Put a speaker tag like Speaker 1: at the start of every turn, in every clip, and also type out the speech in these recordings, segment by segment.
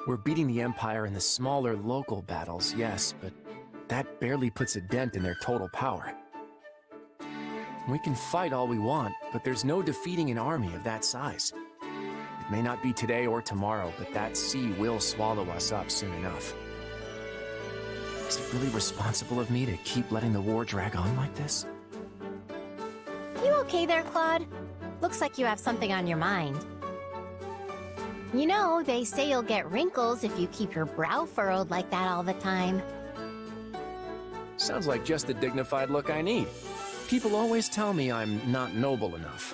Speaker 1: We're beating the Empire in the smaller local battles, yes, but that barely puts a dent in their total power. We can fight all we want, but there's no defeating an army of that size. It may not be today or tomorrow, but that sea will swallow us up soon enough. Is it really responsible of me to keep letting the war drag on like this?
Speaker 2: You okay there, Claude? Looks like you have something on your mind. You know, they say you'll get wrinkles if you keep your brow furrowed like that all the time.
Speaker 1: Sounds like just the dignified look I need. People always tell me I'm not noble enough.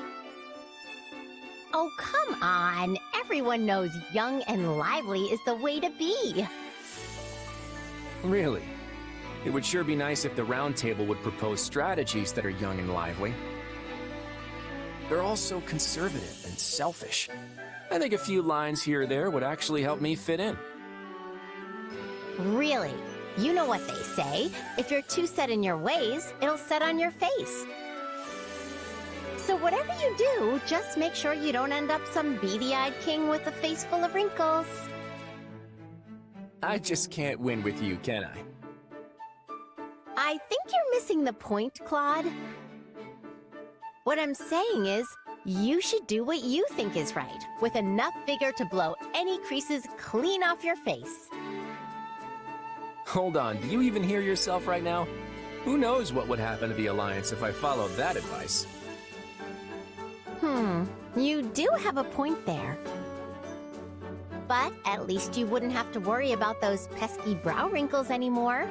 Speaker 2: Oh, come on. Everyone knows young and lively is the way to be.
Speaker 1: Really? It would sure be nice if the Round Table would propose strategies that are young and lively. They're all so conservative and selfish. I think a few lines here or there would actually help me fit in.
Speaker 2: Really? You know what they say. If you're too set in your ways, it'll set on your face. So whatever you do, just make sure you don't end up some beady-eyed king with a face full of wrinkles.
Speaker 1: I just can't win with you, can I?
Speaker 2: I think you're missing the point, Claude. What I'm saying is, you should do what you think is right, with enough vigor to blow any creases clean off your face.
Speaker 1: Hold on, do you even hear yourself right now? Who knows what would happen to the Alliance if I followed that advice?
Speaker 2: You do have a point there. But at least you wouldn't have to worry about those pesky brow wrinkles anymore.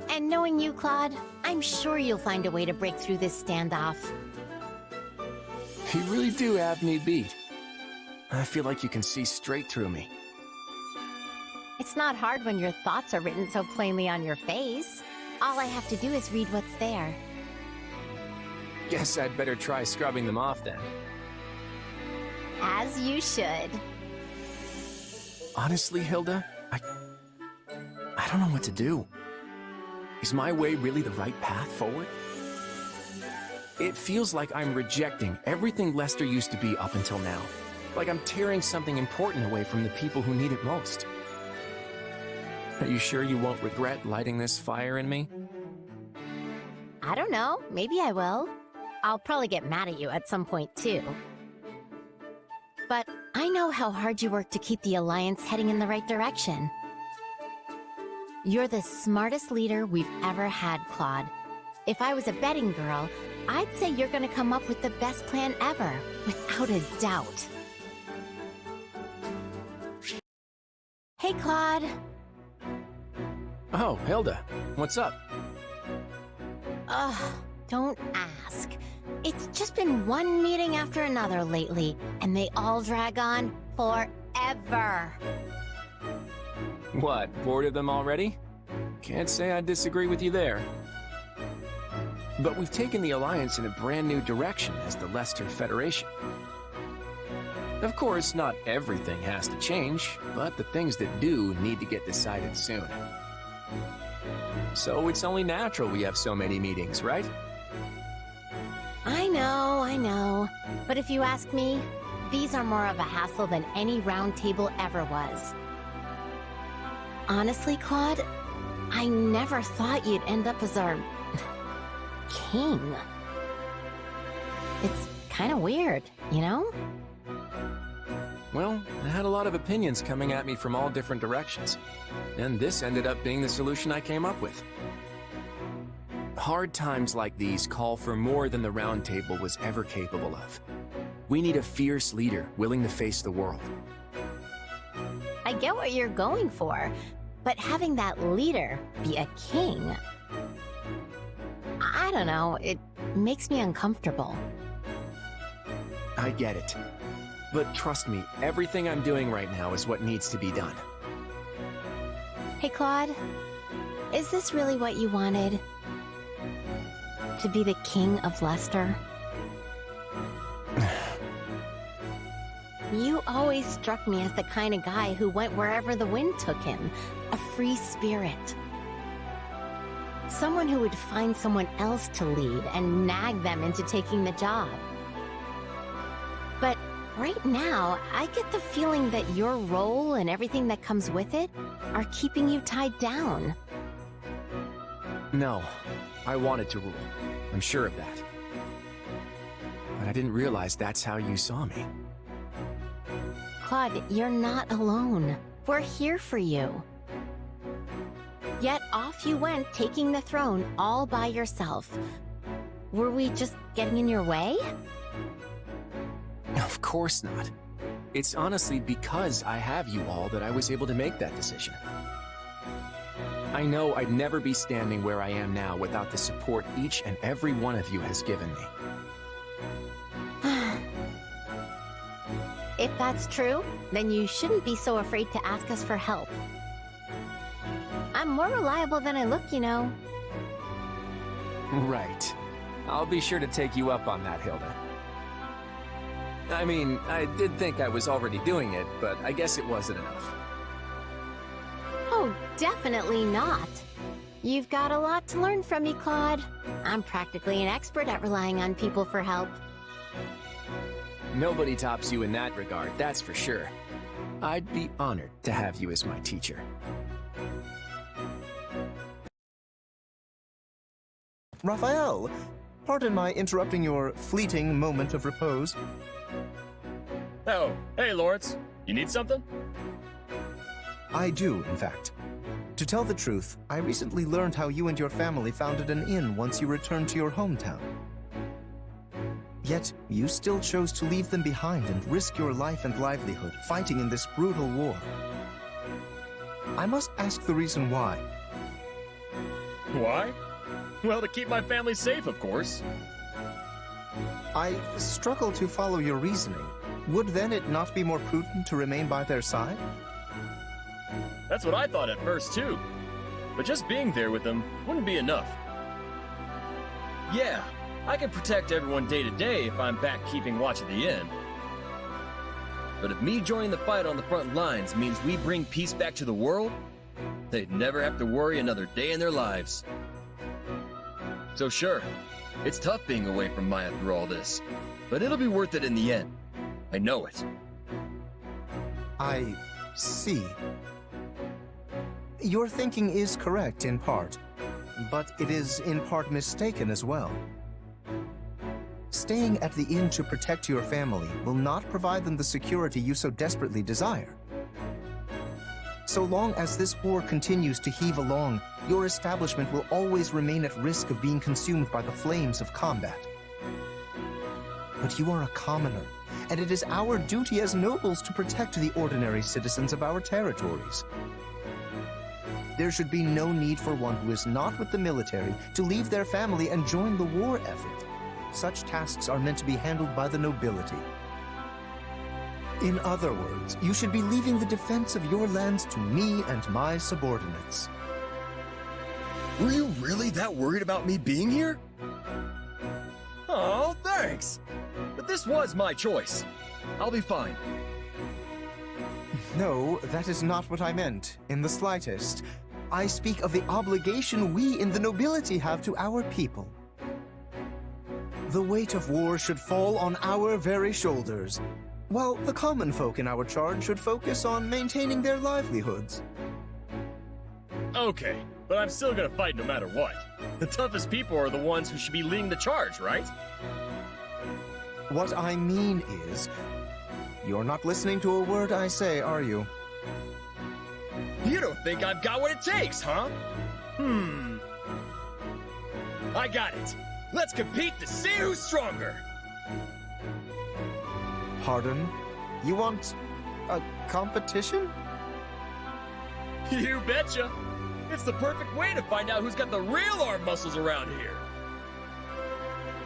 Speaker 2: And knowing you, Claude, I'm sure you'll find a way to break through this standoff.
Speaker 1: You really do have me beat. I feel like you can see straight through me.
Speaker 2: It's not hard when your thoughts are written so plainly on your face. All I have to do is read what's there.
Speaker 1: Guess I'd better try scrubbing them off then.
Speaker 2: As you should.
Speaker 1: Honestly, Hilda, I don't know what to do. Is my way really the right path forward? It feels like I'm rejecting everything Lester used to be up until now. Like I'm tearing something important away from the people who need it most. Are you sure you won't regret lighting this fire in me?
Speaker 2: I don't know. Maybe I will. I'll probably get mad at you at some point, too. But I know how hard you work to keep the Alliance heading in the right direction. You're the smartest leader we've ever had, Claude. If I was a betting girl, I'd say you're gonna come up with the best plan ever, without a doubt. Hey, Claude.
Speaker 1: Oh, Hilda, what's up?
Speaker 2: Ugh, don't ask. It's just been one meeting after another lately, and they all drag on forever.
Speaker 1: What, bored of them already? Can't say I disagree with you there. But we've taken the Alliance in a brand new direction as the Lester Federation. Of course, not everything has to change, but the things that do need to get decided soon. So it's only natural we have so many meetings, right?
Speaker 2: I know. But if you ask me, these are more of a hassle than any round table ever was. Honestly, Claude, I never thought you'd end up as our king. It's kind of weird, you know?
Speaker 1: Well, I had a lot of opinions coming at me from all different directions, and this ended up being the solution I came up with. Hard times like these call for more than the Round Table was ever capable of. We need a fierce leader willing to face the world.
Speaker 2: I get what you're going for, but having that leader be a king, I don't know, it makes me uncomfortable.
Speaker 1: I get it. But trust me, everything I'm doing right now is what needs to be done.
Speaker 2: Hey, Claude, is this really what you wanted? To be the king of Lester? You always struck me as the kind of guy who went wherever the wind took him, a free spirit. Someone who would find someone else to lead and nag them into taking the job. But right now, I get the feeling that your role and everything that comes with it are keeping you tied down.
Speaker 1: No, I wanted to rule. I'm sure of that. But I didn't realize that's how you saw me.
Speaker 2: Claude, you're not alone. We're here for you. Yet off you went, taking the throne all by yourself. Were we just getting in your way?
Speaker 1: Of course not. It's honestly because I have you all that I was able to make that decision. I know I'd never be standing where I am now without the support each and every one of you has given me.
Speaker 2: If that's true, then you shouldn't be so afraid to ask us for help. I'm more reliable than I look, you know.
Speaker 1: Right. I'll be sure to take you up on that, Hilda. I mean, I did think I was already doing it, but I guess it wasn't enough.
Speaker 2: Oh, definitely not. You've got a lot to learn from me, Claude. I'm practically an expert at relying on people for help.
Speaker 1: Nobody tops you in that regard, that's for sure. I'd be honored to have you as my teacher.
Speaker 3: Raphael, pardon my interrupting your fleeting moment of repose.
Speaker 4: Oh, hey Lorenz. You need something?
Speaker 3: I do, in fact. To tell the truth, I recently learned how you and your family founded an inn once you returned to your hometown. Yet, you still chose to leave them behind and risk your life and livelihood fighting in this brutal war. I must ask the reason why.
Speaker 4: Why? Well, to keep my family safe, of course.
Speaker 3: I struggle to follow your reasoning. Would then it not be more prudent to remain by their side?
Speaker 4: That's what I thought at first, too. But just being there with them wouldn't be enough. Yeah, I can protect everyone day to day if I'm back keeping watch at the inn. But if me joining the fight on the front lines means we bring peace back to the world, they'd never have to worry another day in their lives. So sure, it's tough being away from Maya through all this, but it'll be worth it in the end. I know it.
Speaker 3: I see. Your thinking is correct in part, but it is in part mistaken as well. Staying at the inn to protect your family will not provide them the security you so desperately desire. So long as this war continues to heave along, your establishment will always remain at risk of being consumed by the flames of combat. But you are a commoner, and it is our duty as nobles to protect the ordinary citizens of our territories. There should be no need for one who is not with the military to leave their family and join the war effort. Such tasks are meant to be handled by the nobility. In other words, you should be leaving the defense of your lands to me and my subordinates.
Speaker 4: Were you really that worried about me being here? Oh, thanks. But this was my choice. I'll be fine.
Speaker 3: No, that is not what I meant, in the slightest. I speak of the obligation we in the nobility have to our people. The weight of war should fall on our very shoulders, while the common folk in our charge should focus on maintaining their livelihoods.
Speaker 4: Okay, but I'm still gonna fight no matter what. The toughest people are the ones who should be leading the charge, right?
Speaker 3: What I mean is, you're not listening to a word I say, are you?
Speaker 4: You don't think I've got what it takes, huh? I got it. Let's compete to see who's stronger.
Speaker 3: Pardon? You want a competition?
Speaker 4: You betcha. It's the perfect way to find out who's got the real arm muscles around here.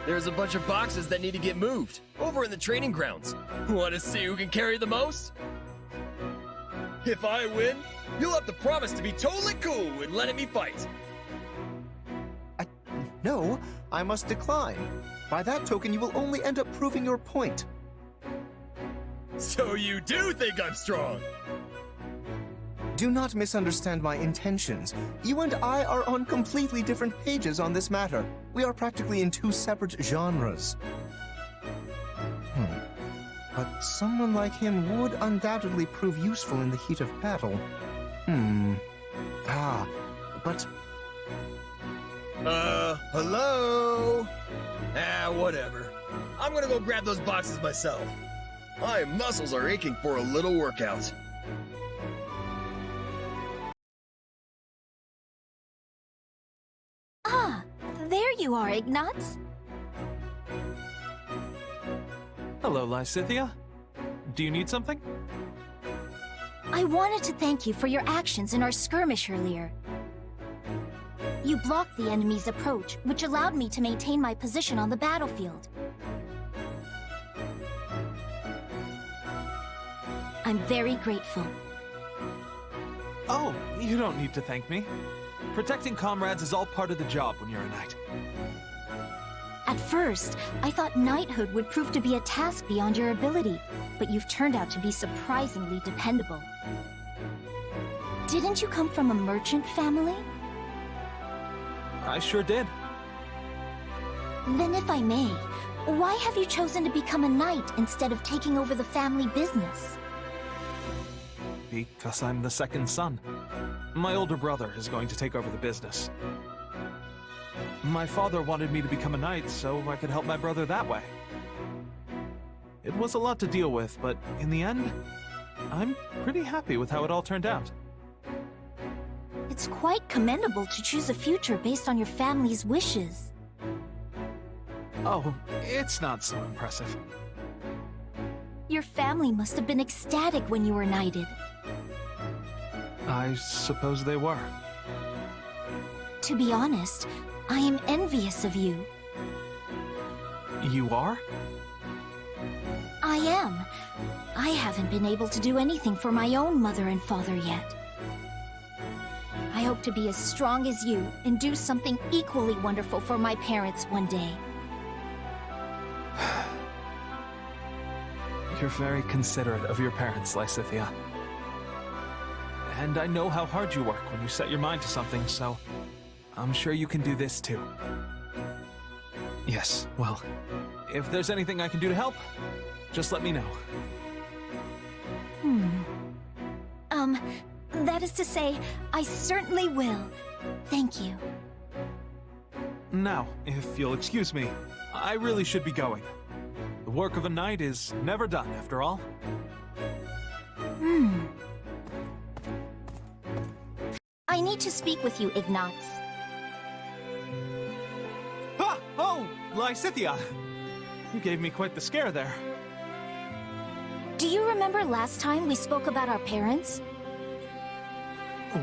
Speaker 4: There's a bunch of boxes that need to get moved over in the training grounds. Want to see who can carry the most? If I win, you'll have to promise to be totally cool with letting me fight.
Speaker 3: No, I must decline. By that token, you will only end up proving your point.
Speaker 4: So you do think I'm strong?
Speaker 3: Do not misunderstand my intentions. You and I are on completely different pages on this matter. We are practically in two separate genres. But Someone like him would undoubtedly prove useful in the heat of battle. But...
Speaker 4: Hello? Whatever. I'm gonna go grab those boxes myself. My muscles are aching for a little workout.
Speaker 5: Ah, there you are, Ignatz.
Speaker 6: Hello, Lysithea. Do you need something?
Speaker 5: I wanted to thank you for your actions in our skirmish earlier. You blocked the enemy's approach, which allowed me to maintain my position on the battlefield. I'm very grateful.
Speaker 6: Oh, you don't need to thank me. Protecting comrades is all part of the job when you're a knight.
Speaker 5: At first, I thought knighthood would prove to be a task beyond your ability, but you've turned out to be surprisingly dependable. Didn't you come from a merchant family?
Speaker 6: I sure did.
Speaker 5: Then if I may, why have you chosen to become a knight instead of taking over the family business?
Speaker 6: Because I'm the second son. My older brother is going to take over the business. My father wanted me to become a knight so I could help my brother that way. It was a lot to deal with, but in the end, I'm pretty happy with how it all turned out.
Speaker 5: It's quite commendable to choose a future based on your family's wishes.
Speaker 6: Oh, it's not so impressive.
Speaker 5: Your family must have been ecstatic when you were knighted.
Speaker 6: I suppose they were.
Speaker 5: To be honest, I am envious of you.
Speaker 6: You are?
Speaker 5: I am. I haven't been able to do anything for my own mother and father yet. I hope to be as strong as you and do something equally wonderful for my parents one day.
Speaker 6: You're very considerate of your parents, Lysithea. And I know how hard you work when you set your mind to something, so I'm sure you can do this too. Yes, well, if there's anything I can do to help, just let me know.
Speaker 5: That is to say, I certainly will. Thank you.
Speaker 6: Now, if you'll excuse me, I really should be going. The work of a knight is never done, after all.
Speaker 5: I need to speak with you, Ignatz.
Speaker 6: Ah! Oh, Lysithea! You gave me quite the scare there.
Speaker 5: Do you remember last time we spoke about our parents?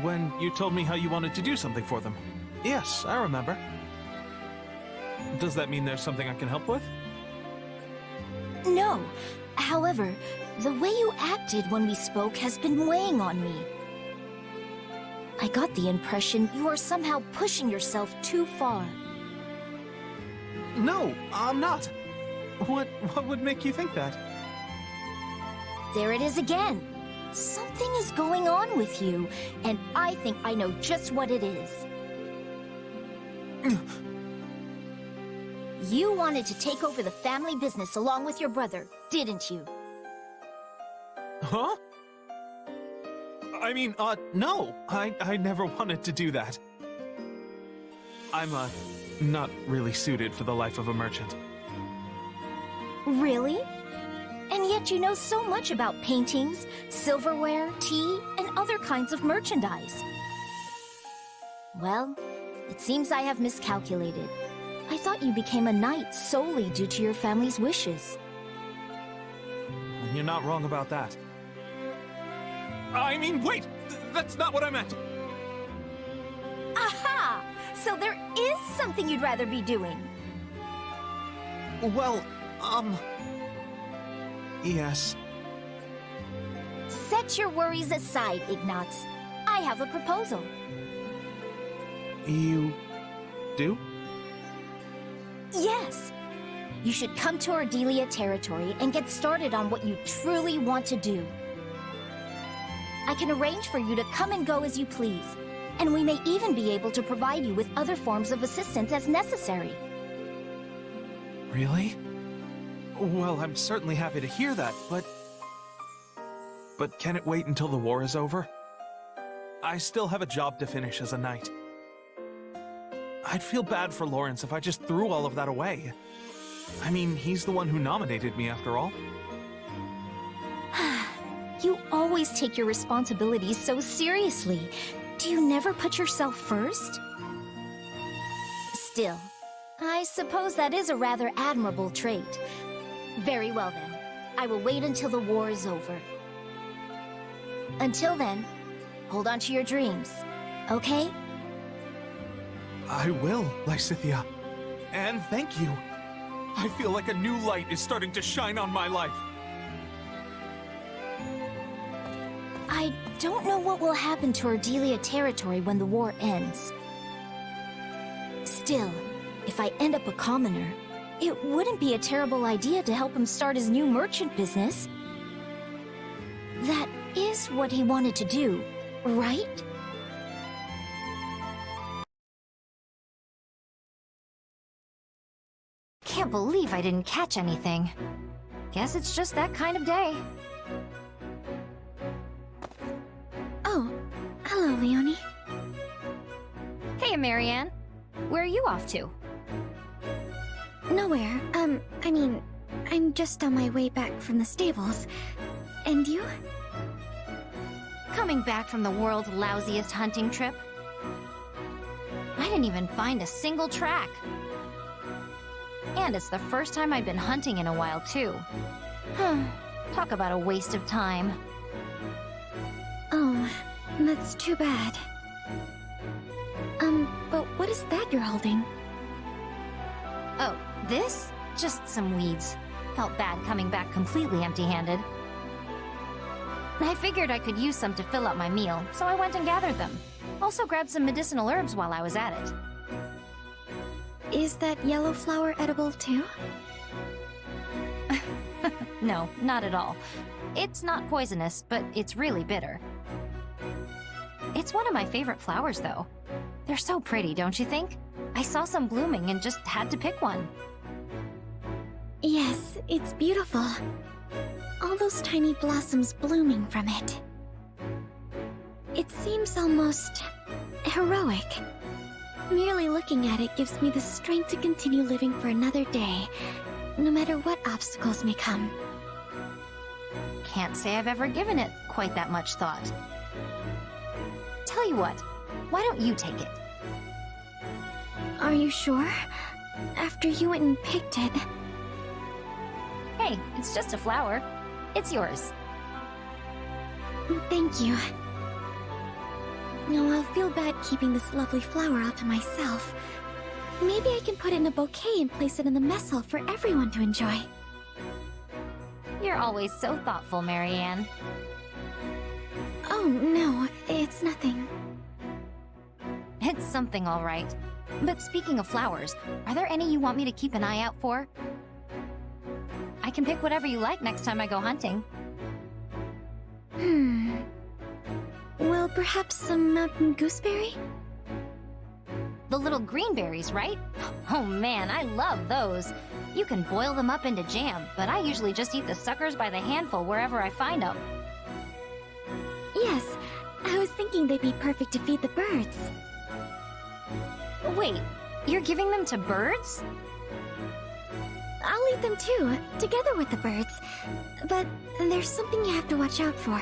Speaker 6: When you told me how you wanted to do something for them. Yes, I remember. Does that mean there's something I can help with?
Speaker 5: No. However, the way you acted when we spoke has been weighing on me. I got the impression you are somehow pushing yourself too far.
Speaker 6: No, I'm not. What would make you think that?
Speaker 5: There it is again. Something is going on with you, and I think I know just what it is. You wanted to take over the family business along with your brother, didn't you?
Speaker 6: Huh? I mean, no. I never wanted to do that. I'm, not really suited for the life of a merchant.
Speaker 5: Really? And yet you know so much about paintings, silverware, tea, and other kinds of merchandise. Well, it seems I have miscalculated. I thought you became a knight solely due to your family's wishes.
Speaker 6: You're not wrong about that. I mean, wait! That's not what I meant!
Speaker 5: Aha! So there is something you'd rather be doing.
Speaker 6: Well, yes.
Speaker 5: Set your worries aside, Ignatz. I have a proposal.
Speaker 6: You do?
Speaker 5: Yes. You should come to Ardelia territory and get started on what you truly want to do. I can arrange for you to come and go as you please, and we may even be able to provide you with other forms of assistance as necessary.
Speaker 6: Really? Well, I'm certainly happy to hear that, but... But can it wait until the war is over? I still have a job to finish as a knight. I'd feel bad for Lorenz if I just threw all of that away. I mean, he's the one who nominated me after all.
Speaker 5: You always take your responsibilities so seriously. Do you never put yourself first? Still, I suppose that is a rather admirable trait. Very well then. I will wait until the war is over. Until then, hold on to your dreams, okay?
Speaker 6: I will, Lysithea. And thank you. I feel like a new light is starting to shine on my life.
Speaker 5: I don't know what will happen to Ardelia territory when the war ends. Still, if I end up a commoner, it wouldn't be a terrible idea to help him start his new merchant business. That is what he wanted to do, right?
Speaker 2: Can't believe I didn't catch anything. Guess it's just that kind of day.
Speaker 5: Oh, hello, Leonie.
Speaker 2: Hey, Marianne. Where are you off to?
Speaker 5: Nowhere. I mean, I'm just on my way back from the stables. And you?
Speaker 2: Coming back from the world's lousiest hunting trip? I didn't even find a single track. And it's the first time I've been hunting in a while, too. Talk about a waste of time.
Speaker 5: Oh, that's too bad. But what is that you're holding?
Speaker 2: Oh, this? Just some weeds. Felt bad coming back completely empty-handed. I figured I could use some to fill up my meal, so I went and gathered them. Also grabbed some medicinal herbs while I was at it.
Speaker 5: Is that yellow flower edible too?
Speaker 2: No, not at all. It's not poisonous, but it's really bitter. It's one of my favorite flowers, though. They're so pretty, don't you think? I saw some blooming and just had to pick one.
Speaker 5: Yes, it's beautiful. All those tiny blossoms blooming from it. It seems almost heroic. Merely looking at it gives me the strength to continue living for another day, no matter what obstacles may come.
Speaker 2: Can't say I've ever given it quite that much thought. Tell you what, why don't you take it?
Speaker 5: Are you sure? After you went and picked it...
Speaker 2: Hey, it's just a flower. It's yours.
Speaker 5: Thank you. No, I'll feel bad keeping this lovely flower all to myself. Maybe I can put it in a bouquet and place it in the mess hall for everyone to enjoy.
Speaker 2: You're always so thoughtful, Marianne.
Speaker 5: Oh, no, it's nothing.
Speaker 2: It's something, all right. But speaking of flowers, are there any you want me to keep an eye out for? I can pick whatever you like next time I go hunting.
Speaker 5: Well, perhaps some mountain gooseberry?
Speaker 2: The little green berries, right? Oh man, I love those. You can boil them up into jam, but I usually just eat the suckers by the handful wherever I find them.
Speaker 5: Yes, I was thinking they'd be perfect to feed the birds.
Speaker 2: Wait, you're giving them to birds?
Speaker 5: I'll eat them too, together with the birds. But there's something you have to watch out for.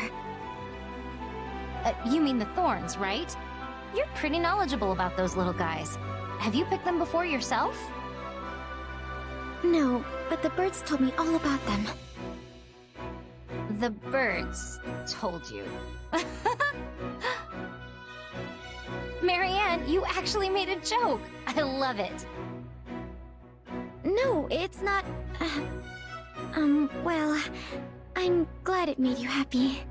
Speaker 2: You mean the thorns, right? You're pretty knowledgeable about those little guys. Have you picked them before yourself?
Speaker 5: No, but the birds told me all about them.
Speaker 2: The birds told you. Marianne, you actually made a joke. I love it.
Speaker 5: No, it's not... well, I'm glad it made you happy.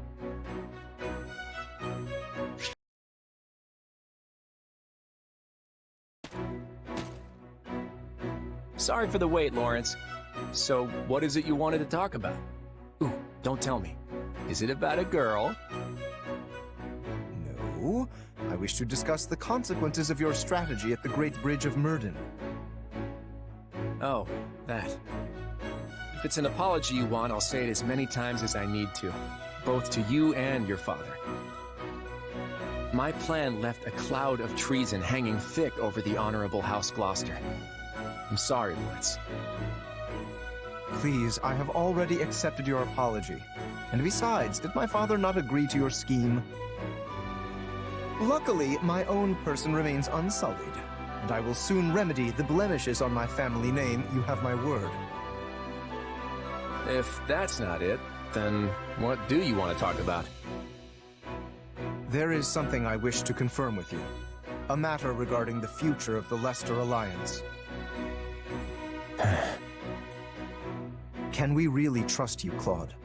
Speaker 1: Sorry for the wait, Lorenz. So, what is it you wanted to talk about? Ooh, don't tell me. Is it about a girl?
Speaker 3: No. I wish to discuss the consequences of your strategy at the Great Bridge of Myrden.
Speaker 1: Oh, that. If it's an apology you want, I'll say it as many times as I need to, both to you and your father. My plan left a cloud of treason hanging thick over the Honorable House Gloucester. I'm sorry, Lorenz.
Speaker 3: Please, I have already accepted your apology. And besides, did my father not agree to your scheme? Luckily, my own person remains unsullied, and I will soon remedy the blemishes on my family name. You have my word.
Speaker 1: If that's not it, then what do you want to talk about?
Speaker 3: There is something I wish to confirm with you. A matter regarding the future of the Leicester Alliance. Can we really trust you, Claude?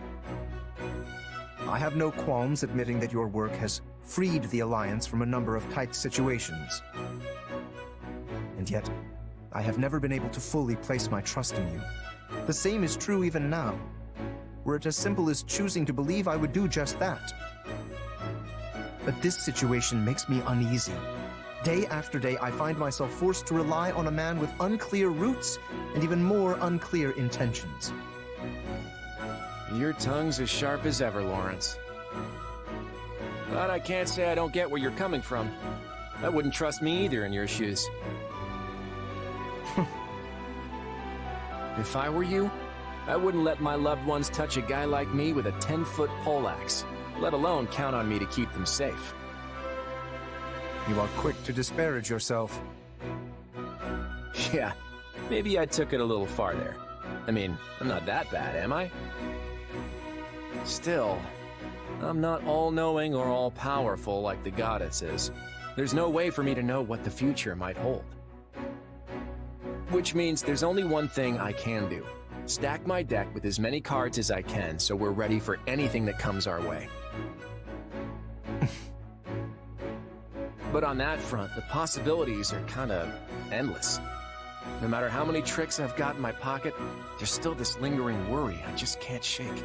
Speaker 3: I have no qualms admitting that your work has freed the Alliance from a number of tight situations. And yet, I have never been able to fully place my trust in you. The same is true even now. Were it as simple as choosing to believe, I would do just that. But this situation makes me uneasy. Day after day, I find myself forced to rely on a man with unclear roots and even more unclear intentions.
Speaker 1: Your tongue's as sharp as ever, Lorenz. But I can't say I don't get where you're coming from. I wouldn't trust me either in your shoes. If I were you, I wouldn't let my loved ones touch a guy like me with a 10-foot poleaxe, let alone count on me to keep them safe.
Speaker 3: You are quick to disparage yourself.
Speaker 1: Yeah, maybe I took it a little far there. I mean, I'm not that bad, am I? Still, I'm not all-knowing or all-powerful like the goddesses. There's no way for me to know what the future might hold. Which means there's only one thing I can do. Stack my deck with as many cards as I can so we're ready for anything that comes our way. But on that front, the possibilities are kinda endless. No matter how many tricks I've got in my pocket, there's still this lingering worry I just can't shake.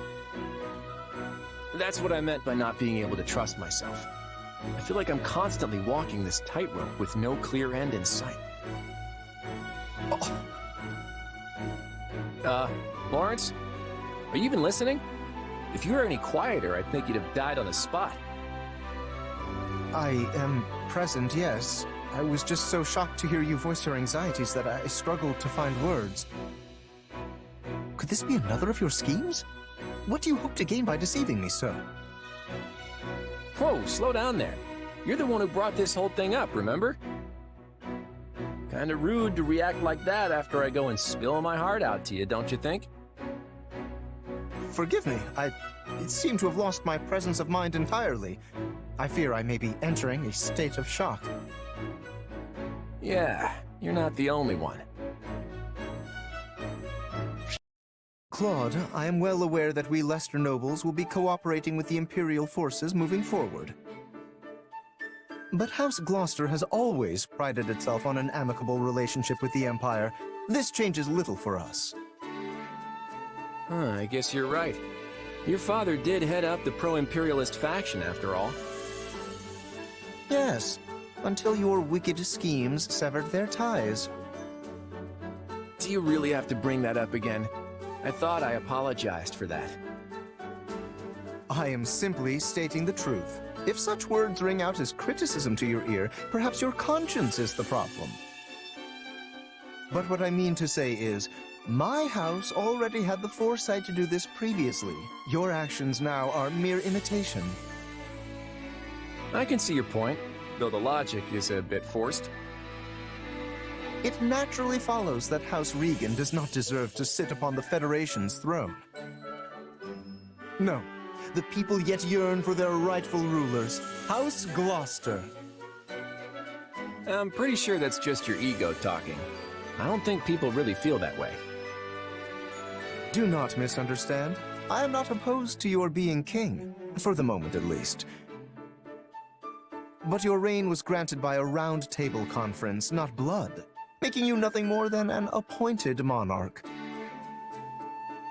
Speaker 1: That's what I meant by not being able to trust myself. I feel like I'm constantly walking this tightrope with no clear end in sight. Lorenz? Are you even listening? If you were any quieter, I'd think you'd have died on the spot.
Speaker 3: I am present, yes. I was just so shocked to hear you voice your anxieties that I struggled to find words. Could this be another of your schemes? What do you hope to gain by deceiving me so?
Speaker 1: Whoa, slow down there. You're the one who brought this whole thing up, remember? Kinda rude to react like that after I go and spill my heart out to you, don't you think?
Speaker 3: Forgive me, I seem to have lost my presence of mind entirely. I fear I may be entering a state of shock.
Speaker 1: Yeah, you're not the only one.
Speaker 3: Claude, I am well aware that we Leicester nobles will be cooperating with the Imperial forces moving forward. But House Gloucester has always prided itself on an amicable relationship with the Empire. This changes little for us.
Speaker 1: I guess you're right. Your father did head up the pro-imperialist faction, after all.
Speaker 3: Yes, until your wicked schemes severed their ties.
Speaker 1: Do you really have to bring that up again? I thought I apologized for that.
Speaker 3: I am simply stating the truth. If such words ring out as criticism to your ear, perhaps your conscience is the problem. But what I mean to say is, my house already had the foresight to do this previously. Your actions now are mere imitation.
Speaker 1: I can see your point, though the logic is a bit forced.
Speaker 3: It naturally follows that House Regan does not deserve to sit upon the Federation's throne. No, the people yet yearn for their rightful rulers, House Gloucester.
Speaker 1: I'm pretty sure that's just your ego talking. I don't think people really feel that way.
Speaker 3: Do not misunderstand. I am not opposed to your being king, for the moment at least. But your reign was granted by a round table conference, not blood, making you nothing more than an appointed monarch.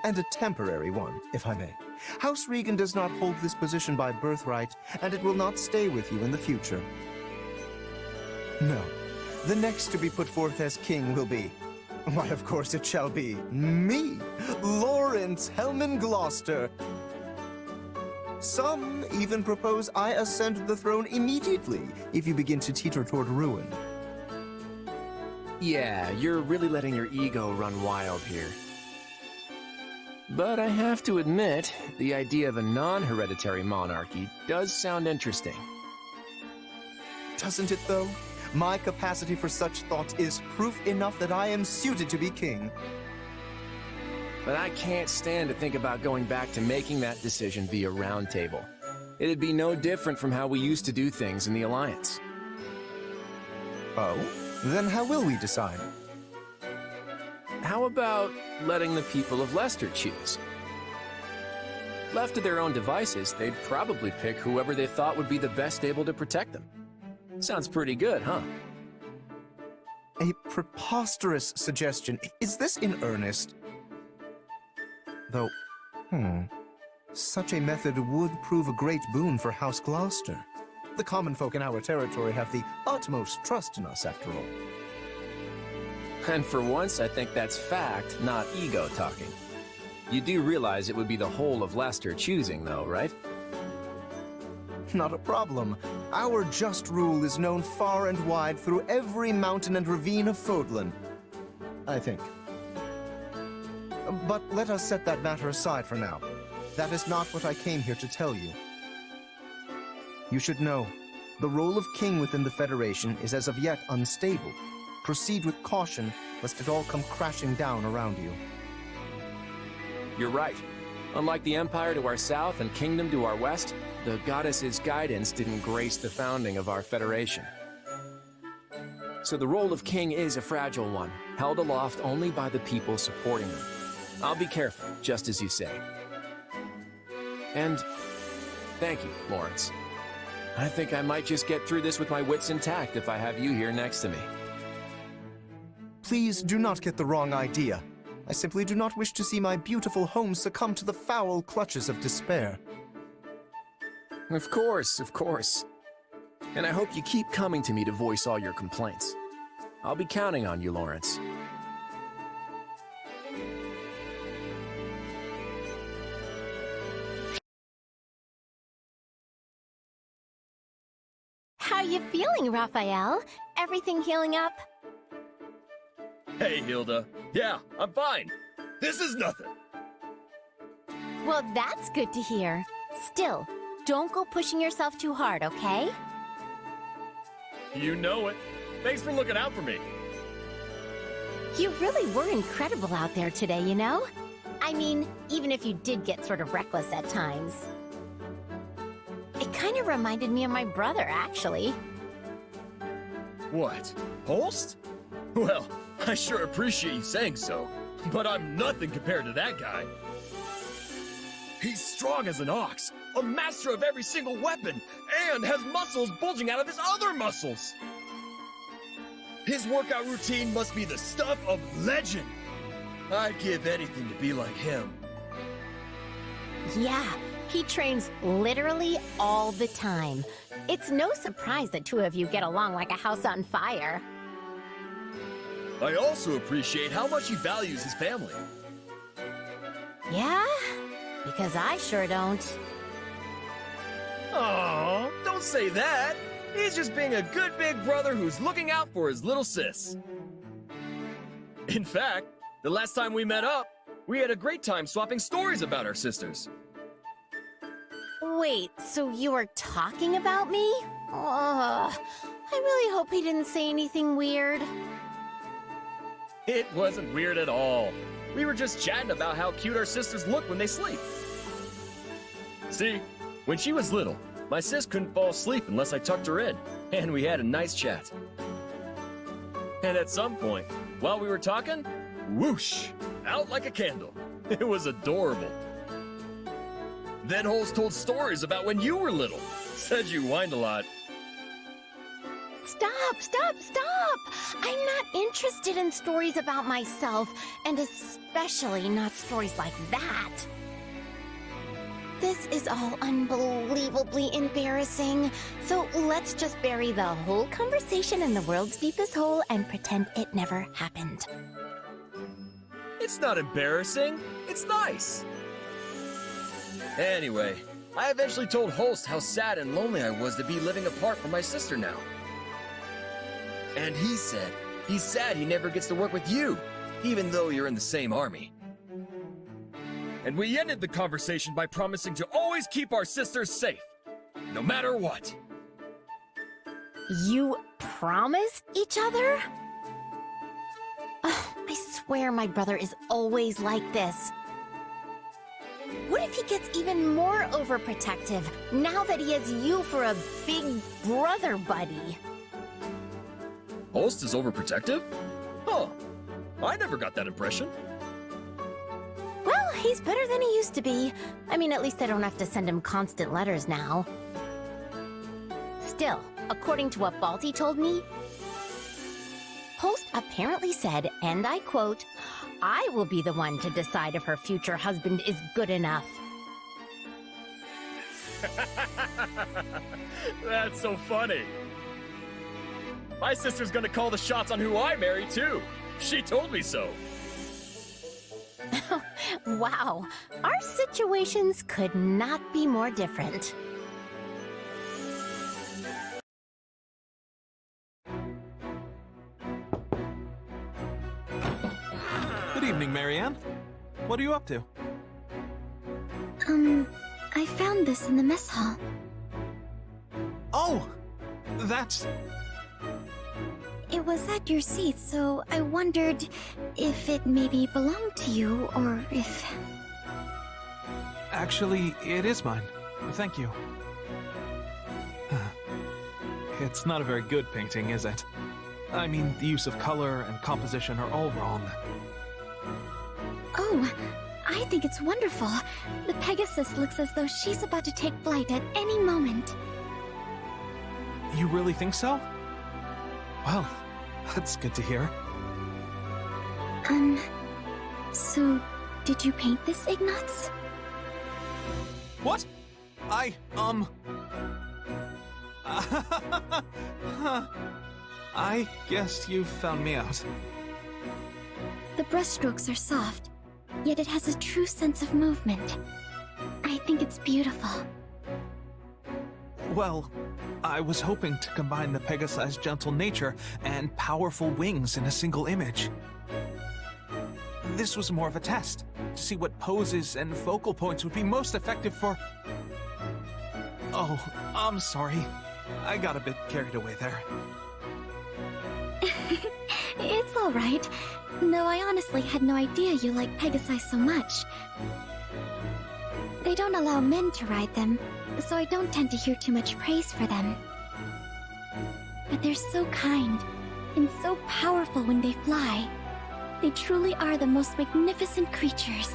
Speaker 3: And a temporary one, if I may. House Regan does not hold this position by birthright, and it will not stay with you in the future. No, the next to be put forth as king will be Why, of course it shall be. Me, Lorenz Helman Gloucester. Some even propose I ascend the throne immediately if you begin to teeter toward ruin.
Speaker 1: Yeah, you're really letting your ego run wild here. But I have to admit, the idea of a non-hereditary monarchy does sound interesting.
Speaker 3: Doesn't it, though? My capacity for such thought is proof enough that I am suited to be king.
Speaker 1: But I can't stand to think about going back to making that decision via round table. It'd be no different from how we used to do things in the Alliance.
Speaker 3: Oh? Then how will we decide?
Speaker 1: How about letting the people of Leicester choose? Left to their own devices, they'd probably pick whoever they thought would be the best able to protect them. Sounds pretty good, huh?
Speaker 3: A preposterous suggestion. Is this in earnest? Though, such a method would prove a great boon for House Gloucester. The common folk in our territory have the utmost trust in us, after all.
Speaker 1: And for once, I think that's fact, not ego talking. You do realize it would be the whole of Leicester choosing, though, right?
Speaker 3: Not a problem. Our just rule is known far and wide through every mountain and ravine of Fodlan, I think. But let us set that matter aside for now. That is not what I came here to tell you. You should know, the role of king within the Federation is as of yet unstable. Proceed with caution, lest it all come crashing down around you.
Speaker 1: You're right. Unlike the Empire to our south and Kingdom to our west, the goddess's guidance didn't grace the founding of our Federation. So the role of king is a fragile one, held aloft only by the people supporting them. I'll be careful, just as you say. And thank you, Lorenz. I think I might just get through this with my wits intact if I have you here next to me.
Speaker 3: Please do not get the wrong idea. I simply do not wish to see my beautiful home succumb to the foul clutches of despair.
Speaker 1: Of course, of course. And I hope you keep coming to me to voice all your complaints. I'll be counting on you, Lorenz.
Speaker 2: How you feeling, Raphael? Everything healing up?
Speaker 4: Hey, Hilda. Yeah, I'm fine. This is nothing.
Speaker 2: Well, that's good to hear. Still, don't go pushing yourself too hard, okay?
Speaker 4: You know it. Thanks for looking out for me.
Speaker 2: You really were incredible out there today, you know? I mean, even if you did get sort of reckless at times. It kind of reminded me of my brother, actually.
Speaker 4: What? Holst? Well, I sure appreciate you saying so, but I'm nothing compared to that guy. He's strong as an ox, a master of every single weapon, and has muscles bulging out of his other muscles. His workout routine must be the stuff of legend. I'd give anything to be like him.
Speaker 2: Yeah, he trains literally all the time. It's no surprise the two of you get along like a house on fire.
Speaker 4: I also appreciate how much he values his family.
Speaker 2: Yeah? Because I sure don't.
Speaker 4: Aw, don't say that. He's just being a good big brother who's looking out for his little sis. In fact, the last time we met up, we had a great time swapping stories about our sisters.
Speaker 2: Wait, so you were talking about me? Ugh, I really hope he didn't say anything weird.
Speaker 4: It wasn't weird at all. We were just chatting about how cute our sisters look when they sleep. See, when she was little, my sis couldn't fall asleep unless I tucked her in, and we had a nice chat. And at some point, while we were talking, whoosh, out like a candle. It was adorable. Then Holst told stories about when you were little. Said you whined a lot.
Speaker 2: Stop, stop, stop! I'm not interested in stories about myself, and especially not stories like that. This is all unbelievably embarrassing, so let's just bury the whole conversation in the world's deepest hole and pretend it never happened.
Speaker 4: It's not embarrassing. It's nice. Anyway, I eventually told Holst how sad and lonely I was to be living apart from my sister now. And he said he's sad he never gets to work with you, even though you're in the same army. And we ended the conversation by promising to always keep our sisters safe, no matter what.
Speaker 2: You promised each other? Oh, I swear my brother is always like this. What if he gets even more overprotective now that he has you for a big brother buddy?
Speaker 4: Holst is overprotective? Huh. I never got that impression.
Speaker 2: Well, he's better than he used to be. I mean, at least I don't have to send him constant letters now. Still, according to what Balti told me, Holst apparently said, and I quote, "I will be the one to decide if her future husband is good enough."
Speaker 4: That's so funny. My sister's gonna call the shots on who I marry, too. She told me so.
Speaker 2: Wow, our situations could not be more different.
Speaker 6: Good evening, Marianne. What are you up to?
Speaker 5: I found this in the mess hall.
Speaker 6: Oh! That's...
Speaker 5: It was at your seat, so I wondered if it maybe belonged to you, or if...
Speaker 6: Actually, it is mine. Thank you. It's not a very good painting, is it? I mean, the use of color and composition are all wrong.
Speaker 5: Oh, I think it's wonderful. The Pegasus looks as though she's about to take flight at any moment.
Speaker 6: You really think so? Well, that's good to hear.
Speaker 5: So, did you paint this, Ignatz?
Speaker 6: What? I guess you found me out.
Speaker 5: The brushstrokes are soft, yet it has a true sense of movement. I think it's beautiful.
Speaker 6: Well, I was hoping to combine the Pegasi's gentle nature and powerful wings in a single image. This was more of a test, to see what poses and focal points would be most effective for... Oh, I'm sorry. I got a bit carried away there.
Speaker 5: It's all right. No, I honestly had no idea you like Pegasi so much. They don't allow men to ride them, so I don't tend to hear too much praise for them. But they're so kind, and so powerful when they fly. They truly are the most magnificent creatures.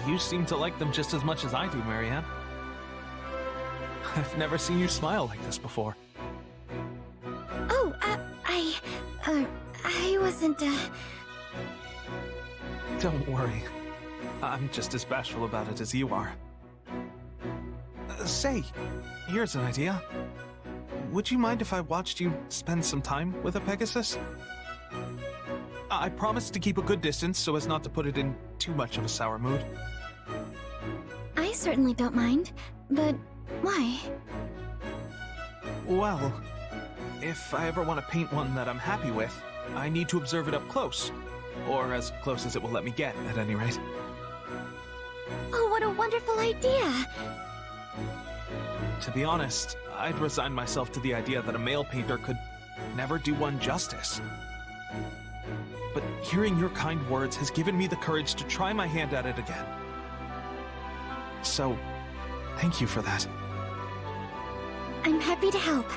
Speaker 6: You seem to like them just as much as I do, Marianne. I've never seen you smile like this before.
Speaker 5: Oh, I wasn't,
Speaker 6: Don't worry. I'm just as bashful about it as you are. Say, here's an idea. Would you mind if I watched you spend some time with a Pegasus? I promise to keep a good distance so as not to put it in too much of a sour mood.
Speaker 5: I certainly don't mind, but why?
Speaker 6: Well, if I ever want to paint one that I'm happy with, I need to observe it up close. Or as close as it will let me get, at any rate.
Speaker 5: Oh, what a wonderful idea!
Speaker 6: To be honest, I'd resigned myself to the idea that a male painter could never do one justice. But hearing your kind words has given me the courage to try my hand at it again. So, thank you for that.
Speaker 5: I'm happy to help.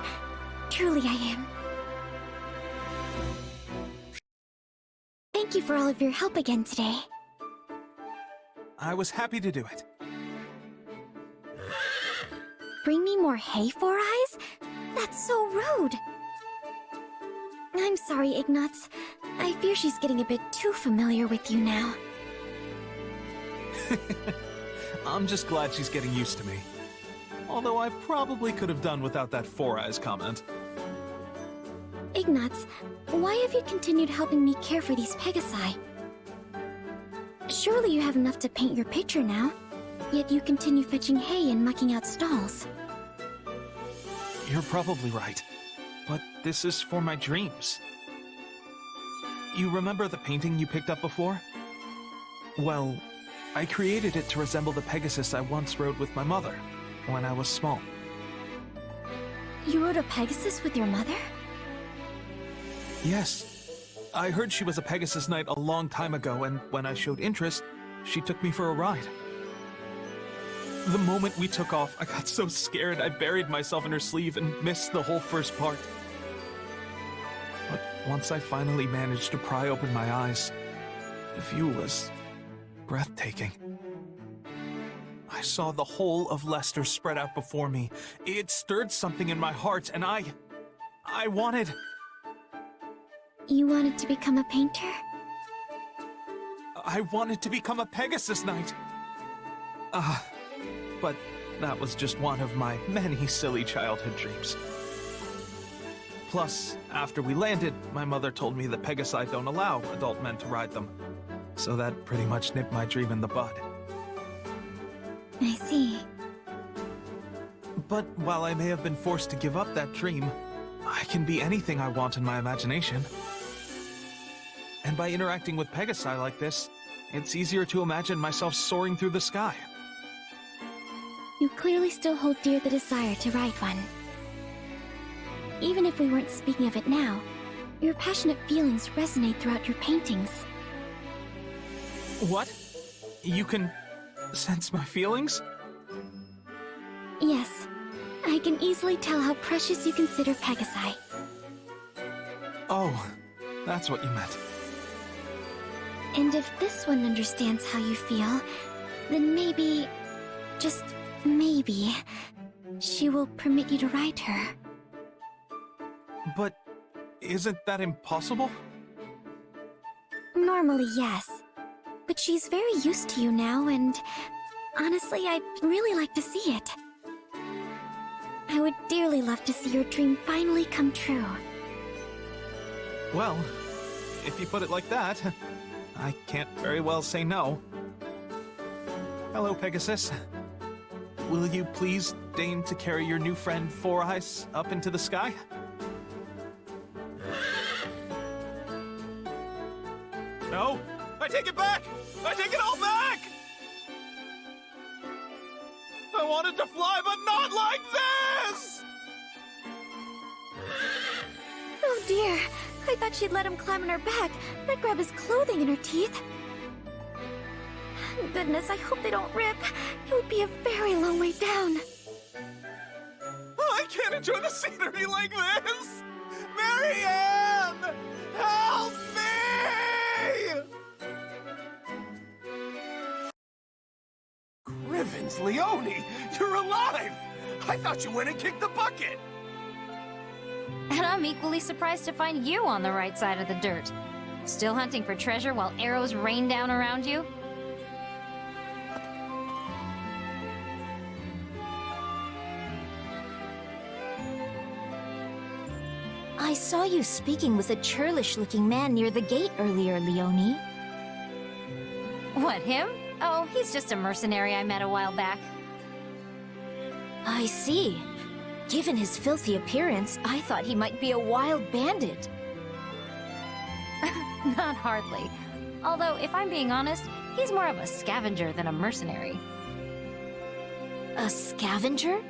Speaker 5: Truly I am. Thank you for all of your help again today.
Speaker 6: I was happy to do it.
Speaker 5: Bring me more hay, Four Eyes? That's so rude. I'm sorry, Ignatz. I fear she's getting a bit too familiar with you now.
Speaker 6: I'm just glad she's getting used to me. Although I probably could have done without that Four Eyes comment.
Speaker 5: Ignatz, why have you continued helping me care for these Pegasi? Surely you have enough to paint your picture now. Yet you continue fetching hay and mucking out stalls.
Speaker 6: You're probably right. But this is for my dreams. You remember the painting you picked up before? Well, I created it to resemble the Pegasus I once rode with my mother when I was small.
Speaker 5: You rode a Pegasus with your mother?
Speaker 6: Yes. I heard she was a Pegasus Knight a long time ago, and when I showed interest, she took me for a ride. The moment we took off, I got so scared I buried myself in her sleeve and missed the whole first part. But once I finally managed to pry open my eyes, the view was breathtaking. I saw the whole of Leicester spread out before me. It stirred something in my heart, and I wanted...
Speaker 5: You wanted to become a painter?
Speaker 6: I wanted to become a Pegasus Knight. But that was just one of my many silly childhood dreams. Plus, after we landed, my mother told me that Pegasi don't allow adult men to ride them. So that pretty much nipped my dream in the bud.
Speaker 5: I see.
Speaker 6: But while I may have been forced to give up that dream, I can be anything I want in my imagination. And by interacting with Pegasi like this, it's easier to imagine myself soaring through the sky.
Speaker 5: You clearly still hold dear the desire to ride one. Even if we weren't speaking of it now, your passionate feelings resonate throughout your paintings.
Speaker 6: What? You can sense my feelings?
Speaker 5: Yes, I can easily tell how precious you consider Pegasi.
Speaker 6: Oh, that's what you meant.
Speaker 5: And if this one understands how you feel, then maybe, just maybe, she will permit you to ride her.
Speaker 6: But isn't that impossible?
Speaker 5: Normally, yes. But she's very used to you now, and honestly, I'd really like to see it. I would dearly love to see your dream finally come true.
Speaker 6: Well, if you put it like that, I can't very well say no. Hello, Pegasus. Will you please deign to carry your new friend Four Eyes up into the sky? No! I take it back! I take it all back! I wanted to fly, but not like this!
Speaker 5: Oh dear, I thought she'd let him climb on her back, not grab his clothing in her teeth. Goodness, I hope they don't rip. It would be a very long way down.
Speaker 6: I can't enjoy the scenery like this! Marianne! Help me! Grivens, Leonie! You're alive! I thought you went and kicked the bucket!
Speaker 7: And I'm equally surprised to find you on the right side of the dirt. Still hunting for treasure while arrows rain down around you?
Speaker 2: I saw you speaking with a churlish-looking man near the gate earlier, Leonie.
Speaker 7: What, him? Oh, he's just a mercenary I met a while back.
Speaker 2: I see. Given his filthy appearance, I thought he might be a wild bandit.
Speaker 7: Not hardly. Although, if I'm being honest, he's more of a scavenger than a mercenary.
Speaker 2: A scavenger?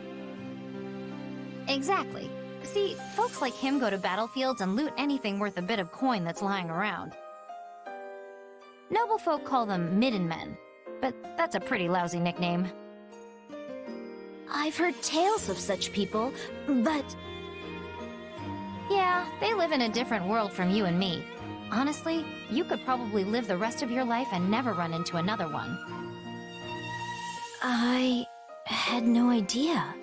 Speaker 7: Exactly. See, folks like him go to battlefields and loot anything worth a bit of coin that's lying around. Noble folk call them midden men, but that's a pretty lousy nickname.
Speaker 2: I've heard tales of such people, but...
Speaker 7: Yeah, they live in a different world from you and me. Honestly, you could probably live the rest of your life and never run into another one.
Speaker 2: I had no idea.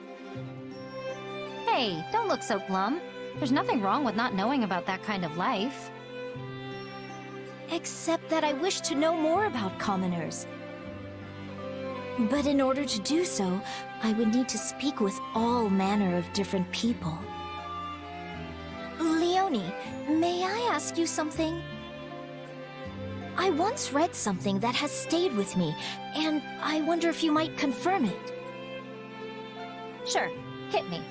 Speaker 7: Hey, don't look so glum. There's nothing wrong with not knowing about that kind of life.
Speaker 2: Except that I wish to know more about commoners. But in order to do so, I would need to speak with all manner of different people. Leonie, may I ask you something?
Speaker 5: I once read something that has stayed with me, and I wonder if you might confirm it.
Speaker 7: Sure, hit me.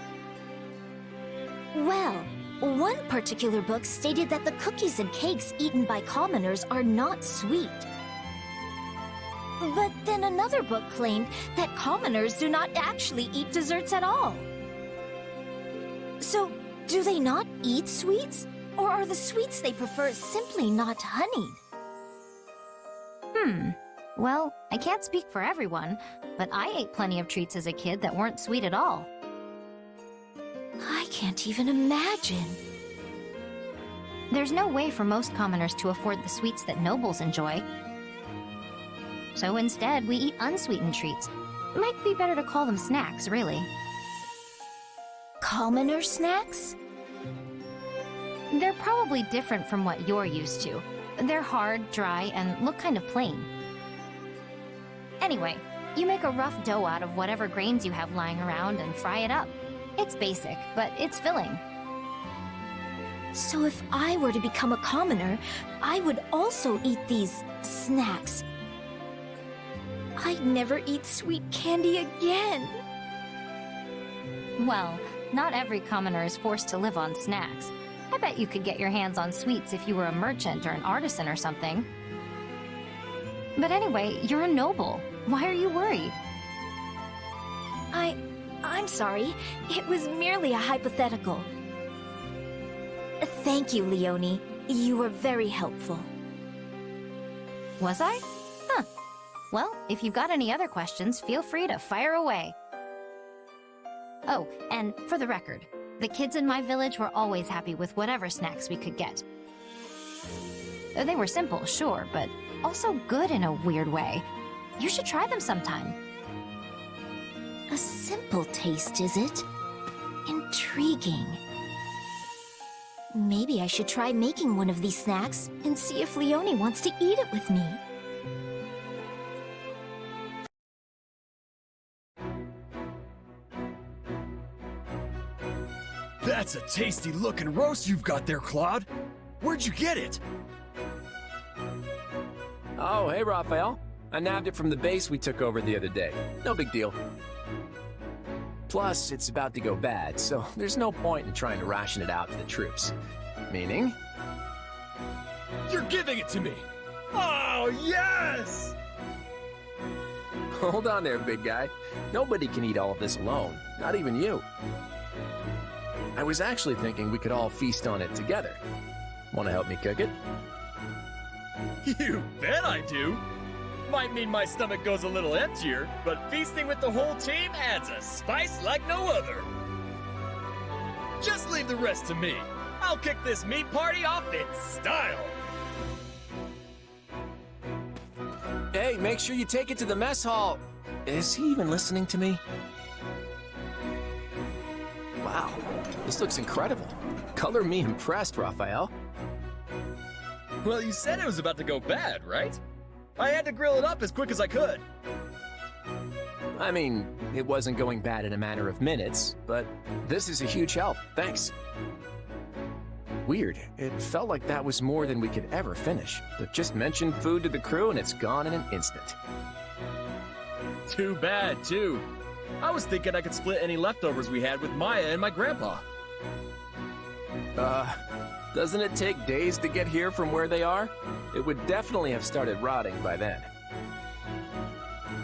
Speaker 5: Well, one particular book stated that the cookies and cakes eaten by commoners are not sweet. But then another book claimed that commoners do not actually eat desserts at all. So, do they not eat sweets? Or are the sweets they prefer simply not honeyed?
Speaker 7: Well, I can't speak for everyone, but I ate plenty of treats as a kid that weren't sweet at all.
Speaker 5: I can't even imagine.
Speaker 7: There's no way for most commoners to afford the sweets that nobles enjoy. So instead, we eat unsweetened treats. Might be better to call them snacks, really.
Speaker 5: Commoner snacks?
Speaker 7: They're probably different from what you're used to. They're hard, dry, and look kind of plain. Anyway, you make a rough dough out of whatever grains you have lying around and fry it up. It's basic, but it's filling.
Speaker 5: So if I were to become a commoner, I would also eat these snacks. I'd never eat sweet candy again.
Speaker 7: Well, not every commoner is forced to live on snacks. I bet you could get your hands on sweets if you were a merchant or an artisan or something. But anyway, you're a noble. Why are you worried?
Speaker 5: I'm sorry. It was merely a hypothetical. Thank you, Leonie. You were very helpful.
Speaker 7: Was I? Huh. Well, if you've got any other questions, feel free to fire away. Oh, and for the record, the kids in my village were always happy with whatever snacks we could get. They were simple, sure, but also good in a weird way. You should try them sometime.
Speaker 5: A simple taste, is it? Intriguing. Maybe I should try making one of these snacks and see if Leonie wants to eat it with me.
Speaker 8: That's a tasty looking roast you've got there, Claude. Where'd you get it?
Speaker 1: Oh, hey, Raphael. I nabbed it from the base we took over the other day. No big deal. Plus, it's about to go bad, so there's no point in trying to ration it out to the troops. Meaning?
Speaker 8: You're giving it to me! Oh, yes!
Speaker 1: Hold on there, big guy. Nobody can eat all of this alone, not even you. I was actually thinking we could all feast on it together. Want to help me cook it?
Speaker 4: You bet I do! Might mean my stomach goes a little emptier, but feasting with the whole team adds a spice like no other. Just leave the rest to me. I'll kick this meat party off in style.
Speaker 1: Hey, make sure you take it to the mess hall. Is he even listening to me? Wow, this looks incredible. Color me impressed, Raphael.
Speaker 4: Well, you said it was about to go bad, right? I had to grill it up as quick as I could.
Speaker 1: I mean, it wasn't going bad in a matter of minutes, but this is a huge help. Thanks. Weird. It felt like that was more than we could ever finish. But just mention food to the crew and it's gone in an instant.
Speaker 4: Too bad, too. I was thinking I could split any leftovers we had with Maya and my grandpa.
Speaker 1: Doesn't it take days to get here from where they are? It would definitely have started rotting by then.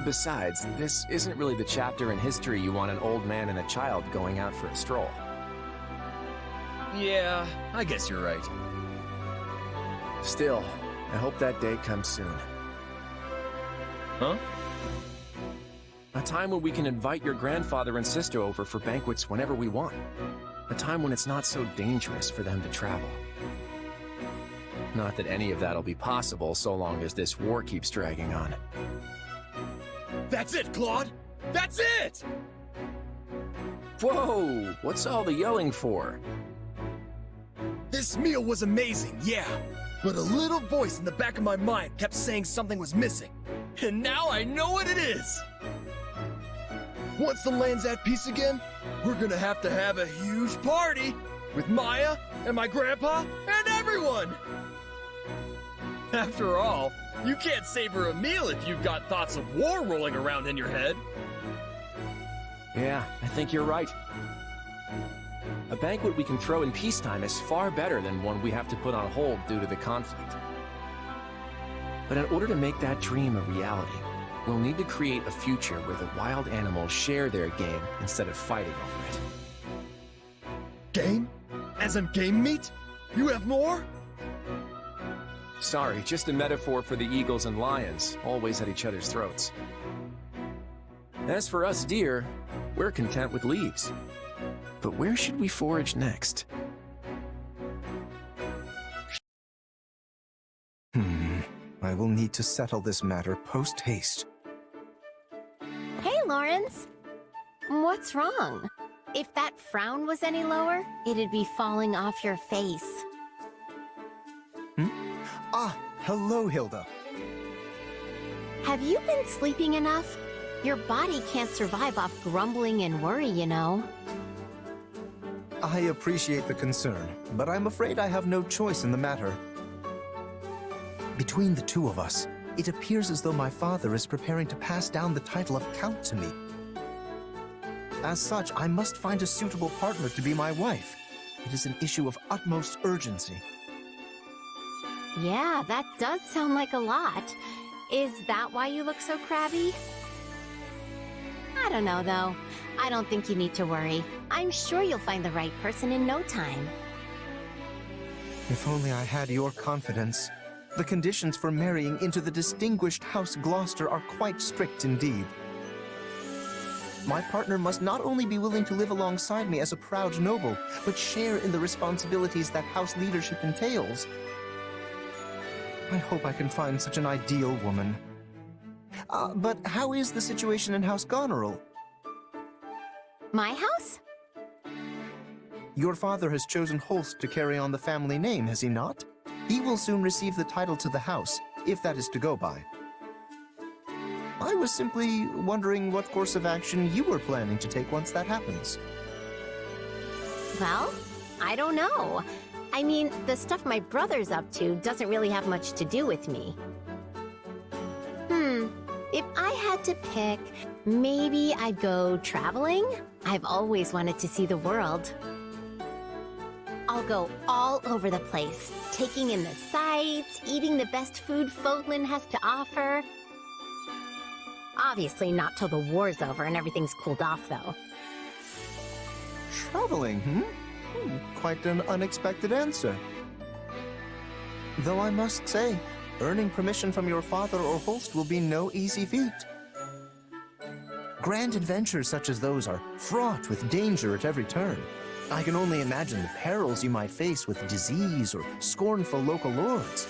Speaker 1: Besides, this isn't really the chapter in history you want an old man and a child going out for a stroll.
Speaker 4: Yeah, I guess you're right.
Speaker 1: Still, I hope that day comes soon.
Speaker 4: Huh?
Speaker 1: A time when we can invite your grandfather and sister over for banquets whenever we want. A time when it's not so dangerous for them to travel. Not that any of that'll be possible so long as this war keeps dragging on.
Speaker 8: That's it, Claude! That's it!
Speaker 1: Whoa! What's all the yelling for?
Speaker 8: This meal was amazing, yeah. But a little voice in the back of my mind kept saying something was missing. And now I know what it is! Once the land's at peace again, we're gonna have a huge party! With Maya, and my grandpa, and everyone!
Speaker 4: After all, you can't savor a meal if you've got thoughts of war rolling around in your head.
Speaker 1: Yeah, I think you're right. A banquet we can throw in peacetime is far better than one we have to put on hold due to the conflict. But in order to make that dream a reality, we'll need to create a future where the wild animals share their game instead of fighting over it.
Speaker 8: Game? As in game meat? You have more?
Speaker 1: Sorry, just a metaphor for the eagles and lions, always at each other's throats. As for us deer, we're content with leaves. But where should we forage next?
Speaker 3: I will need to settle this matter post-haste.
Speaker 2: Hey, Lorenz. What's wrong? If that frown was any lower, it'd be falling off your face.
Speaker 3: Ah, hello, Hilda.
Speaker 2: Have you been sleeping enough? Your body can't survive off grumbling and worry, you know.
Speaker 3: I appreciate the concern, but I'm afraid I have no choice in the matter. Between the two of us, it appears as though my father is preparing to pass down the title of Count to me. As such, I must find a suitable partner to be my wife. It is an issue of utmost urgency.
Speaker 2: Yeah, that does sound like a lot. Is that why you look so crabby? I don't know, though. I don't think you need to worry. I'm sure you'll find the right person in no time.
Speaker 3: If only I had your confidence. The conditions for marrying into the distinguished House Gloucester are quite strict indeed. My partner must not only be willing to live alongside me as a proud noble, but share in the responsibilities that house leadership entails. I hope I can find such an ideal woman. But how is the situation in House Goneril?
Speaker 2: My house?
Speaker 3: Your father has chosen Holst to carry on the family name, has he not? He will soon receive the title to the house, if that is to go by. I was simply wondering what course of action you were planning to take once that happens.
Speaker 2: Well, I don't know. I mean, the stuff my brother's up to doesn't really have much to do with me. If I had to pick, maybe I'd go traveling? I've always wanted to see the world. I'll go all over the place, taking in the sights, eating the best food Fodlan has to offer. Obviously not till the war's over and everything's cooled off, though.
Speaker 3: Traveling, Quite an unexpected answer. Though I must say, earning permission from your father or Holst will be no easy feat. Grand adventures such as those are fraught with danger at every turn. I can only imagine the perils you might face with disease or scornful local lords.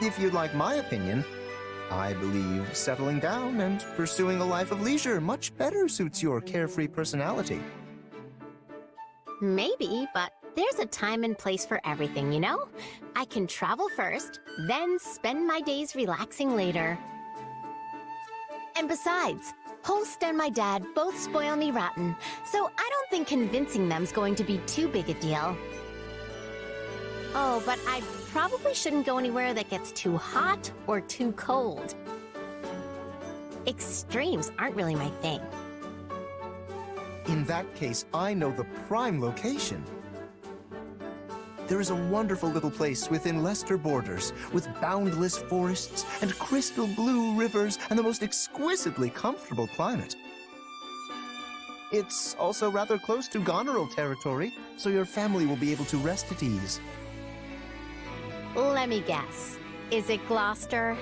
Speaker 3: If you'd like my opinion, I believe settling down and pursuing a life of leisure much better suits your carefree personality.
Speaker 2: Maybe, but there's a time and place for everything, you know? I can travel first, then spend my days relaxing later. And besides, Holst and my dad both spoil me rotten, so I don't think convincing them's going to be too big a deal. Oh, but I probably shouldn't go anywhere that gets too hot or too cold. Extremes aren't really my thing.
Speaker 3: In that case, I know the prime location. There is a wonderful little place within Leicester borders, with boundless forests and crystal blue rivers and the most exquisitely comfortable climate. It's also rather close to Goneril territory, so your family will be able to rest at ease.
Speaker 2: Let me guess. Is it Gloucester?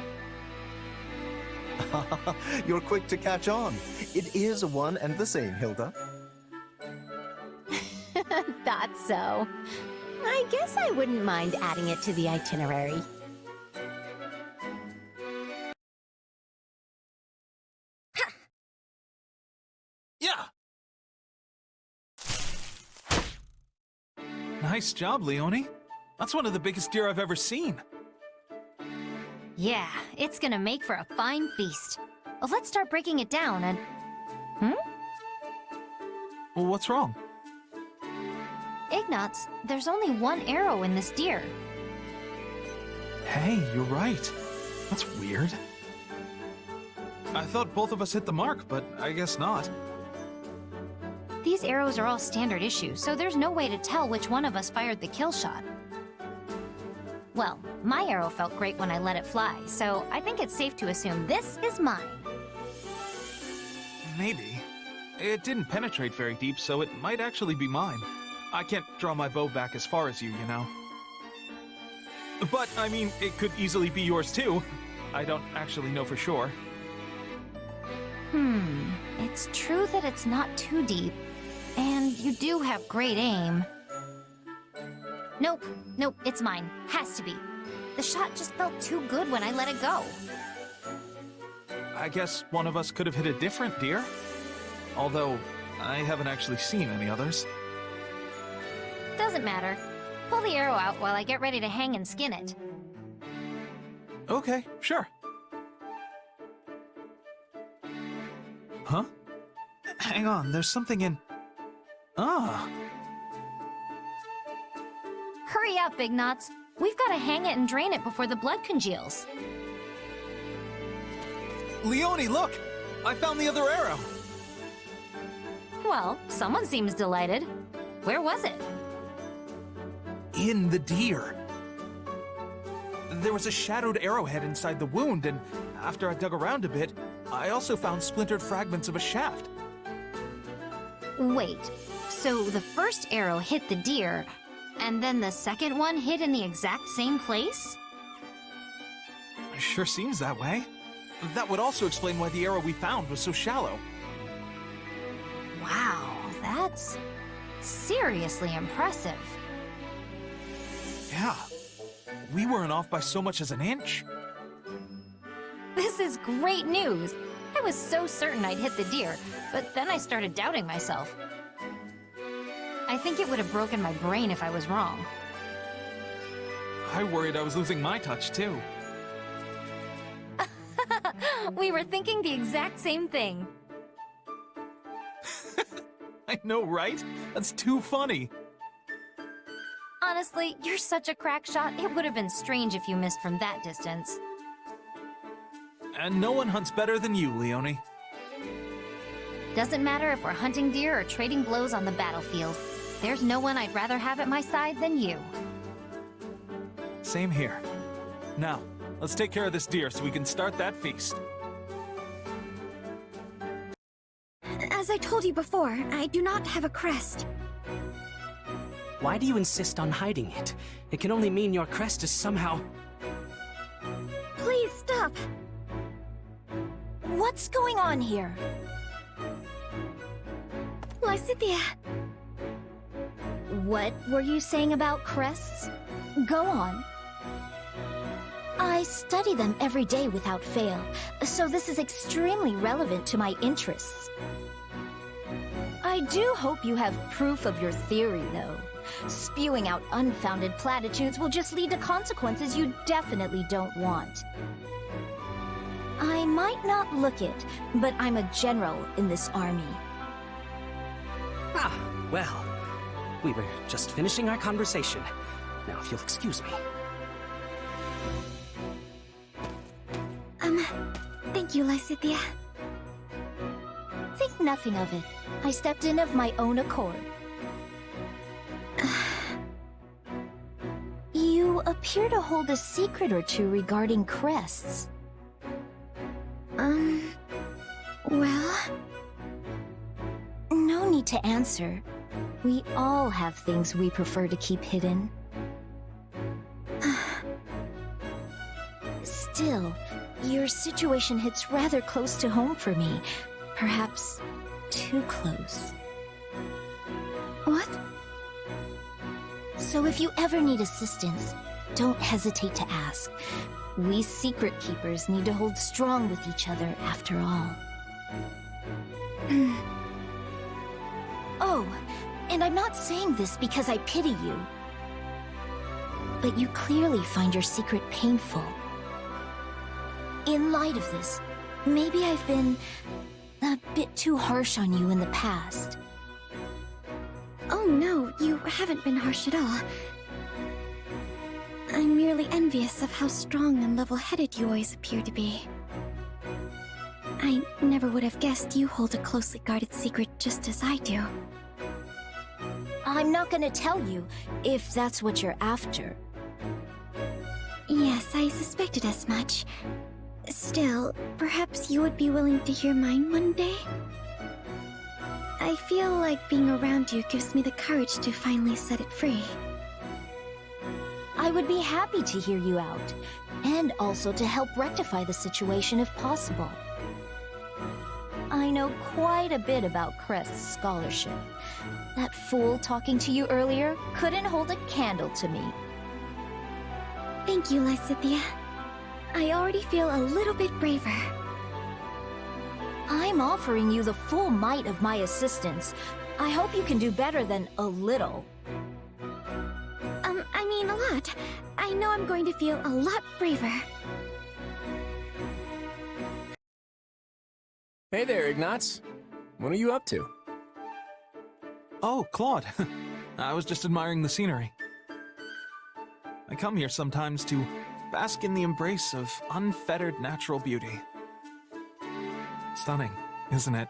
Speaker 3: You're quick to catch on. It is one and the same, Hilda.
Speaker 2: Thought so. I guess I wouldn't mind adding it to the itinerary.
Speaker 6: Yeah! Nice job, Leonie. That's one of the biggest deer I've ever seen.
Speaker 7: Yeah, it's gonna make for a fine feast. Well, let's start breaking it down and...
Speaker 6: Well, what's wrong?
Speaker 7: Ignatz, there's only one arrow in this deer.
Speaker 6: Hey, you're right. That's weird. I thought both of us hit the mark, but I guess not.
Speaker 7: These arrows are all standard issue, so there's no way to tell which one of us fired the kill shot. Well, my arrow felt great when I let it fly, so I think it's safe to assume this is mine.
Speaker 6: Maybe. It didn't penetrate very deep, so it might actually be mine. I can't draw my bow back as far as you, you know. But, I mean, it could easily be yours too. I don't actually know for sure.
Speaker 7: It's true that it's not too deep, and you do have great aim. Nope, it's mine. Has to be. The shot just felt too good when I let it go.
Speaker 6: I guess one of us could have hit it different, dear. Although, I haven't actually seen any others.
Speaker 7: Doesn't matter. Pull the arrow out while I get ready to hang and skin it.
Speaker 6: Okay, sure. Huh? Hang on, there's something in... Ah!
Speaker 7: Hurry up, Ignatz. We've got to hang it and drain it before the blood congeals.
Speaker 6: Leonie, look! I found the other arrow!
Speaker 7: Well, someone seems delighted. Where was it?
Speaker 6: In the deer. There was a shadowed arrowhead inside the wound, and after I dug around a bit, I also found splintered fragments of a shaft.
Speaker 7: Wait, so the first arrow hit the deer, and then the second one hit in the exact same place?
Speaker 6: Sure seems that way. That would also explain why the arrow we found was so shallow.
Speaker 7: Wow, that's seriously impressive.
Speaker 6: Yeah, we weren't off by so much as an inch.
Speaker 7: This is great news. I was so certain I'd hit the deer, but then I started doubting myself. I think it would have broken my brain if I was wrong.
Speaker 6: I worried I was losing my touch, too.
Speaker 7: We were thinking the exact same thing.
Speaker 6: I know, right? That's too funny.
Speaker 7: Honestly, you're such a crack shot, it would have been strange if you missed from that distance.
Speaker 6: And no one hunts better than you, Leonie.
Speaker 7: Doesn't matter if we're hunting deer or trading blows on the battlefield. There's no one I'd rather have at my side than you.
Speaker 6: Same here. Now, let's take care of this deer so we can start that feast.
Speaker 5: As I told you before, I do not have a crest.
Speaker 9: Why do you insist on hiding it? It can only mean your crest is somehow...
Speaker 5: Please stop! What's going on here? Lysithea! What were you saying about crests? Go on. I study them every day without fail, so this is extremely relevant to my interests. I do hope you have proof of your theory, though. Spewing out unfounded platitudes will just lead to consequences you definitely don't want. I might not look it, but I'm a general in this army.
Speaker 9: Ah, well. We were just finishing our conversation. Now, if you'll excuse me.
Speaker 5: Thank you, Lysithea. Think nothing of it. I stepped in of my own accord. You appear to hold a secret or two regarding crests. Well... No need to answer. We all have things we prefer to keep hidden. Still, your situation hits rather close to home for me. Perhaps too close. What? So if you ever need assistance, don't hesitate to ask. We secret keepers need to hold strong with each other after all. Oh, and I'm not saying this because I pity you. But you clearly find your secret painful. In light of this, maybe I've been a bit too harsh on you in the past. Oh no, you haven't been harsh at all. I'm merely envious of how strong and level-headed you always appear to be. I never would have guessed you hold a closely guarded secret just as I do.
Speaker 7: I'm not gonna tell you, if that's what you're after.
Speaker 5: Yes, I suspected as much. Still, perhaps you would be willing to hear mine one day? I feel like being around you gives me the courage to finally set it free.
Speaker 7: I would be happy to hear you out, and also to help rectify the situation if possible. I know quite a bit about Crest's scholarship. That fool talking to you earlier couldn't hold a candle to me.
Speaker 5: Thank you, Lysithea. I already feel a little bit braver.
Speaker 7: I'm offering you the full might of my assistance. I hope you can do better than a little.
Speaker 5: I mean a lot. I know I'm going to feel a lot braver.
Speaker 1: Hey there, Ignatz. What are you up to?
Speaker 6: Oh, Claude. I was just admiring the scenery. I come here sometimes to bask in the embrace of unfettered natural beauty. Stunning, isn't it?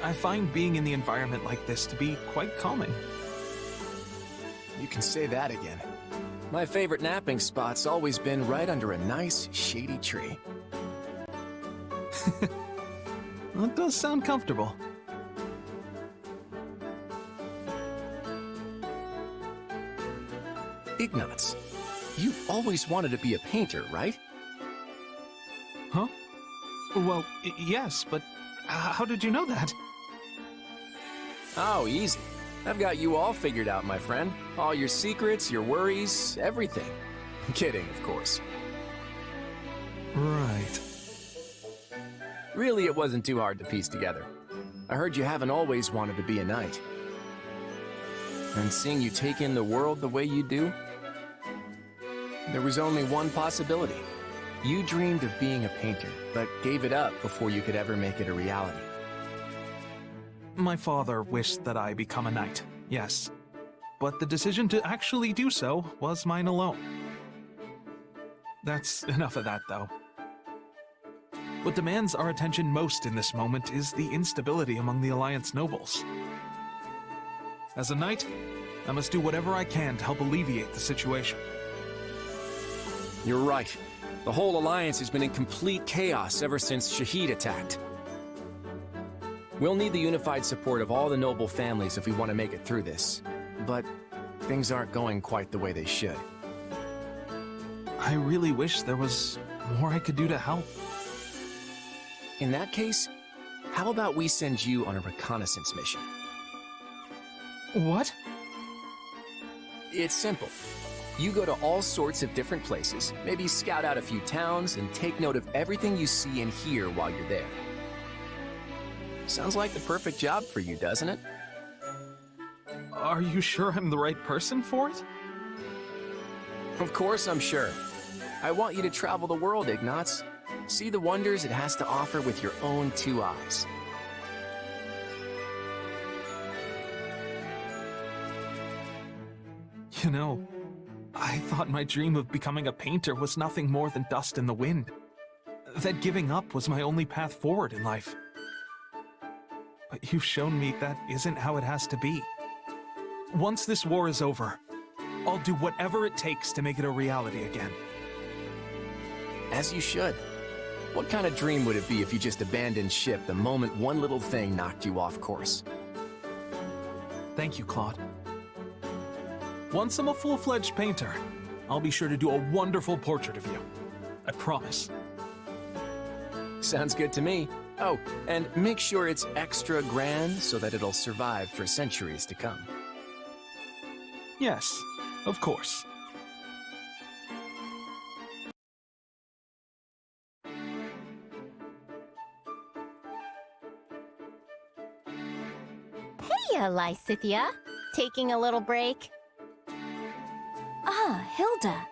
Speaker 6: I find being in the environment like this to be quite calming.
Speaker 1: You can say that again. My favorite napping spot's always been right under a nice, shady tree.
Speaker 6: That does sound comfortable.
Speaker 1: Ignatz, you always wanted to be a painter, right?
Speaker 6: Huh? Well, yes, but how did you know that?
Speaker 1: Oh, easy. I've got you all figured out, my friend. All your secrets, your worries, everything. Kidding, of course.
Speaker 6: Right.
Speaker 1: Really, it wasn't too hard to piece together. I heard you haven't always wanted to be a knight. And seeing you take in the world the way you do, there was only one possibility. You dreamed of being a painter, but gave it up before you could ever make it a reality.
Speaker 6: My father wished that I become a knight, yes. But the decision to actually do so was mine alone. That's enough of that, though. What demands our attention most in this moment is the instability among the Alliance nobles. As a knight, I must do whatever I can to help alleviate the situation.
Speaker 1: You're right. The whole Alliance has been in complete chaos ever since Shahid attacked. We'll need the unified support of all the noble families if we want to make it through this. But things aren't going quite the way they should.
Speaker 6: I really wish there was more I could do to help.
Speaker 1: In that case, how about we send you on a reconnaissance mission?
Speaker 6: What?
Speaker 1: It's simple. You go to all sorts of different places, maybe scout out a few towns, and take note of everything you see and hear while you're there. Sounds like the perfect job for you, doesn't it?
Speaker 6: Are you sure I'm the right person for it?
Speaker 1: Of course I'm sure. I want you to travel the world, Ignatz. See the wonders it has to offer with your own two eyes.
Speaker 6: You know, I thought my dream of becoming a painter was nothing more than dust in the wind. That giving up was my only path forward in life. But you've shown me that isn't how it has to be. Once this war is over, I'll do whatever it takes to make it a reality again.
Speaker 1: As you should. What kind of dream would it be if you just abandoned ship the moment one little thing knocked you off course?
Speaker 6: Thank you, Claude. Once I'm a full-fledged painter, I'll be sure to do a wonderful portrait of you. I promise.
Speaker 1: Sounds good to me. Oh, and make sure it's extra grand so that it'll survive for centuries to come.
Speaker 6: Yes, of course.
Speaker 2: Hey, Lysithea. Taking a little break?
Speaker 7: Ah, Hilda.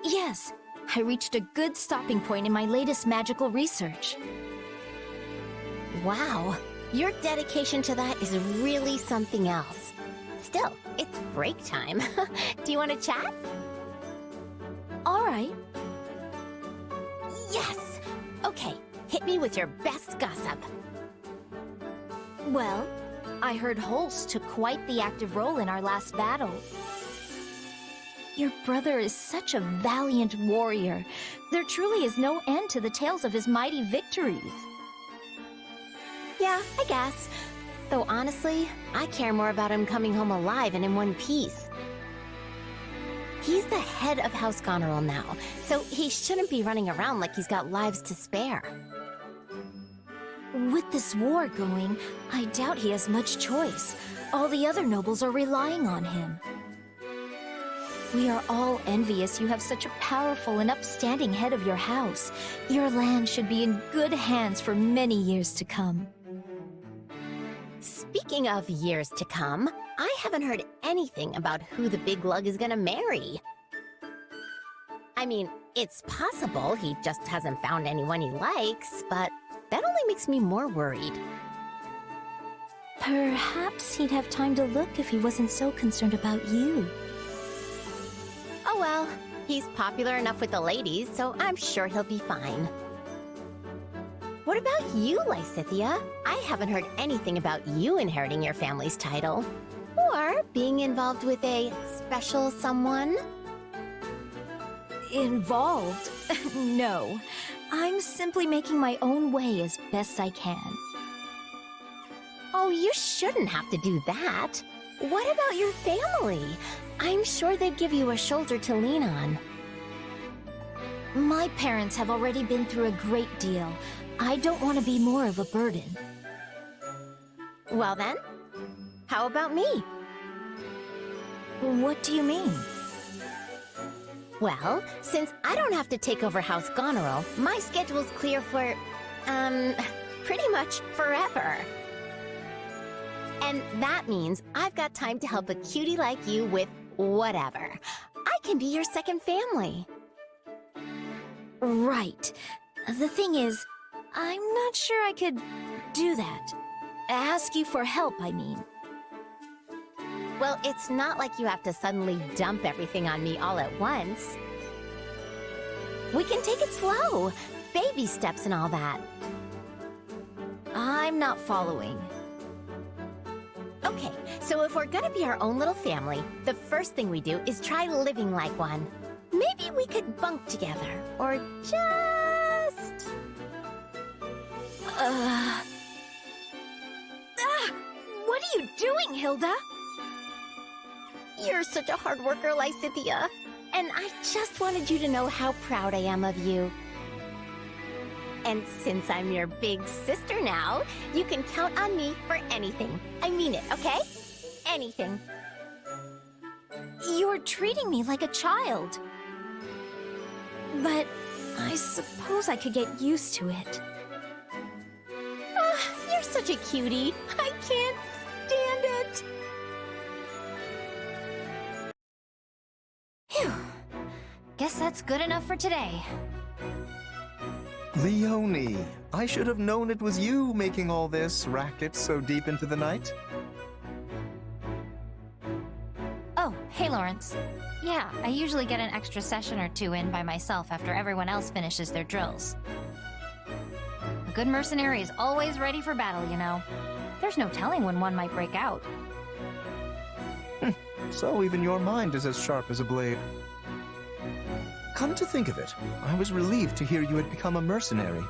Speaker 7: Yes, I reached a good stopping point in my latest magical research.
Speaker 2: Wow, your dedication to that is really something else. Still, it's break time. Do you want to chat?
Speaker 5: All right.
Speaker 2: Yes! Okay, hit me with your best gossip.
Speaker 5: Well, I heard Holst took quite the active role in our last battle. Your brother is such a valiant warrior. There truly is no end to the tales of his mighty victories.
Speaker 2: Yeah, I guess. Though honestly, I care more about him coming home alive and in one piece. He's the head of House Goneril now, so he shouldn't be running around like he's got lives to spare.
Speaker 5: With this war going, I doubt he has much choice. All the other nobles are relying on him. We are all envious you have such a powerful and upstanding head of your house. Your land should be in good hands for many years to come.
Speaker 2: Speaking of years to come, I haven't heard anything about who the big lug is gonna marry. I mean, it's possible he just hasn't found anyone he likes, but that only makes me more worried.
Speaker 5: Perhaps he'd have time to look if he wasn't so concerned about you.
Speaker 2: Oh well, he's popular enough with the ladies, so I'm sure he'll be fine. What about you, Lysithea? I haven't heard anything about you inheriting your family's title. Or being involved with a special someone?
Speaker 5: Involved? No. I'm simply making my own way as best I can.
Speaker 2: Oh, you shouldn't have to do that. What about your family? I'm sure they'd give you a shoulder to lean on.
Speaker 5: My parents have already been through a great deal. I don't want to be more of a burden.
Speaker 2: Well then, how about me?
Speaker 5: What do you mean?
Speaker 2: Well, since I don't have to take over House Goneril, my schedule's clear for, pretty much forever. And that means I've got time to help a cutie like you with whatever. I can be your second family.
Speaker 5: Right. The thing is, I'm not sure I could do that. Ask you for help, I mean.
Speaker 2: Well, it's not like you have to suddenly dump everything on me all at once. We can take it slow. Baby steps and all that.
Speaker 5: I'm not following.
Speaker 2: Okay, so if we're gonna be our own little family, the first thing we do is try living like one. Maybe we could bunk together, or just...
Speaker 5: What are you doing, Hilda?
Speaker 2: You're such a hard worker, Lysithea. And I just wanted you to know how proud I am of you. And since I'm your big sister now, you can count on me for anything. I mean it, okay? Anything.
Speaker 5: You're treating me like a child. But I suppose I could get used to it.
Speaker 2: You're such a cutie. I can't stand it.
Speaker 7: Phew. Guess that's good enough for today.
Speaker 3: Leonie, I should have known it was you making all this racket so deep into the night.
Speaker 7: Oh, hey Lorenz. Yeah, I usually get an extra session or two in by myself after everyone else finishes their drills. A good mercenary is always ready for battle, you know. There's no telling when one might break out.
Speaker 3: So even your mind is as sharp as a blade. Come to think of it, I was relieved to hear you had become a mercenary.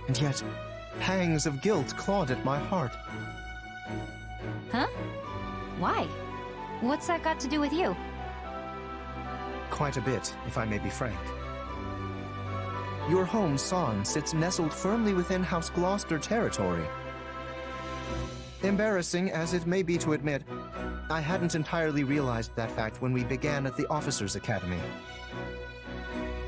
Speaker 3: And yet, pangs of guilt clawed at my heart.
Speaker 7: Huh? Why? What's that got to do with you?
Speaker 3: Quite a bit, if I may be frank. Your home, Son, sits nestled firmly within House Gloucester territory. Embarrassing as it may be to admit, I hadn't entirely realized that fact when we began at the Officers' Academy.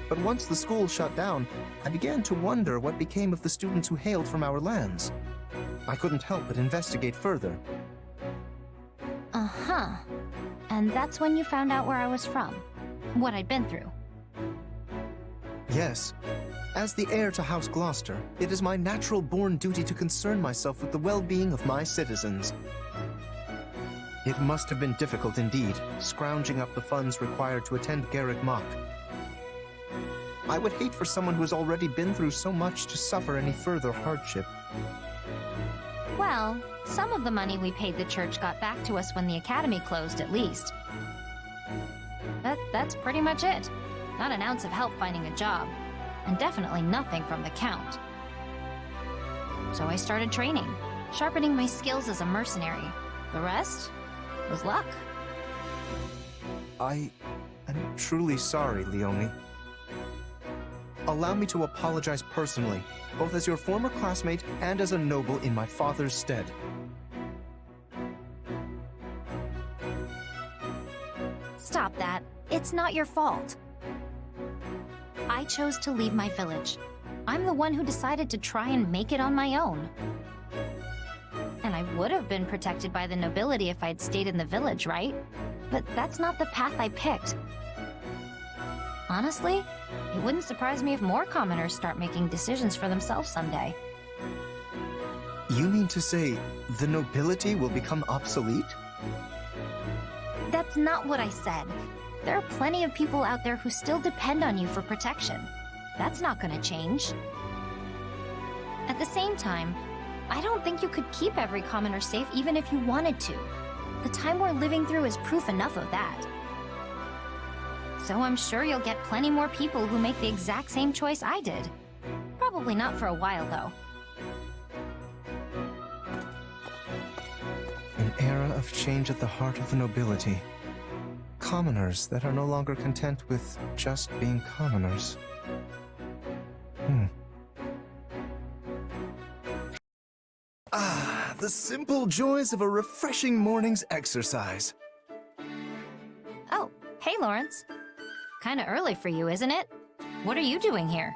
Speaker 3: But once the school shut down, I began to wonder what became of the students who hailed from our lands. I couldn't help but investigate further.
Speaker 7: Uh-huh. And that's when you found out where I was from. What I'd been through.
Speaker 3: Yes. As the heir to House Gloucester, it is my natural-born duty to concern myself with the well-being of my citizens. It must have been difficult indeed, scrounging up the funds required to attend Garrick Mock. I would hate for someone who has already been through so much to suffer any further hardship.
Speaker 7: Well, some of the money we paid the church got back to us when the academy closed, at least. That's pretty much it. Not an ounce of help finding a job, and definitely nothing from the Count. So I started training, sharpening my skills as a mercenary. The rest was luck.
Speaker 3: I am truly sorry, Leonie. Allow me to apologize personally, both as your former classmate and as a noble in my father's stead.
Speaker 7: Stop that. It's not your fault. I chose to leave my village. I'm the one who decided to try and make it on my own. And I would have been protected by the nobility if I'd stayed in the village, right? But that's not the path I picked. Honestly, it wouldn't surprise me if more commoners start making decisions for themselves someday.
Speaker 3: You mean to say the nobility will become obsolete?
Speaker 7: That's not what I said. There are plenty of people out there who still depend on you for protection. That's not gonna change. At the same time, I don't think you could keep every commoner safe even if you wanted to. The time we're living through is proof enough of that. So I'm sure you'll get plenty more people who make the exact same choice I did. Probably not for a while, though.
Speaker 3: An era of change at the heart of the nobility. Commoners that are no longer content with just being commoners. Ah, the simple joys of a refreshing morning's exercise.
Speaker 7: Oh, hey, Lorenz. Kinda early for you, isn't it? What are you doing here?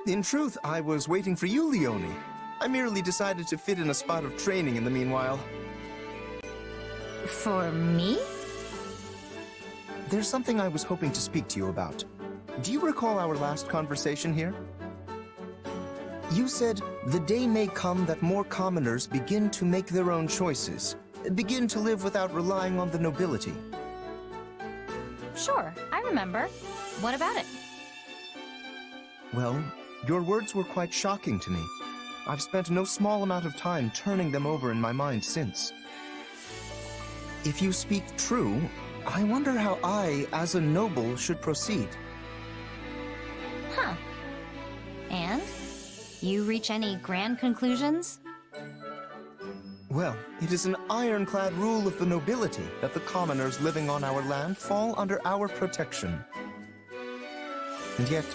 Speaker 3: In truth, I was waiting for you, Leonie. I merely decided to fit in a spot of training in the meanwhile.
Speaker 7: For me?
Speaker 3: There's something I was hoping to speak to you about. Do you recall our last conversation here? You said, the day may come that more commoners begin to make their own choices, begin to live without relying on the nobility.
Speaker 7: Sure, I remember. What about it?
Speaker 3: Well, your words were quite shocking to me. I've spent no small amount of time turning them over in my mind since. If you speak true, I wonder how I, as a noble, should proceed.
Speaker 7: Huh. And? You reach any grand conclusions?
Speaker 3: Well, it is an ironclad rule of the nobility that the commoners living on our land fall under our protection. And yet,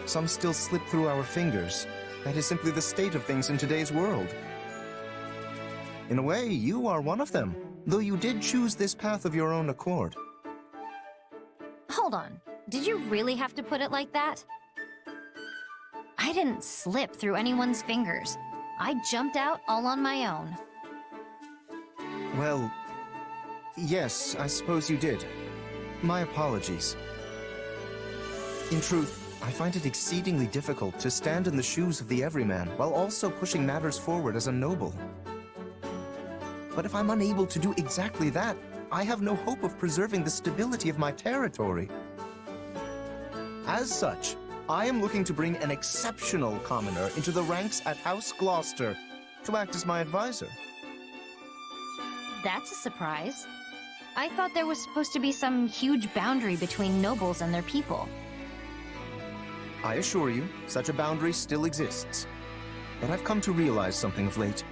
Speaker 3: some still slip through our fingers. That is simply the state of things in today's world. In a way, you are one of them, though you did choose this path of your own accord.
Speaker 7: Hold on. Did you really have to put it like that? I didn't slip through anyone's fingers. I jumped out all on my own.
Speaker 3: Well, yes, I suppose you did. My apologies. In truth, I find it exceedingly difficult to stand in the shoes of the everyman while also pushing matters forward as a noble. But if I'm unable to do exactly that, I have no hope of preserving the stability of my territory. As such, I am looking to bring an exceptional commoner into the ranks at House Gloucester to act as my advisor.
Speaker 7: That's a surprise. I thought there was supposed to be some huge boundary between nobles and their people.
Speaker 3: I assure you, such a boundary still exists. But I've come to realize something of late.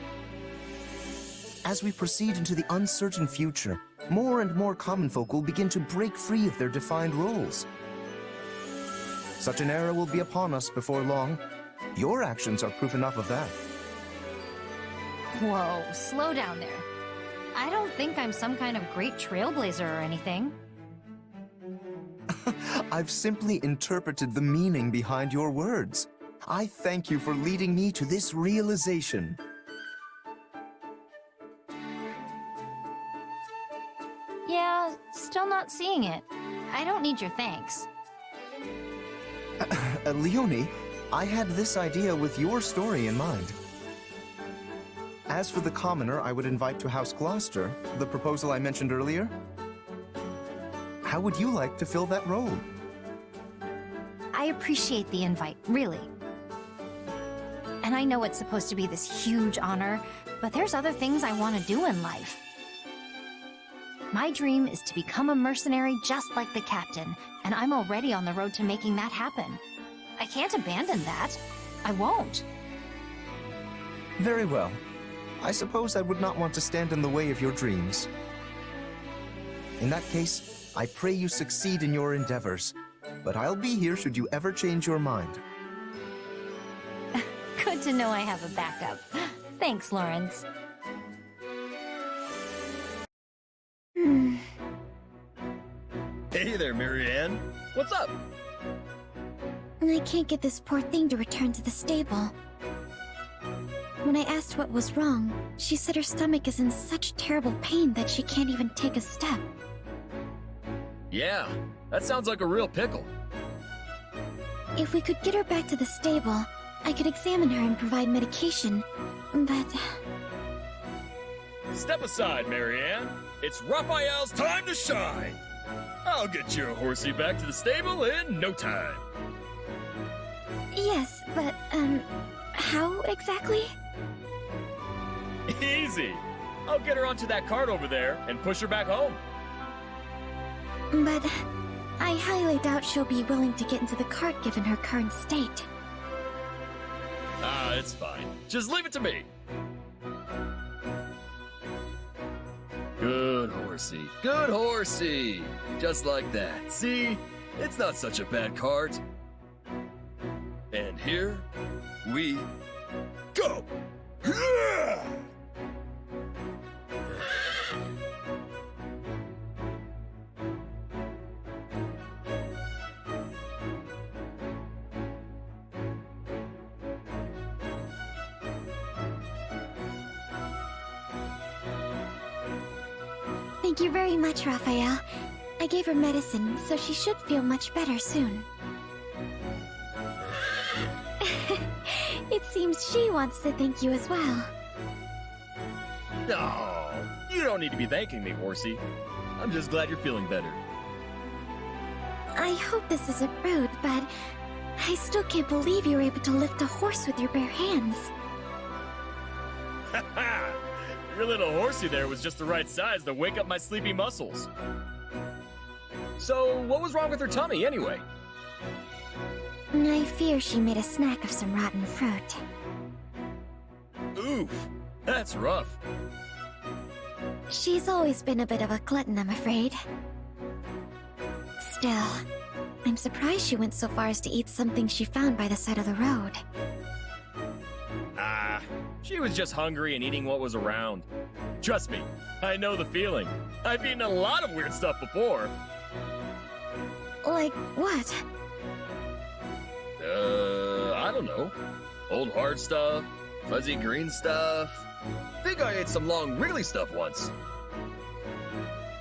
Speaker 3: As we proceed into the uncertain future, more and more common folk will begin to break free of their defined roles. Such an era will be upon us before long. Your actions are proof enough of that.
Speaker 7: Whoa, slow down there. I don't think I'm some kind of great trailblazer or anything.
Speaker 3: I've simply interpreted the meaning behind your words. I thank you for leading me to this realization.
Speaker 7: Yeah, still not seeing it. I don't need your thanks.
Speaker 3: Leonie, I had this idea with your story in mind. As for the commoner I would invite to House Gloucester, the proposal I mentioned earlier, how would you like to fill that role?
Speaker 7: I appreciate the invite, really. And I know it's supposed to be this huge honor, but there's other things I want to do in life. My dream is to become a mercenary just like the captain, and I'm already on the road to making that happen. I can't abandon that. I won't.
Speaker 3: Very well. I suppose I would not want to stand in the way of your dreams. In that case, I pray you succeed in your endeavors, but I'll be here should you ever change your mind.
Speaker 7: Good to know I have a backup. Thanks, Lorenz.
Speaker 4: Hey there, Marianne. What's up?
Speaker 5: I can't get this poor thing to return to the stable. When I asked what was wrong, she said her stomach is in such terrible pain that she can't even take a step.
Speaker 4: Yeah, that sounds like a real pickle.
Speaker 5: If we could get her back to the stable, I could examine her and provide medication, but...
Speaker 4: Step aside, Marianne. It's Raphael's time to shine. I'll get your horsey back to the stable in no time.
Speaker 5: Yes, but, how exactly?
Speaker 4: Easy. I'll get her onto that cart over there and push her back home.
Speaker 5: But I highly doubt she'll be willing to get into the cart given her current state.
Speaker 4: Ah, it's fine. Just leave it to me. Good horsey. Good horsey. Just like that. See? It's not such a bad cart. And here we go.
Speaker 5: Thank you very much, Raphael. I gave her medicine, so she should feel much better soon. It seems she wants to thank you as well.
Speaker 4: No, you don't need to be thanking me, horsey. I'm just glad you're feeling better.
Speaker 5: I hope this isn't rude, but I still can't believe you were able to lift a horse with your bare hands.
Speaker 4: Ha ha! Your little horsey there was just the right size to wake up my sleepy muscles. So, what was wrong with her tummy, anyway?
Speaker 5: I fear she made a snack of some rotten fruit.
Speaker 4: Oof, that's rough.
Speaker 5: She's always been a bit of a glutton, I'm afraid. Still, I'm surprised she went so far as to eat something she found by the side of the road.
Speaker 4: Ah, she was just hungry and eating what was around. Trust me, I know the feeling. I've eaten a lot of weird stuff before.
Speaker 5: Like what?
Speaker 4: I don't know. Old hard stuff, fuzzy green stuff. Think I ate some long wriggly stuff once.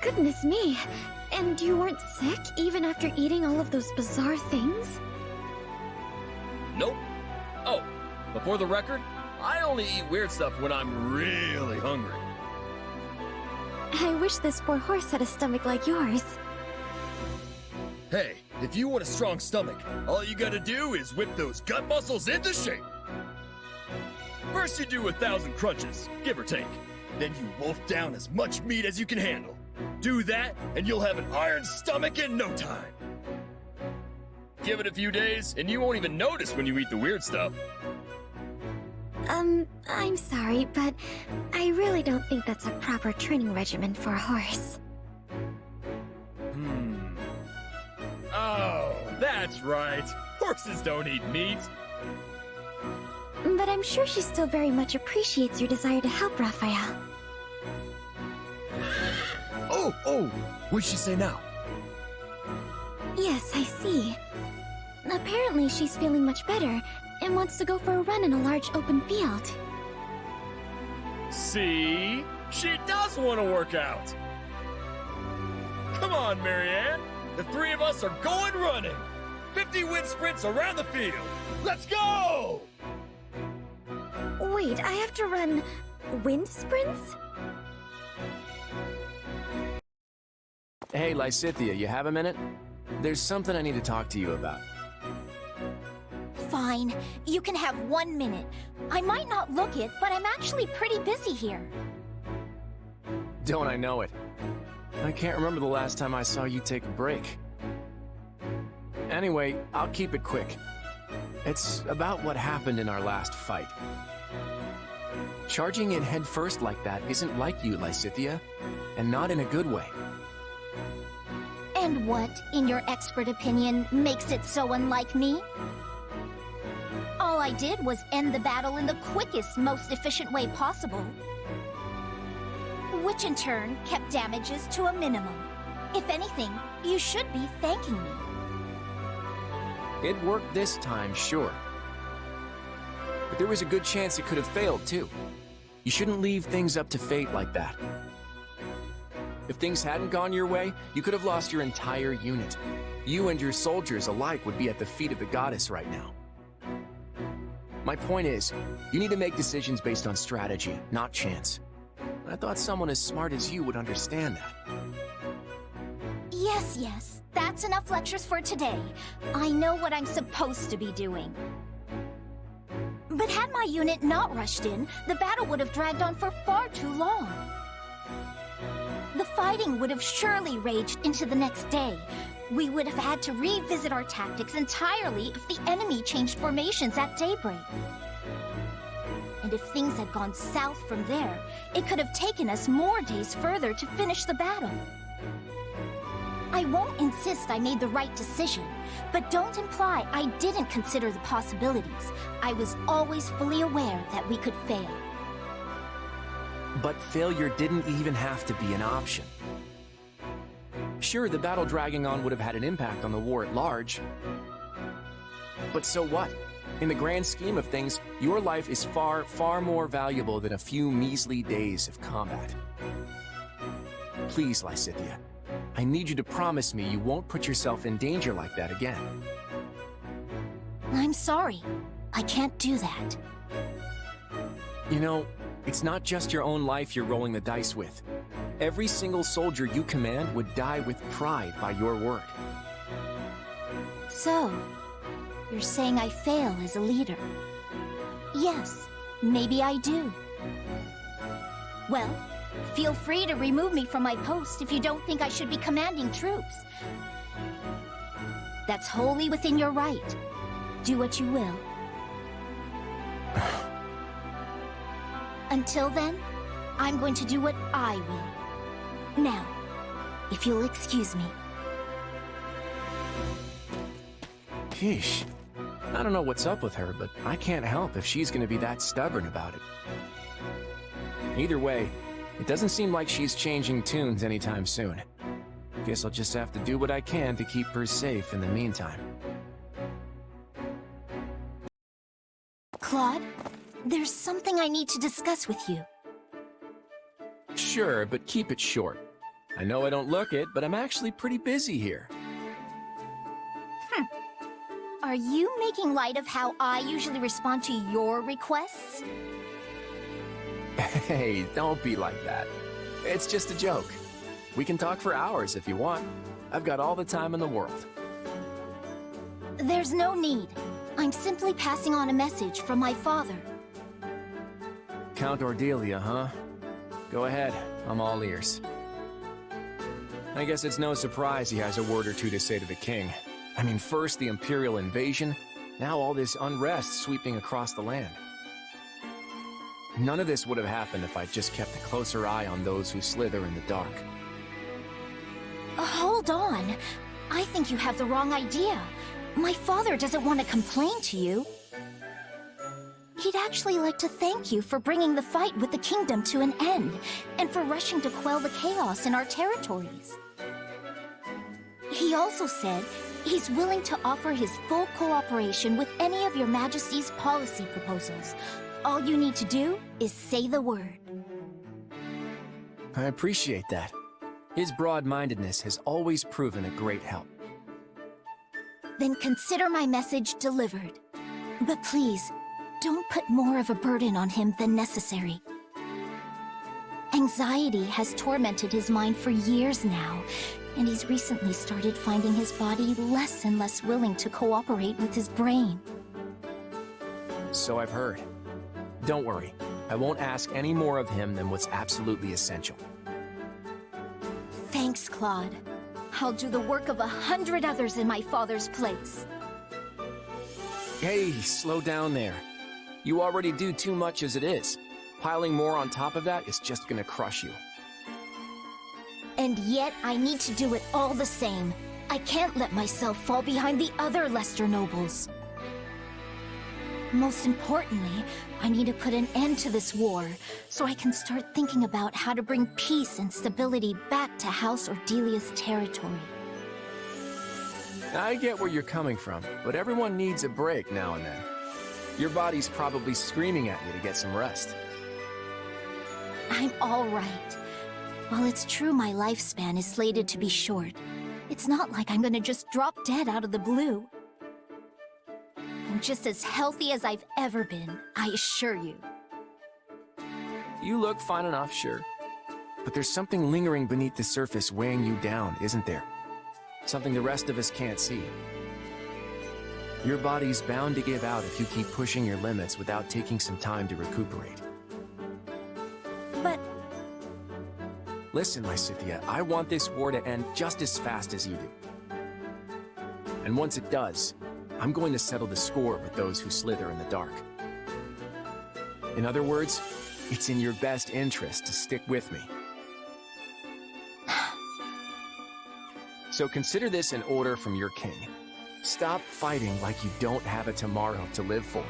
Speaker 5: Goodness me! And you weren't sick even after eating all of those bizarre things?
Speaker 4: Nope. Oh, before the record, I only eat weird stuff when I'm really hungry.
Speaker 5: I wish this poor horse had a stomach like yours.
Speaker 4: Hey, if you want a strong stomach, all you gotta do is whip those gut muscles into shape. First you do 1,000 crunches, give or take. Then you wolf down as much meat as you can handle. Do that, and you'll have an iron stomach in no time. Give it a few days, and you won't even notice when you eat the weird stuff.
Speaker 5: I'm sorry, but I really don't think that's a proper training regimen for a horse.
Speaker 4: Oh, that's right. Horses don't eat meat.
Speaker 5: But I'm sure she still very much appreciates your desire to help Raphael.
Speaker 4: Oh, what'd she say now?
Speaker 5: Yes, I see. Apparently she's feeling much better and wants to go for a run in a large open field.
Speaker 4: See? She does want to work out. Come on, Marianne. The three of us are going running. 50 wind sprints around the field. Let's go!
Speaker 5: Wait, I have to run wind sprints?
Speaker 1: Hey, Lysithea, you have a minute? There's something I need to talk to you about.
Speaker 5: Fine. You can have 1 minute. I might not look it, but I'm actually pretty busy here.
Speaker 1: Don't I know it? I can't remember the last time I saw you take a break. Anyway, I'll keep it quick. It's about what happened in our last fight. Charging in headfirst like that isn't like you, Lysithea, and not in a good way.
Speaker 5: And what, in your expert opinion, makes it so unlike me? All I did was end the battle in the quickest, most efficient way possible. Which in turn kept damages to a minimum. If anything, you should be thanking me.
Speaker 1: It worked this time, sure. But there was a good chance it could have failed, too. You shouldn't leave things up to fate like that. If things hadn't gone your way, you could have lost your entire unit. You and your soldiers alike would be at the feet of the goddess right now. My point is, you need to make decisions based on strategy, not chance. I thought someone as smart as you would understand that.
Speaker 5: Yes, that's enough lectures for today. I know what I'm supposed to be doing. But had my unit not rushed in, the battle would have dragged on for far too long. The fighting would have surely raged into the next day. We would have had to revisit our tactics entirely if the enemy changed formations at daybreak. And if things had gone south from there, it could have taken us more days further to finish the battle. I won't insist I made the right decision, but don't imply I didn't consider the possibilities. I was always fully aware that we could fail.
Speaker 1: But failure didn't even have to be an option. Sure, the battle dragging on would have had an impact on the war at large. But so what? In the grand scheme of things, your life is far, far more valuable than a few measly days of combat. Please, Lysithea, I need you to promise me you won't put yourself in danger like that again.
Speaker 5: I'm sorry. I can't do that.
Speaker 1: You know, it's not just your own life you're rolling the dice with. Every single soldier you command would die with pride by your word.
Speaker 5: So, you're saying I fail as a leader? Yes, maybe I do. Well, feel free to remove me from my post if you don't think I should be commanding troops. That's wholly within your right. Do what you will. Until then, I'm going to do what I will. Now, if you'll excuse me.
Speaker 1: Sheesh. I don't know what's up with her, but I can't help if she's gonna be that stubborn about it. Either way, it doesn't seem like she's changing tunes anytime soon. Guess I'll just have to do what I can to keep her safe in the meantime.
Speaker 5: Claude, there's something I need to discuss with you.
Speaker 1: Sure, but keep it short. I know I don't look it, but I'm actually pretty busy here.
Speaker 5: Are you making light of how I usually respond to your requests?
Speaker 1: Hey, don't be like that. It's just a joke. We can talk for hours if you want. I've got all the time in the world.
Speaker 5: There's no need. I'm simply passing on a message from my father.
Speaker 1: Count Ordelia, huh? Go ahead, I'm all ears. I guess it's no surprise he has a word or two to say to the king. I mean, first the Imperial invasion, now all this unrest sweeping across the land. None of this would have happened if I'd just kept a closer eye on those who slither in the dark.
Speaker 5: Hold on. I think you have the wrong idea. My father doesn't want to complain to you. He'd actually like to thank you for bringing the fight with the kingdom to an end, and for rushing to quell the chaos in our territories. He also said he's willing to offer his full cooperation with any of your Majesty's policy proposals. All you need to do is say the word.
Speaker 1: I appreciate that. His broad-mindedness has always proven a great help.
Speaker 5: Then consider my message delivered. But please, don't put more of a burden on him than necessary. Anxiety has tormented his mind for years now, and he's recently started finding his body less and less willing to cooperate with his brain.
Speaker 1: So I've heard. Don't worry. I won't ask any more of him than what's absolutely essential.
Speaker 5: Thanks, Claude. I'll do the work of 100 others in my father's place.
Speaker 1: Hey, slow down there. You already do too much as it is. Piling more on top of that is just gonna crush you.
Speaker 5: And yet, I need to do it all the same. I can't let myself fall behind the other Lester nobles. Most importantly, I need to put an end to this war, so I can start thinking about how to bring peace and stability back to House Ordelia's territory.
Speaker 1: I get where you're coming from, but everyone needs a break now and then. Your body's probably screaming at you to get some rest.
Speaker 5: I'm all right. While it's true my lifespan is slated to be short, it's not like I'm gonna just drop dead out of the blue. I'm just as healthy as I've ever been, I assure you.
Speaker 1: You look fine enough, sure. But there's something lingering beneath the surface weighing you down, isn't there? Something the rest of us can't see. Your body's bound to give out if you keep pushing your limits without taking some time to recuperate.
Speaker 5: But
Speaker 1: Listen, Lysithea, I want this war to end just as fast as you do. And once it does, I'm going to settle the score with those who slither in the dark. In other words, it's in your best interest to stick with me. So consider this an order from your king. Stop fighting like you don't have a tomorrow to live for.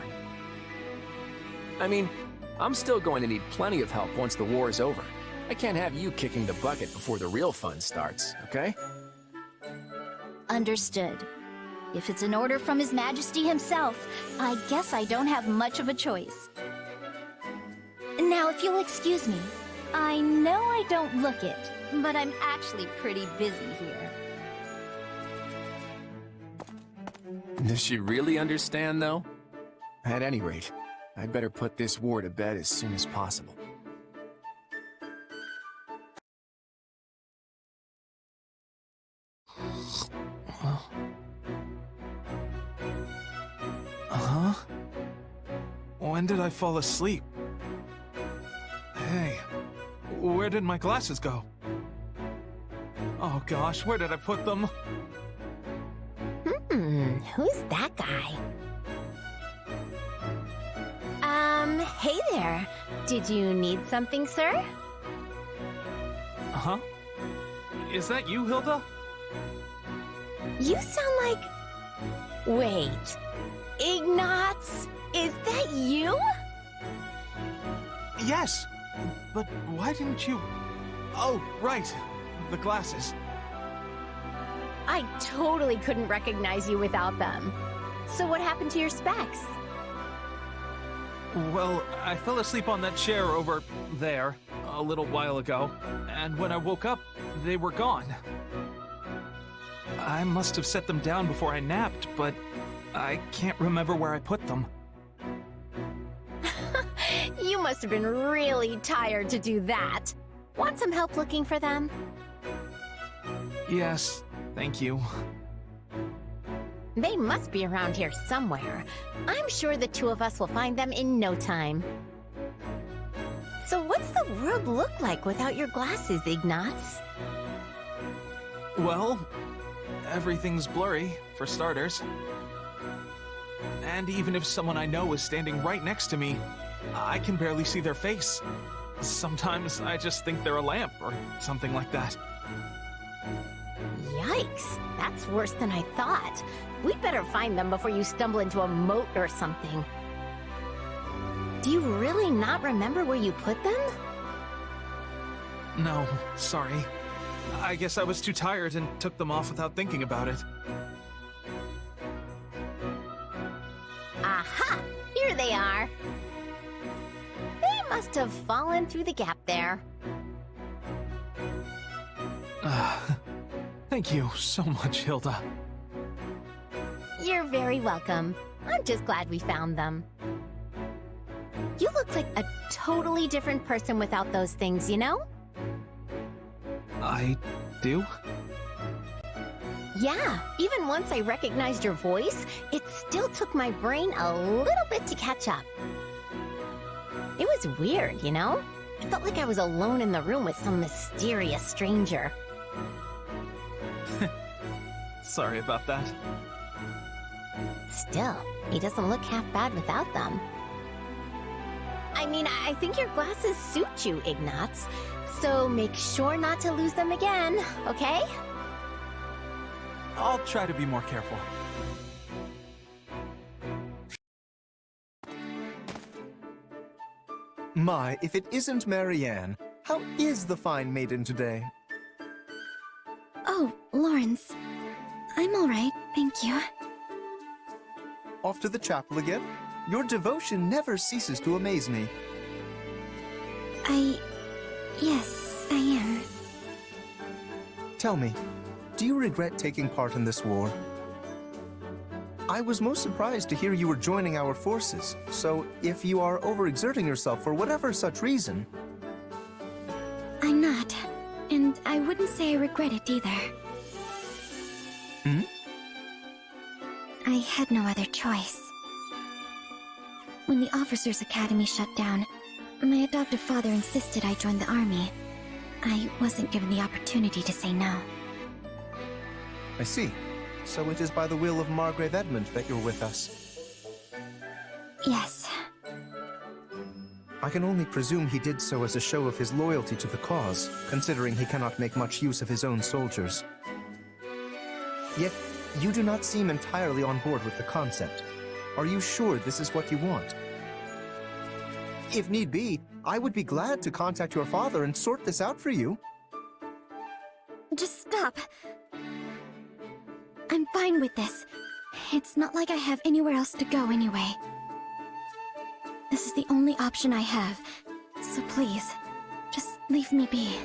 Speaker 1: I mean, I'm still going to need plenty of help once the war is over. I can't have you kicking the bucket before the real fun starts, okay?
Speaker 5: understood. If it's an order from His Majesty himself, I guess I don't have much of a choice. Now, if you'll excuse me, I know I don't look it, but I'm actually pretty busy here.
Speaker 1: Does she really understand, though? At any rate, I'd better put this war to bed as soon as possible.
Speaker 6: Huh? When did I fall asleep? Hey, where did my glasses go? Oh gosh, where did I put them?
Speaker 2: Who's that guy? Hey there. Did you need something, sir?
Speaker 6: Huh? Is that you, Hilda?
Speaker 2: You sound like... Wait. Ignatz? Is that you?
Speaker 6: Yes! But why didn't you... Oh, right. The glasses.
Speaker 2: I totally couldn't recognize you without them. So what happened to your specs?
Speaker 6: Well, I fell asleep on that chair over there a little while ago, and when I woke up, they were gone. I must have set them down before I napped, but I can't remember where I put them.
Speaker 2: You must have been really tired to do that. Want some help looking for them?
Speaker 6: Yes, thank you.
Speaker 2: They must be around here somewhere. I'm sure the two of us will find them in no time. So what's the world look like without your glasses, Ignatz?
Speaker 6: Well, everything's blurry, for starters. And even if someone I know is standing right next to me, I can barely see their face. Sometimes I just think they're a lamp or something like that.
Speaker 2: Yikes, that's worse than I thought. We'd better find them before you stumble into a moat or something. Do you really not remember where you put them?
Speaker 6: No, sorry. I guess I was too tired and took them off without thinking about it.
Speaker 2: Aha! Here they are. They must have fallen through the gap there.
Speaker 6: Thank you so much, Hilda.
Speaker 2: You're very welcome. I'm just glad we found them. You look like a totally different person without those things, you know?
Speaker 6: I do?
Speaker 2: Yeah, even once I recognized your voice, it still took my brain a little bit to catch up. It was weird, you know? I felt like I was alone in the room with some mysterious stranger.
Speaker 6: Sorry about that.
Speaker 2: Still, he doesn't look half bad without them. I mean, I think your glasses suit you, Ignatz. So make sure not to lose them again, okay?
Speaker 6: I'll try to be more careful.
Speaker 3: My, if it isn't Marianne, how is the fine maiden today?
Speaker 5: Oh, Lorenz. I'm all right, thank you.
Speaker 3: Off to the chapel again? Your devotion never ceases to amaze me.
Speaker 5: Yes, I am.
Speaker 3: Tell me, do you regret taking part in this war? I was most surprised to hear you were joining our forces, so if you are overexerting yourself for whatever such reason...
Speaker 5: I'm not, and I wouldn't say I regret it either.
Speaker 3: Hmm?
Speaker 5: I had no other choice. When the Officers' Academy shut down, my adoptive father insisted I join the army. I wasn't given the opportunity to say no.
Speaker 3: I see. So it is by the will of Margrave Edmund that you're with us.
Speaker 5: Yes.
Speaker 3: I can only presume he did so as a show of his loyalty to the cause, considering he cannot make much use of his own soldiers. Yet, you do not seem entirely on board with the concept. Are you sure this is what you want? If need be, I would be glad to contact your father and sort this out for you.
Speaker 5: Just stop. I'm fine with this. It's not like I have anywhere else to go anyway. This is the only option I have, so please, just leave me be.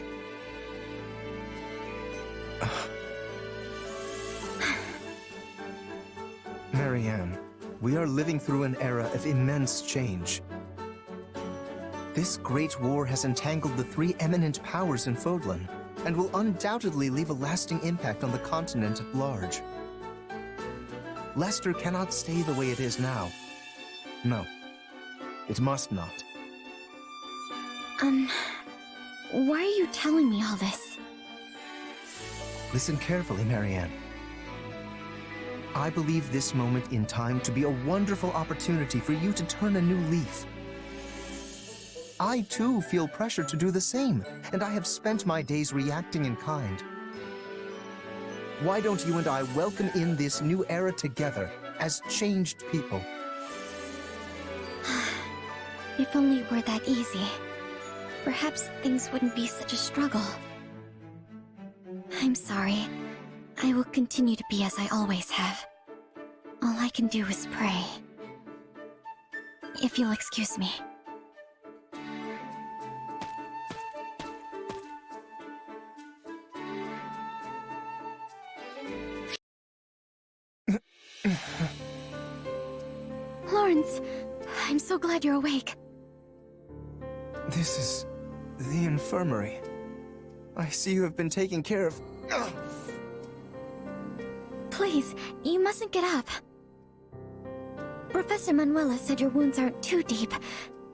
Speaker 3: Marianne, we are living through an era of immense change. This great war has entangled the three eminent powers in Fodlan, and will undoubtedly leave a lasting impact on the continent at large. Leicester cannot stay the way it is now. No, it must not.
Speaker 5: Why are you telling me all this?
Speaker 3: Listen carefully, Marianne. I believe this moment in time to be a wonderful opportunity for you to turn a new leaf. I, too, feel pressure to do the same, and I have spent my days reacting in kind. Why don't you and I welcome in this new era together, as changed people?
Speaker 5: If only it were that easy. Perhaps things wouldn't be such a struggle. I'm sorry. I will continue to be as I always have. All I can do is pray. If you'll excuse me. Lorenz, I'm so glad you're awake.
Speaker 3: This is the infirmary. I see you have been taking care of...
Speaker 5: Please, you mustn't get up. Professor Manuela said your wounds aren't too deep.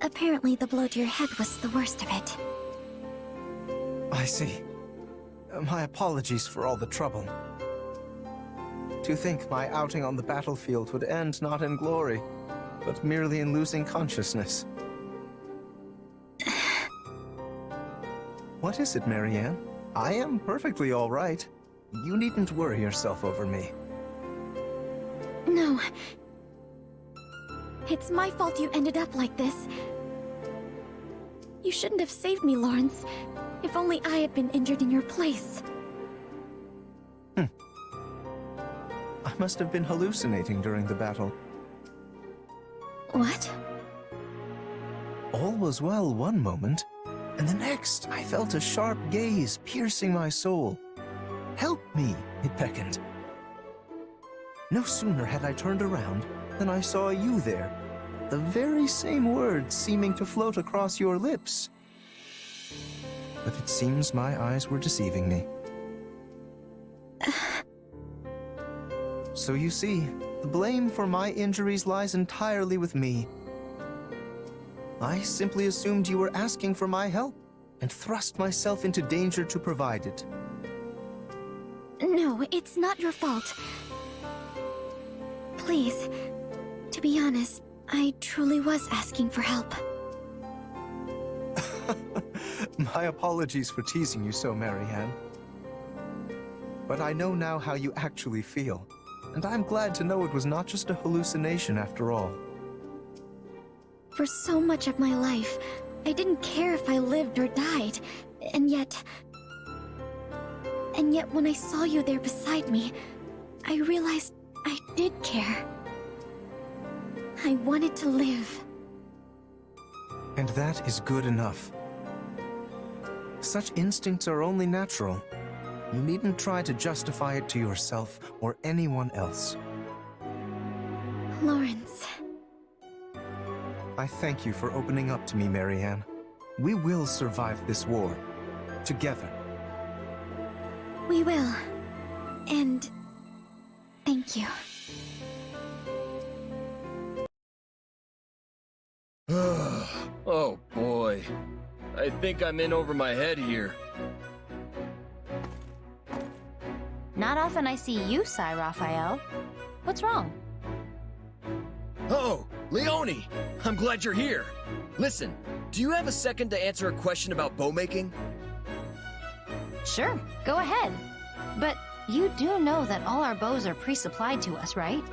Speaker 5: Apparently the blow to your head was the worst of it.
Speaker 3: I see. My apologies for all the trouble. To think my outing on the battlefield would end not in glory, but merely in losing consciousness. What is it, Marianne? I am perfectly all right. You needn't worry yourself over me.
Speaker 5: No. It's my fault you ended up like this. You shouldn't have saved me, Lorenz. If only I had been injured in your place.
Speaker 3: I must have been hallucinating during the battle.
Speaker 5: What?
Speaker 3: All was well one moment, and the next I felt a sharp gaze piercing my soul. Help me, it beckoned. No sooner had I turned around than I saw you there, the very same words seeming to float across your lips. But it seems my eyes were deceiving me. So you see, the blame for my injuries lies entirely with me. I simply assumed you were asking for my help, and thrust myself into danger to provide it.
Speaker 5: No, it's not your fault. Please, to be honest, I truly was asking for help.
Speaker 3: My apologies for teasing you so, Marianne. But I know now how you actually feel, and I'm glad to know it was not just a hallucination after all.
Speaker 5: For so much of my life, I didn't care if I lived or died, and yet when I saw you there beside me, I realized I did care. I wanted to live.
Speaker 3: And that is good enough. Such instincts are only natural. You needn't try to justify it to yourself or anyone else.
Speaker 5: Lorenz.
Speaker 3: I thank you for opening up to me, Marianne. We will survive this war. Together.
Speaker 5: We will. And thank you.
Speaker 4: Oh boy. I think I'm in over my head here.
Speaker 7: Not often I see you sigh, Raphael. What's wrong?
Speaker 4: Oh, Leonie! I'm glad you're here. Listen, do you have a second to answer a question about bow making?
Speaker 7: Sure, go ahead. But you do know that all our bows are pre-supplied to us, right?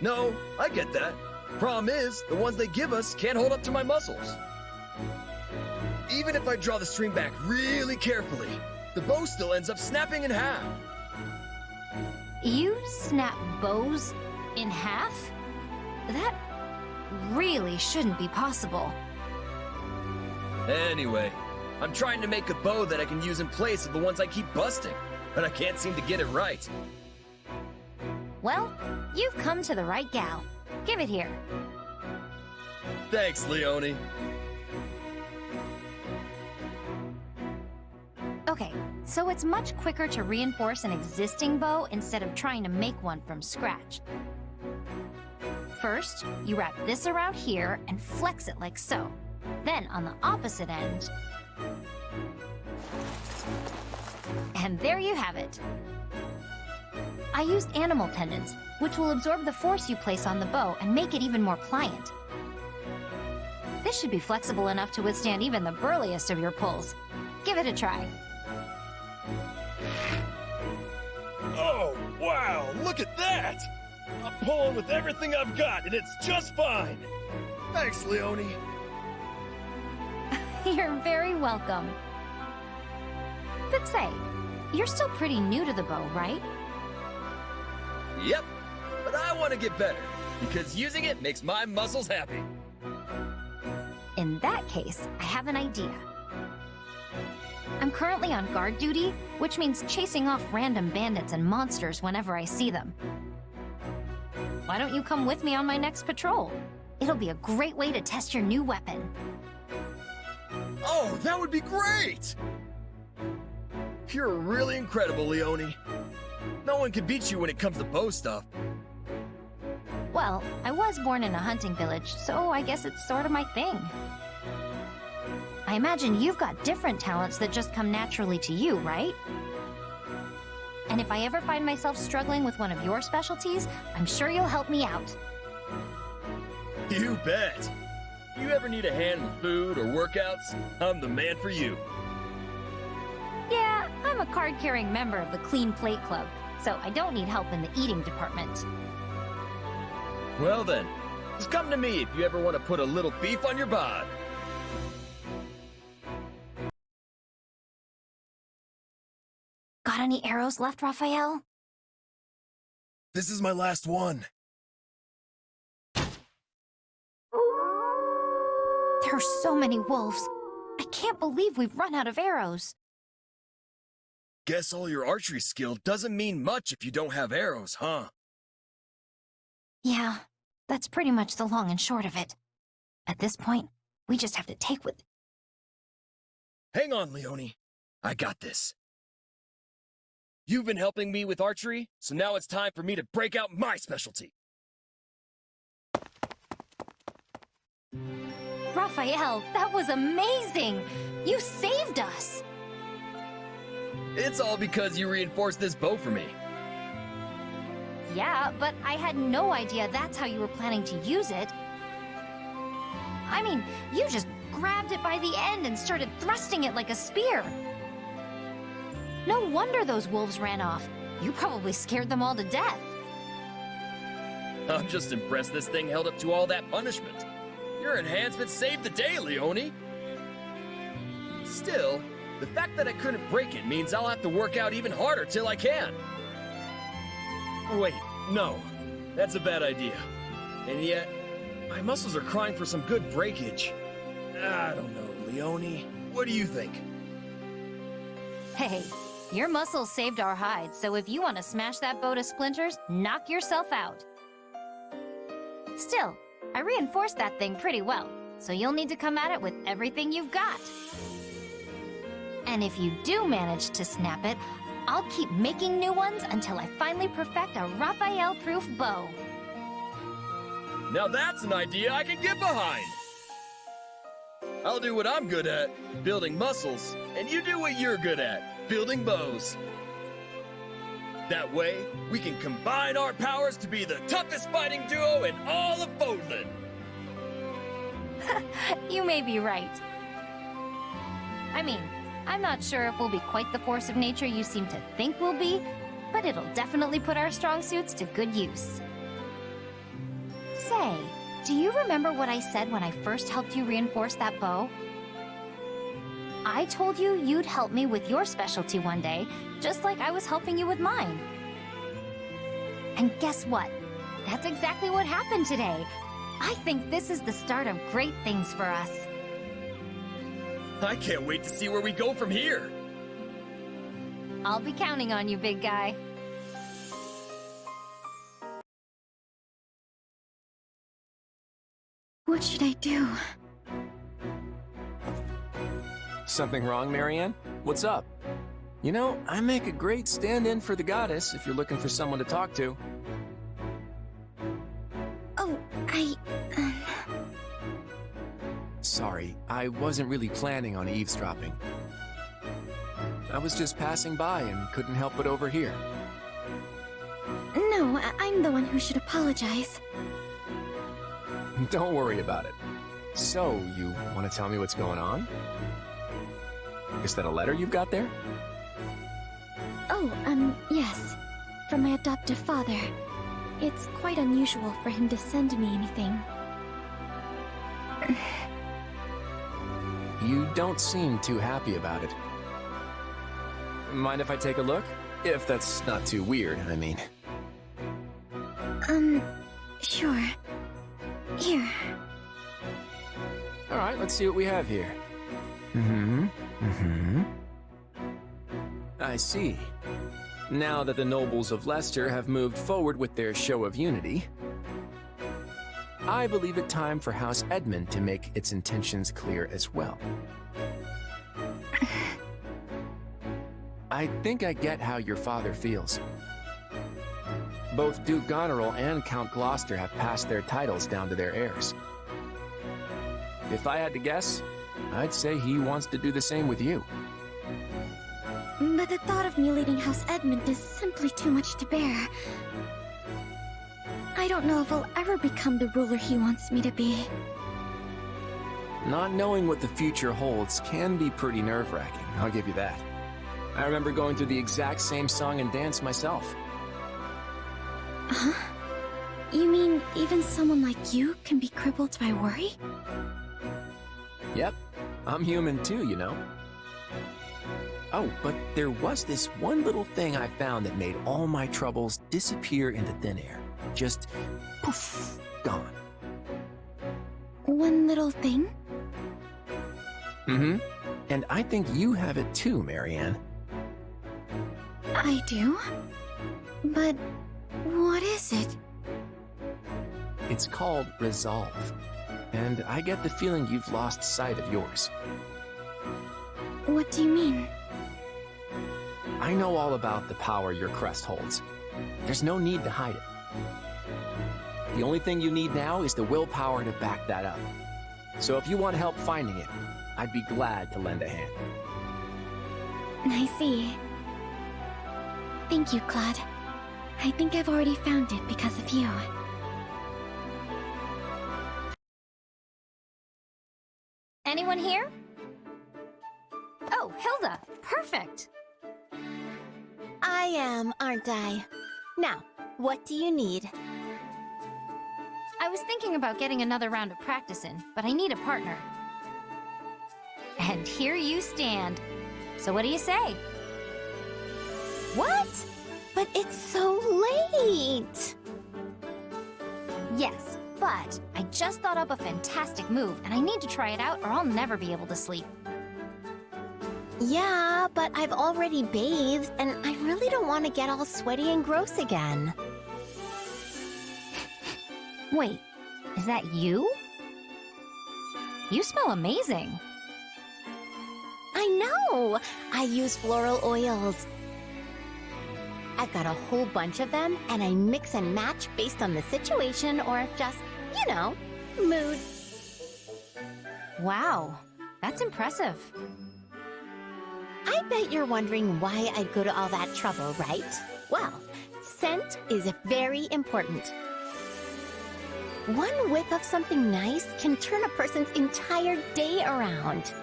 Speaker 4: No, I get that. Problem is, the ones they give us can't hold up to my muscles. Even if I draw the string back really carefully, the bow still ends up snapping in half.
Speaker 7: You snap bows in half? That really shouldn't be possible.
Speaker 4: Anyway, I'm trying to make a bow that I can use in place of the ones I keep busting, but I can't seem to get it right.
Speaker 7: Well, you've come to the right gal. Give it here.
Speaker 4: Thanks, Leonie.
Speaker 7: Okay, so it's much quicker to reinforce an existing bow instead of trying to make one from scratch. First, you wrap this around here and flex it like so. Then on the opposite end... And there you have it. I used animal tendons, which will absorb the force you place on the bow and make it even more pliant. This should be flexible enough to withstand even the burliest of your pulls. Give it a try.
Speaker 8: Oh, wow, look at that! I'm pulling with everything I've got, and it's just fine! Thanks, Leonie.
Speaker 7: You're very welcome. But say, you're still pretty new to the bow, right?
Speaker 4: Yep, but I want to get better, because using it makes my muscles happy.
Speaker 7: In that case, I have an idea. I'm currently on guard duty, which means chasing off random bandits and monsters whenever I see them. Why don't you come with me on my next patrol? It'll be a great way to test your new weapon.
Speaker 4: Oh, that would be great! You're really incredible, Leonie. No one can beat you when it comes to bow stuff.
Speaker 7: Well, I was born in a hunting village, so I guess it's sort of my thing. I imagine you've got different talents that just come naturally to you, right? And if I ever find myself struggling with one of your specialties, I'm sure you'll help me out.
Speaker 4: You bet. If you ever need a hand with food or workouts, I'm the man for you.
Speaker 7: Yeah, I'm a card-carrying member of the Clean Plate Club, so I don't need help in the eating department.
Speaker 4: Well then, just come to me if you ever want to put a little beef on your bod.
Speaker 7: Got any arrows left, Raphael?
Speaker 8: This is my last one.
Speaker 7: There are so many wolves. I can't believe we've run out of arrows.
Speaker 4: Guess all your archery skill doesn't mean much if you don't have arrows, huh?
Speaker 7: Yeah, that's pretty much the long and short of it. At this point, we just have to take what...
Speaker 4: Hang on, Leonie. I got this. You've been helping me with archery, so now it's time for me to break out my specialty.
Speaker 7: Raphael, that was amazing! You saved us!
Speaker 4: It's all because you reinforced this bow for me.
Speaker 7: Yeah, but I had no idea that's how you were planning to use it. I mean, you just grabbed it by the end and started thrusting it like a spear. No wonder those wolves ran off. You probably scared them all to death.
Speaker 4: I'm just impressed this thing held up to all that punishment. Your enhancement saved the day, Leonie. Still, the fact that I couldn't break it means I'll have to work out even harder till I can. Wait, no. That's a bad idea. And yet, my muscles are crying for some good breakage. I don't know, Leonie. What do you think?
Speaker 7: Hey, your muscles saved our hides, so if you want to smash that bow to splinters, knock yourself out. Still, I reinforced that thing pretty well, so you'll need to come at it with everything you've got. And if you do manage to snap it, I'll keep making new ones until I finally perfect a Raphael-proof bow.
Speaker 4: Now that's an idea I can get behind! I'll do what I'm good at, building muscles, and you do what you're good at, building bows. That way, we can combine our powers to be the toughest fighting duo in all of Fodlan!
Speaker 7: You may be right. I mean, I'm not sure if we'll be quite the force of nature you seem to think we'll be, but it'll definitely put our strong suits to good use. Say, do you remember what I said when I first helped you reinforce that bow? I told you you'd help me with your specialty one day, just like I was helping you with mine. And guess what? That's exactly what happened today. I think this is the start of great things for us.
Speaker 4: I can't wait to see where we go from here!
Speaker 7: I'll be counting on you, big guy.
Speaker 5: What should I do?
Speaker 1: Something wrong, Marianne? What's up? You know, I make a great stand-in for the goddess if you're looking for someone to talk to.
Speaker 5: Oh,
Speaker 1: Sorry, I wasn't really planning on eavesdropping. I was just passing by and couldn't help but overhear.
Speaker 5: No, I'm the one who should apologize.
Speaker 1: Don't worry about it. So, you want to tell me what's going on? Is that a letter you've got there?
Speaker 5: Oh, yes. From my adoptive father. It's quite unusual for him to send me anything.
Speaker 1: You don't seem too happy about it. Mind if I take a look? If that's not too weird, I mean.
Speaker 5: Sure. Here.
Speaker 1: Alright, let's see what we have here. I see. Now that the nobles of Leicester have moved forward with their show of unity, I believe it time for House Edmund to make its intentions clear as well. I think I get how your father feels. Both Duke Goneril and Count Gloucester have passed their titles down to their heirs. If I had to guess, I'd say he wants to do the same with you.
Speaker 5: But the thought of me leading House Edmund is simply too much to bear. I don't know if I'll ever become the ruler he wants me to be.
Speaker 1: Not knowing what the future holds can be pretty nerve-wracking, I'll give you that. I remember going through the exact same song and dance myself.
Speaker 5: Huh? You mean even someone like you can be crippled by worry?
Speaker 1: Yep, I'm human too, you know. Oh, but there was this one little thing I found that made all my troubles disappear into thin air. Just poof, gone.
Speaker 5: One little thing?
Speaker 1: And I think you have it too, Marianne.
Speaker 5: I do? But what is it?
Speaker 1: It's called resolve. And I get the feeling you've lost sight of yours.
Speaker 5: What do you mean?
Speaker 1: I know all about the power your crest holds. There's no need to hide it. The only thing you need now is the willpower to back that up. So if you want help finding it, I'd be glad to lend a hand.
Speaker 5: I see. Thank you, Claude. I think I've already found it because of you.
Speaker 7: Anyone here? Oh, Hilda! Perfect!
Speaker 2: I am, aren't I? Now, what do you need?
Speaker 7: I was thinking about getting another round of practice in, but I need a partner. And here you stand. So what do you say?
Speaker 2: What? But it's so late!
Speaker 7: Yes, but I just thought up a fantastic move, and I need to try it out or I'll never be able to sleep.
Speaker 2: Yeah, but I've already bathed, and I really don't want to get all sweaty and gross again.
Speaker 7: Wait, is that you? You smell amazing.
Speaker 2: I know! I use floral oils. I've got a whole bunch of them, and I mix and match based on the situation or just, you know, mood.
Speaker 7: Wow, that's impressive.
Speaker 2: I bet you're wondering why I go to all that trouble, right? Well, scent is very important. One whiff of something nice can turn a person's entire day around.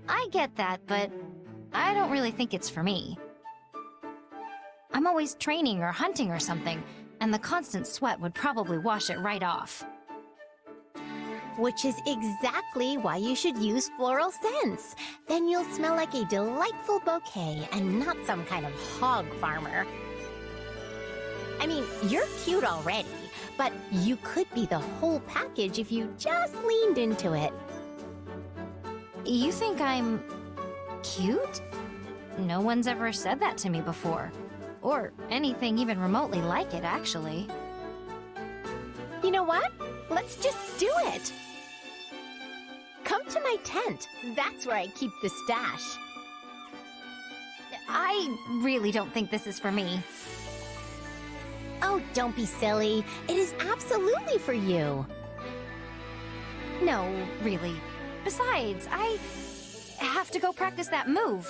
Speaker 7: I get that, but I don't really think it's for me. I'm always training or hunting or something, and the constant sweat would probably wash it right off.
Speaker 2: Which is exactly why you should use floral scents. Then you'll smell like a delightful bouquet and not some kind of hog farmer. I mean, you're cute already, but you could be the whole package if you just leaned into it.
Speaker 7: You think I'm cute? No one's ever said that to me before. Or anything even remotely like it, actually.
Speaker 2: You know what? Let's just do it! Come to my tent. That's where I keep the stash.
Speaker 7: I really don't think this is for me.
Speaker 2: Oh, don't be silly. It is absolutely for you.
Speaker 7: No, really. Besides, I have to go practice that move.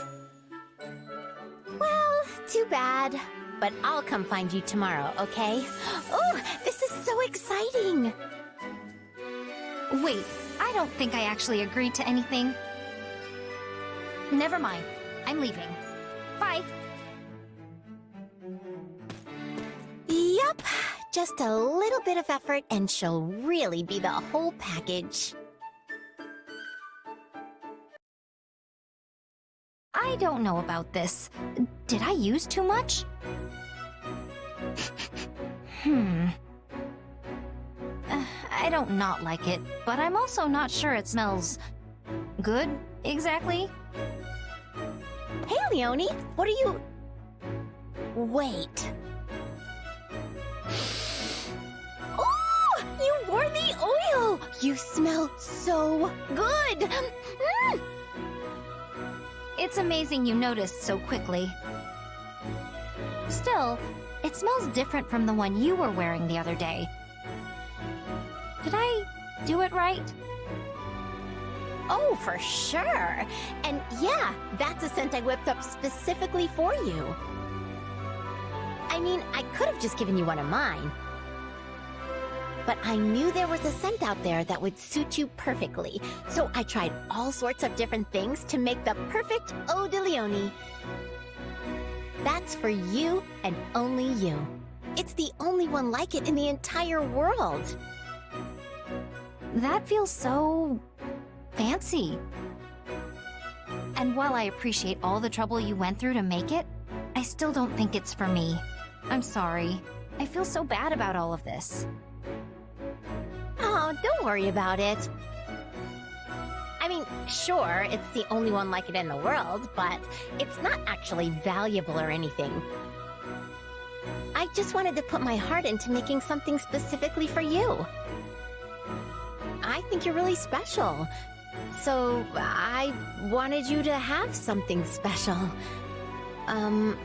Speaker 2: Well, too bad. But I'll come find you tomorrow, okay? Oh, this is so exciting!
Speaker 7: Wait, I don't think I actually agreed to anything. Never mind. I'm leaving. Bye.
Speaker 2: Yup. Just a little bit of effort and she'll really be the whole package.
Speaker 7: I don't know about this. Did I use too much? I don't not like it, but I'm also not sure it smells good, exactly.
Speaker 2: Hey, Leonie, what are you... Wait. Oh, you wore the oil! You smell so good! Mm.
Speaker 7: It's amazing you noticed so quickly. Still, it smells different from the one you were wearing the other day. Did I do it right?
Speaker 2: Oh, for sure. And yeah, that's a scent I whipped up specifically for you. I mean, I could have just given you one of mine. But I knew there was a scent out there that would suit you perfectly. So I tried all sorts of different things to make the perfect Eau de Leonie. That's for you and only you. It's the only one like it in the entire world.
Speaker 7: That feels so... fancy. And while I appreciate all the trouble you went through to make it, I still don't think it's for me. I'm sorry. I feel so bad about all of this.
Speaker 2: Oh, don't worry about it. I mean, sure, it's the only one like it in the world, but it's not actually valuable or anything. I just wanted to put my heart into making something specifically for you. I think you're really special. So I wanted you to have something special. Oh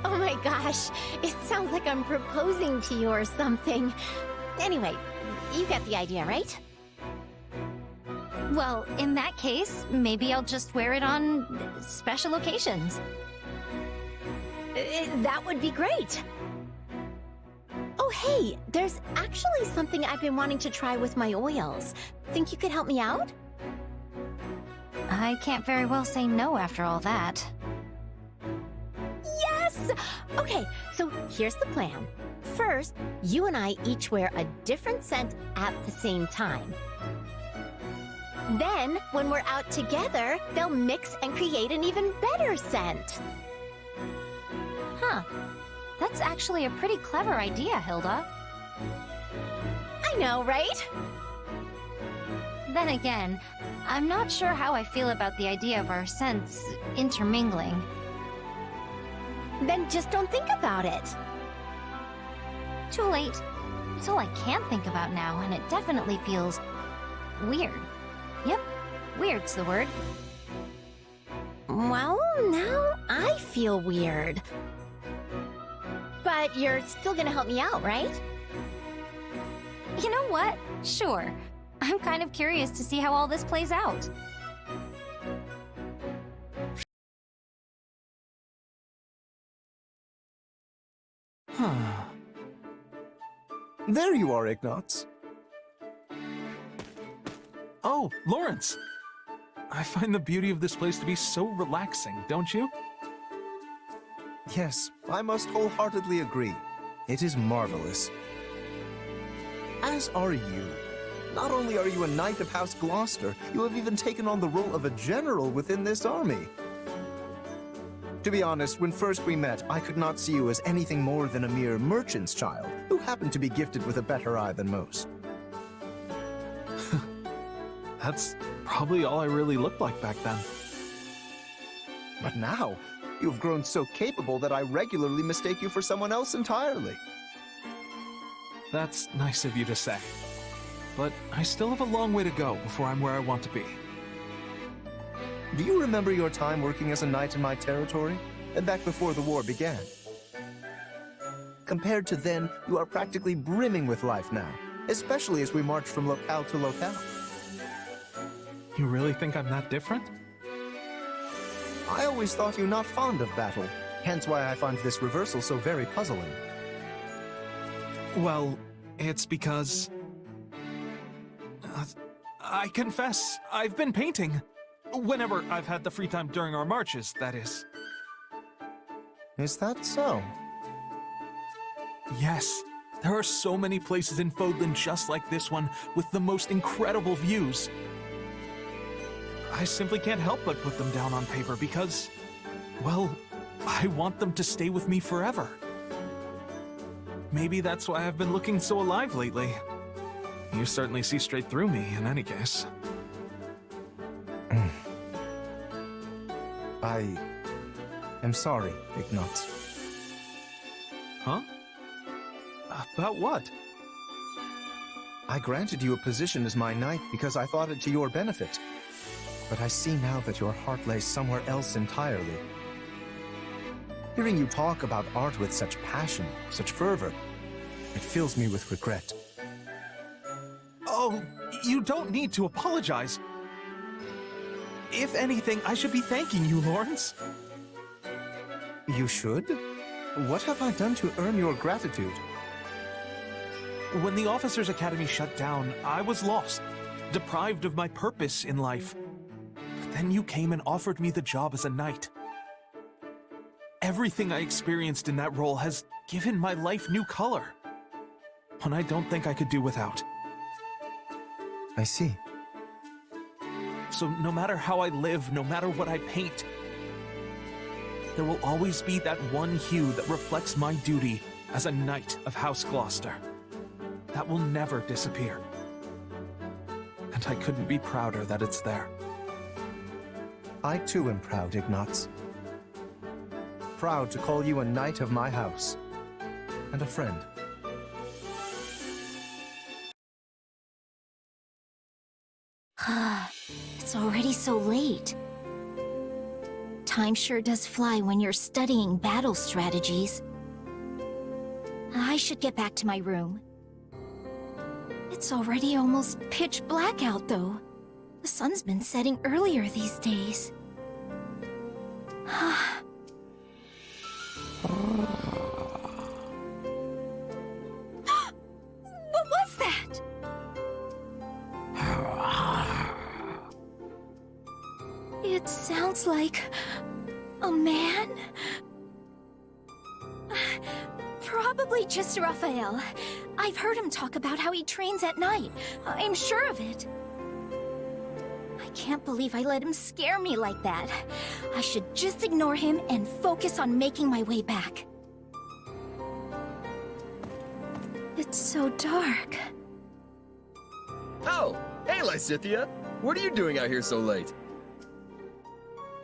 Speaker 2: my gosh, it sounds like I'm proposing to you or something. Anyway, you get the idea, right?
Speaker 7: Well, in that case, maybe I'll just wear it on special occasions.
Speaker 2: That would be great. Oh hey, there's actually something I've been wanting to try with my oils. Think you could help me out?
Speaker 7: I can't very well say no after all that.
Speaker 2: Yes! Okay, so here's the plan. First, you and I each wear a different scent at the same time. Then, when we're out together, they'll mix and create an even better scent.
Speaker 7: Huh. That's actually a pretty clever idea, Hilda.
Speaker 2: I know, right?
Speaker 7: Then again, I'm not sure how I feel about the idea of our scents intermingling.
Speaker 2: Then just don't think about it.
Speaker 7: Too late. It's all I can think about now, and it definitely feels weird. Yep, weird's the word.
Speaker 2: Well, now I feel weird. But you're still gonna help me out, right?
Speaker 7: You know what? Sure. I'm kind of curious to see how all this plays out.
Speaker 3: There you are, Ignatz.
Speaker 6: Oh, Lorenz! I find the beauty of this place to be so relaxing, don't you?
Speaker 3: Yes, I must wholeheartedly agree. It is marvelous. As are you. Not only are you a knight of House Gloucester, you have even taken on the role of a general within this army. To be honest, when first we met, I could not see you as anything more than a mere merchant's child, who happened to be gifted with a better eye than most.
Speaker 6: That's probably all I really looked like back then.
Speaker 3: But now, you have grown so capable that I regularly mistake you for someone else entirely.
Speaker 6: That's nice of you to say. But I still have a long way to go before I'm where I want to be.
Speaker 3: Do you remember your time working as a knight in my territory? And back before the war began? Compared to then, you are practically brimming with life now, especially as we march from locale to locale.
Speaker 6: You really think I'm that different?
Speaker 3: I always thought you not fond of battle, hence why I find this reversal so very puzzling.
Speaker 6: Well, it's because... I confess, I've been painting. Whenever I've had the free time during our marches, that is.
Speaker 3: Is that so?
Speaker 6: Yes. There are so many places in Fodlan just like this one, with the most incredible views. I simply can't help but put them down on paper because, well, I want them to stay with me forever. Maybe that's why I've been looking so alive lately. You certainly see straight through me, in any case.
Speaker 3: I am sorry, Ignatz.
Speaker 6: Huh? About what?
Speaker 3: I granted you a position as my knight because I thought it to your benefit. But I see now that your heart lays somewhere else entirely. Hearing you talk about art with such passion, such fervor, it fills me with regret.
Speaker 6: Oh, you don't need to apologize. If anything, I should be thanking you, Lorenz.
Speaker 3: You should? What have I done to earn your gratitude?
Speaker 6: When the Officers' Academy shut down, I was lost, deprived of my purpose in life. But then you came and offered me the job as a knight. Everything I experienced in that role has given my life new color. One I don't think I could do without.
Speaker 3: I see.
Speaker 6: So no matter how I live, no matter what I paint, there will always be that one hue that reflects my duty as a knight of House Gloucester. That will never disappear. And I couldn't be prouder that it's there.
Speaker 3: I too am proud, Ignatz. Proud to call you a knight of my house. And a friend.
Speaker 5: It's already so late. Time sure does fly when you're studying battle strategies. I should get back to my room. It's already almost pitch black out, though. The sun's been setting earlier these days. What was that? It sounds like a man? Probably just Raphael. I've heard him talk about how he trains at night. I'm sure of it. I can't believe I let him scare me like that. I should just ignore him and focus on making my way back. It's so dark.
Speaker 4: Oh, hey Lysithea! What are you doing out here so late?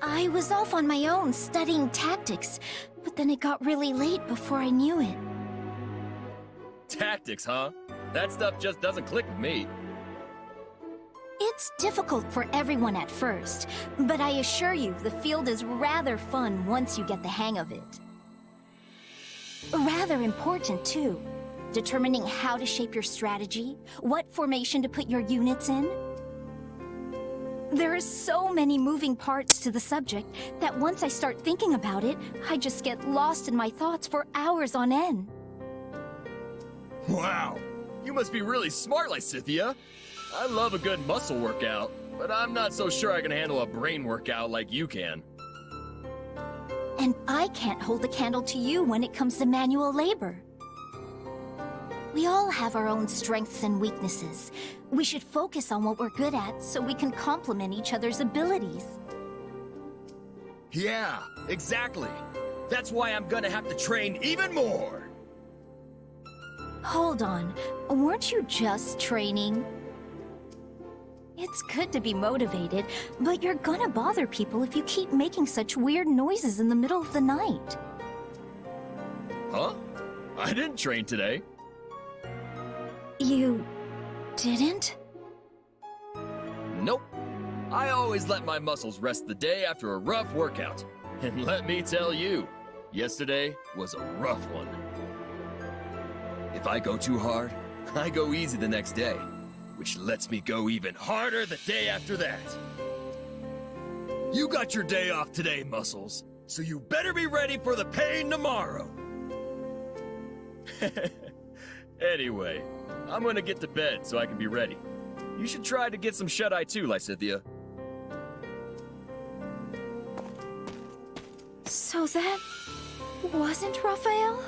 Speaker 5: I was off on my own studying tactics, but then it got really late before I knew it.
Speaker 4: Tactics, huh? That stuff just doesn't click with me.
Speaker 5: It's difficult for everyone at first, but I assure you the field is rather fun once you get the hang of it. Rather important, too. Determining how to shape your strategy, what formation to put your units in. There are so many moving parts to the subject that once I start thinking about it, I just get lost in my thoughts for hours on end.
Speaker 4: Wow, you must be really smart, Lysithea. I love a good muscle workout, but I'm not so sure I can handle a brain workout like you can.
Speaker 5: And I can't hold a candle to you when it comes to manual labor. We all have our own strengths and weaknesses. We should focus on what we're good at so we can complement each other's abilities.
Speaker 4: Yeah, exactly. That's why I'm gonna have to train even more.
Speaker 5: Hold on, weren't you just training? It's good to be motivated, but you're gonna bother people if you keep making such weird noises in the middle of the night.
Speaker 4: Huh? I didn't train today.
Speaker 5: You didn't?
Speaker 4: Nope. I always let my muscles rest the day after a rough workout. And let me tell you, yesterday was a rough one. If I go too hard, I go easy the next day, which lets me go even harder the day after that. You got your day off today, muscles, so you better be ready for the pain tomorrow. Anyway, I'm gonna get to bed so I can be ready. You should try to get some shut-eye too, Lysithea.
Speaker 5: So that wasn't Raphael?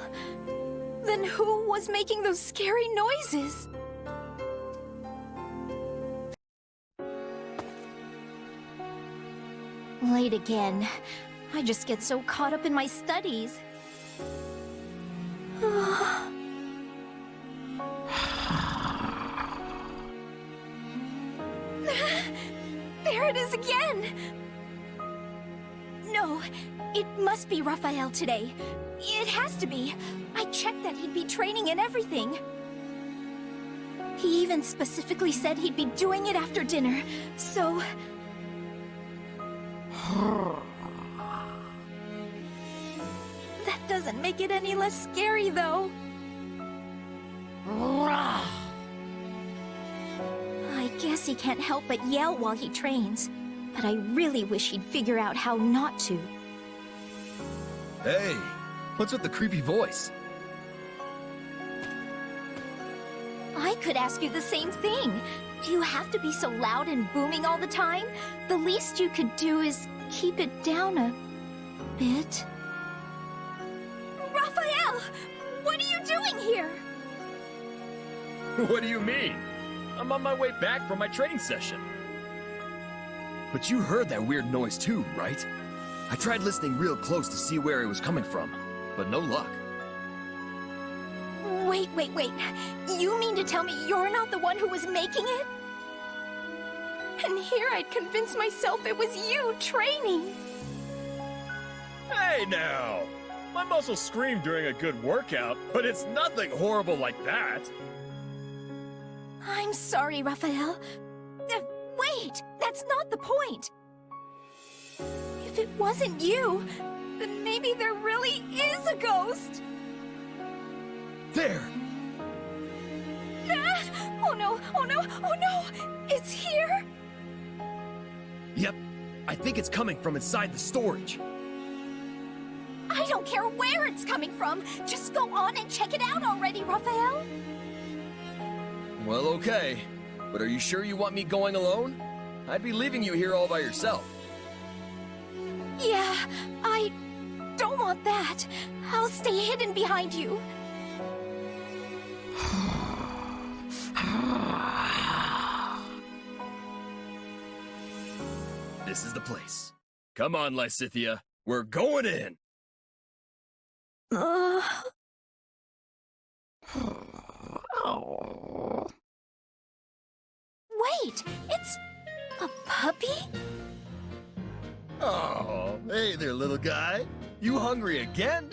Speaker 5: Then who was making those scary noises? Late again. I just get so caught up in my studies. There it is again! No, it must be Raphael today. It has to be. I checked that he'd be training and everything. He even specifically said he'd be doing it after dinner, so... That doesn't make it any less scary, though. I guess he can't help but yell while he trains, but I really wish he'd figure out how not to.
Speaker 4: Hey, what's with the creepy voice?
Speaker 5: I could ask you the same thing. Do you have to be so loud and booming all the time? The least you could do is keep it down a bit. Raphael! What are you doing here?
Speaker 4: What do you mean? I'm on my way back from my training session. But you heard that weird noise too, right? I tried listening real close to see where it was coming from, but no luck.
Speaker 5: Wait. You mean to tell me you're not the one who was making it? And here I'd convinced myself it was you training.
Speaker 4: Hey now! My muscles scream during a good workout, but it's nothing horrible like that.
Speaker 5: I'm sorry, Raphael. Wait! That's not the point! If it wasn't you, then maybe there really is a ghost!
Speaker 8: There!
Speaker 5: Ah! Oh no, oh no, oh no! It's here!
Speaker 8: Yep, I think it's coming from inside the storage.
Speaker 5: I don't care where it's coming from! Just go on and check it out already, Raphael!
Speaker 4: Well, okay. But are you sure you want me going alone? I'd be leaving you here all by yourself.
Speaker 5: Yeah, I don't want that. I'll stay hidden behind you.
Speaker 8: This is the place. Come on, Lysithea. We're going in!
Speaker 5: Wait, it's a puppy?
Speaker 8: Oh, hey there, little guy. You hungry again?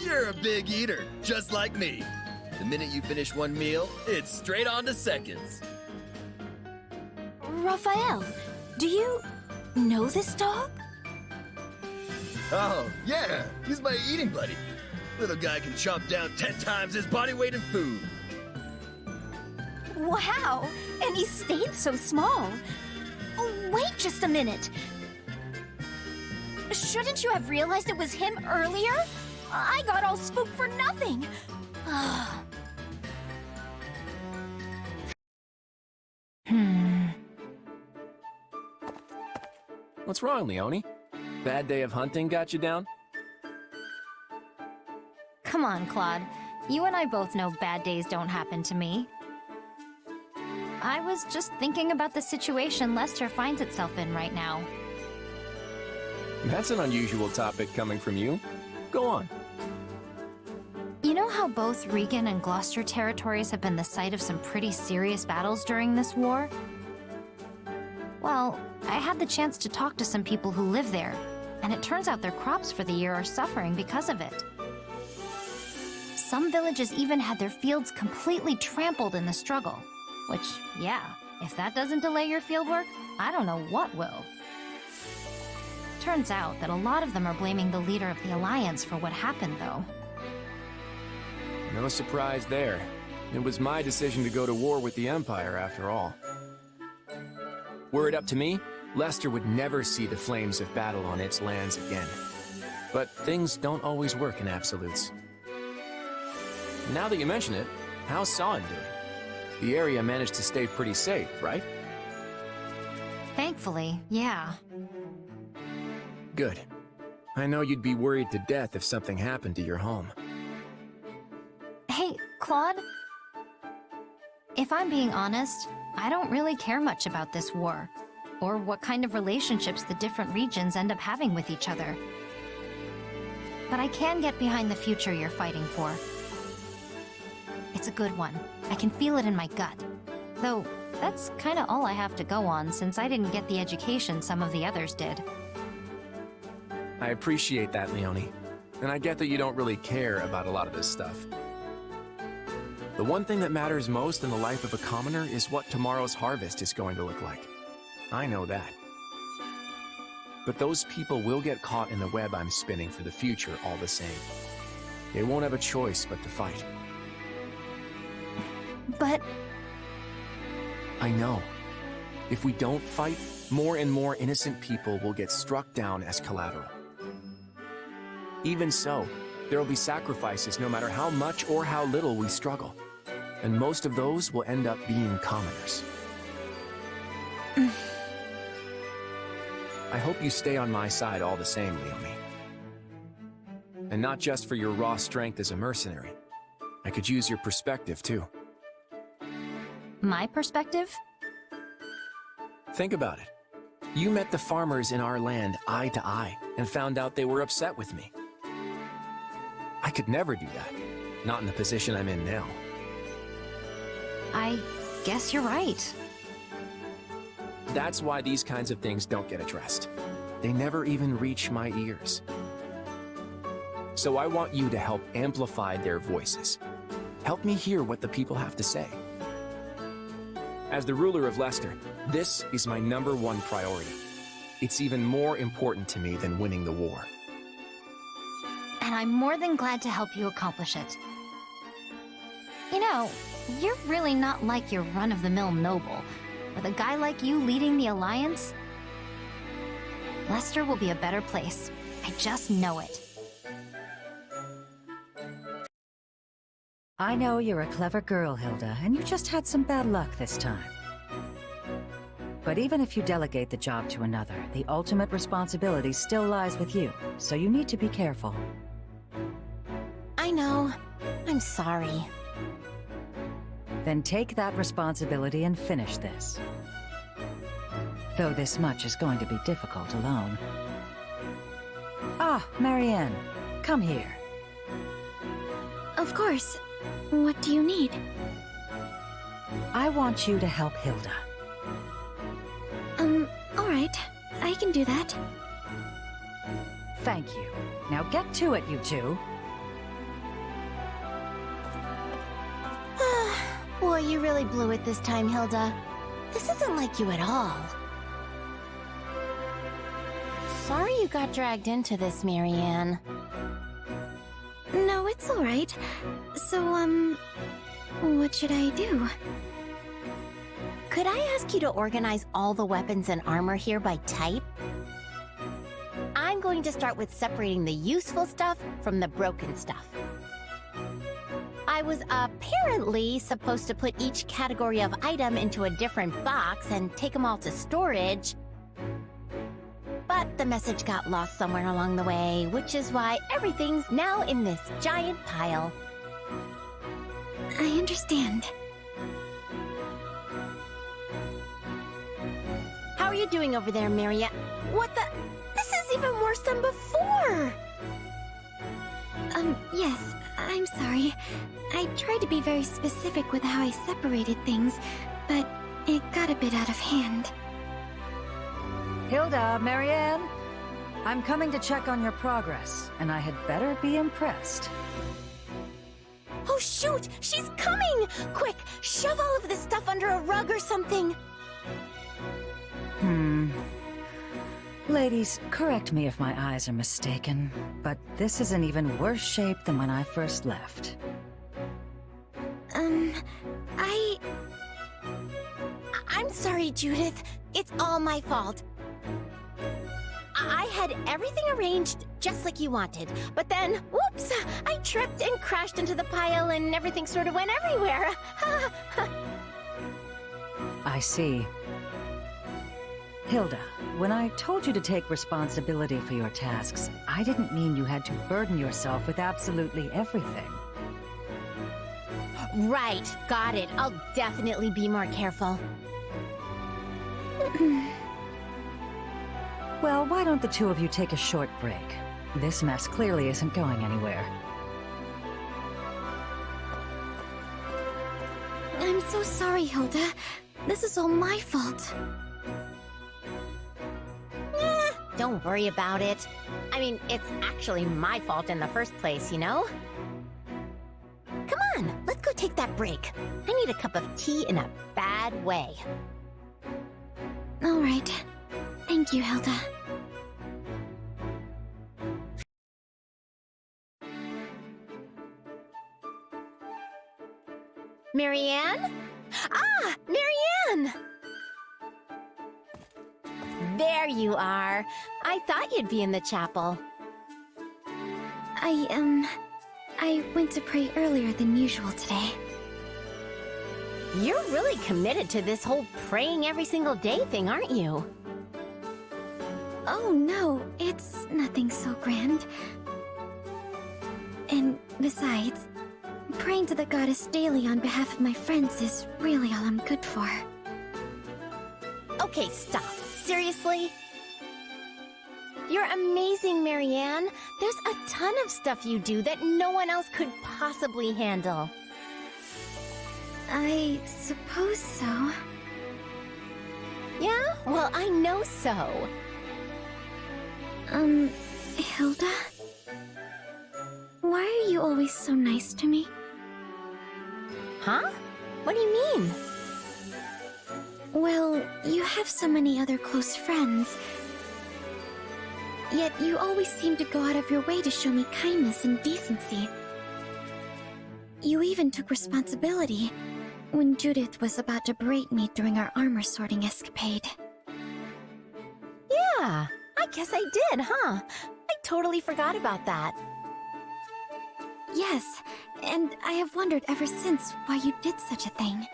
Speaker 8: You're a big eater, just like me. The minute you finish one meal, it's straight on to seconds.
Speaker 5: Raphael, do you know this dog?
Speaker 8: Oh, yeah, he's my eating buddy. Little guy can chomp down 10 times his body weight in food.
Speaker 5: Wow, and he stayed so small. Oh, wait just a minute. Shouldn't you have realized it was him earlier? I got all spooked for nothing.
Speaker 1: What's wrong, Leonie? Bad day of hunting got you down?
Speaker 7: Come on, Claude. You and I both know bad days don't happen to me. I was just thinking about the situation Lester finds itself in right now.
Speaker 1: That's an unusual topic coming from you. Go on.
Speaker 7: You know how both Regan and Gloucester territories have been the site of some pretty serious battles during this war? Well, I had the chance to talk to some people who live there, and it turns out their crops for the year are suffering because of it. Some villages even had their fields completely trampled in the struggle. Which, yeah, if that doesn't delay your fieldwork, I don't know what will. Turns out that a lot of them are blaming the leader of the Alliance for what happened, though.
Speaker 1: No surprise there. It was my decision to go to war with the Empire, after all. Were it up to me, Lester would never see the flames of battle on its lands again. But things don't always work in absolutes. Now that you mention it, how's Son doing? The area managed to stay pretty safe, right?
Speaker 7: Thankfully, yeah.
Speaker 1: Good. I know you'd be worried to death if something happened to your home.
Speaker 7: Hey, Claude? If I'm being honest, I don't really care much about this war, or what kind of relationships the different regions end up having with each other. But I can get behind the future you're fighting for. It's a good one. I can feel it in my gut. Though, that's kinda all I have to go on since I didn't get the education some of the others did.
Speaker 1: I appreciate that, Leonie. And I get that you don't really care about a lot of this stuff. The one thing that matters most in the life of a commoner is what tomorrow's harvest is going to look like. I know that. But those people will get caught in the web I'm spinning for the future all the same. They won't have a choice but to fight.
Speaker 5: But
Speaker 1: I know. If we don't fight, more and more innocent people will get struck down as collateral. Even so, there will be sacrifices no matter how much or how little we struggle. And most of those will end up being commoners. I hope you stay on my side all the same, Leonie. And not just for your raw strength as a mercenary. I could use your perspective, too.
Speaker 7: My perspective?
Speaker 1: Think about it. You met the farmers in our land eye to eye and found out they were upset with me. I could never do that. Not in the position I'm in now.
Speaker 7: I guess you're right.
Speaker 1: That's why these kinds of things don't get addressed. They never even reach my ears. So I want you to help amplify their voices. Help me hear what the people have to say. As the ruler of Leicester, this is my #1 priority. It's even more important to me than winning the war.
Speaker 7: And I'm more than glad to help you accomplish it. You know, you're really not like your run-of-the-mill noble. With a guy like you leading the Alliance, Leicester will be a better place. I just know it.
Speaker 10: I know you're a clever girl, Hilda, and you just had some bad luck this time. But even if you delegate the job to another, the ultimate responsibility still lies with you, so you need to be careful.
Speaker 2: I know. I'm sorry.
Speaker 10: Then take that responsibility and finish this. Though this much is going to be difficult alone. Ah, Marianne, come here.
Speaker 5: Of course. What do you need?
Speaker 10: I want you to help Hilda.
Speaker 5: Alright. I can do that.
Speaker 10: Thank you. Now get to it, you two.
Speaker 2: Boy, you really blew it this time, Hilda. This isn't like you at all. Sorry you got dragged into this, Marianne.
Speaker 5: No, it's alright. So, what should I do?
Speaker 2: Could I ask you to organize all the weapons and armor here by type? I'm going to start with separating the useful stuff from the broken stuff. I was apparently supposed to put each category of item into a different box and take them all to storage. But the message got lost somewhere along the way, which is why everything's now in this giant pile.
Speaker 5: I understand.
Speaker 2: How are you doing over there, Marianne? What the? This is even worse than before!
Speaker 5: Yes, I'm sorry. I tried to be very specific with how I separated things, but it got a bit out of hand.
Speaker 10: Hilda, Marianne, I'm coming to check on your progress, and I had better be impressed.
Speaker 2: Oh shoot! She's coming! Quick, shove all of this stuff under a rug or something!
Speaker 10: Ladies, correct me if my eyes are mistaken, but this is in even worse shape than when I first left.
Speaker 2: I'm sorry, Judith. It's all my fault. I had everything arranged just like you wanted, but then, whoops, I tripped and crashed into the pile and everything sort of went everywhere.
Speaker 10: I see. Hilda, when I told you to take responsibility for your tasks, I didn't mean you had to burden yourself with absolutely everything.
Speaker 2: Right, got it. I'll definitely be more careful.
Speaker 10: Well, why don't the two of you take a short break? This mess clearly isn't going anywhere.
Speaker 5: I'm so sorry, Hilda. This is all my fault.
Speaker 2: Don't worry about it. I mean, it's actually my fault in the first place, you know? Come on, let's go take that break. I need a cup of tea in a bad way.
Speaker 5: All right. Thank you, Hilda.
Speaker 2: Marianne? Ah, Marianne! There you are. I thought you'd be in the chapel.
Speaker 5: I went to pray earlier than usual today.
Speaker 2: You're really committed to this whole praying every single day thing, aren't you?
Speaker 5: Oh no, it's nothing so grand. And besides, praying to the goddess daily on behalf of my friends is really all I'm good for.
Speaker 2: Okay, stop. Seriously? You're amazing, Marianne. There's a ton of stuff you do that no one else could possibly handle.
Speaker 5: I suppose so.
Speaker 2: Yeah? Well, I know so.
Speaker 5: Hilda? Why are you always so nice to me?
Speaker 2: Huh? What do you mean?
Speaker 5: Well, you have so many other close friends. Yet you always seem to go out of your way to show me kindness and decency. You even took responsibility when Judith was about to berate me during our armor sorting escapade.
Speaker 2: Yeah, I guess I did, huh? I totally forgot about that.
Speaker 5: Yes, and I have wondered ever since why you did such a thing.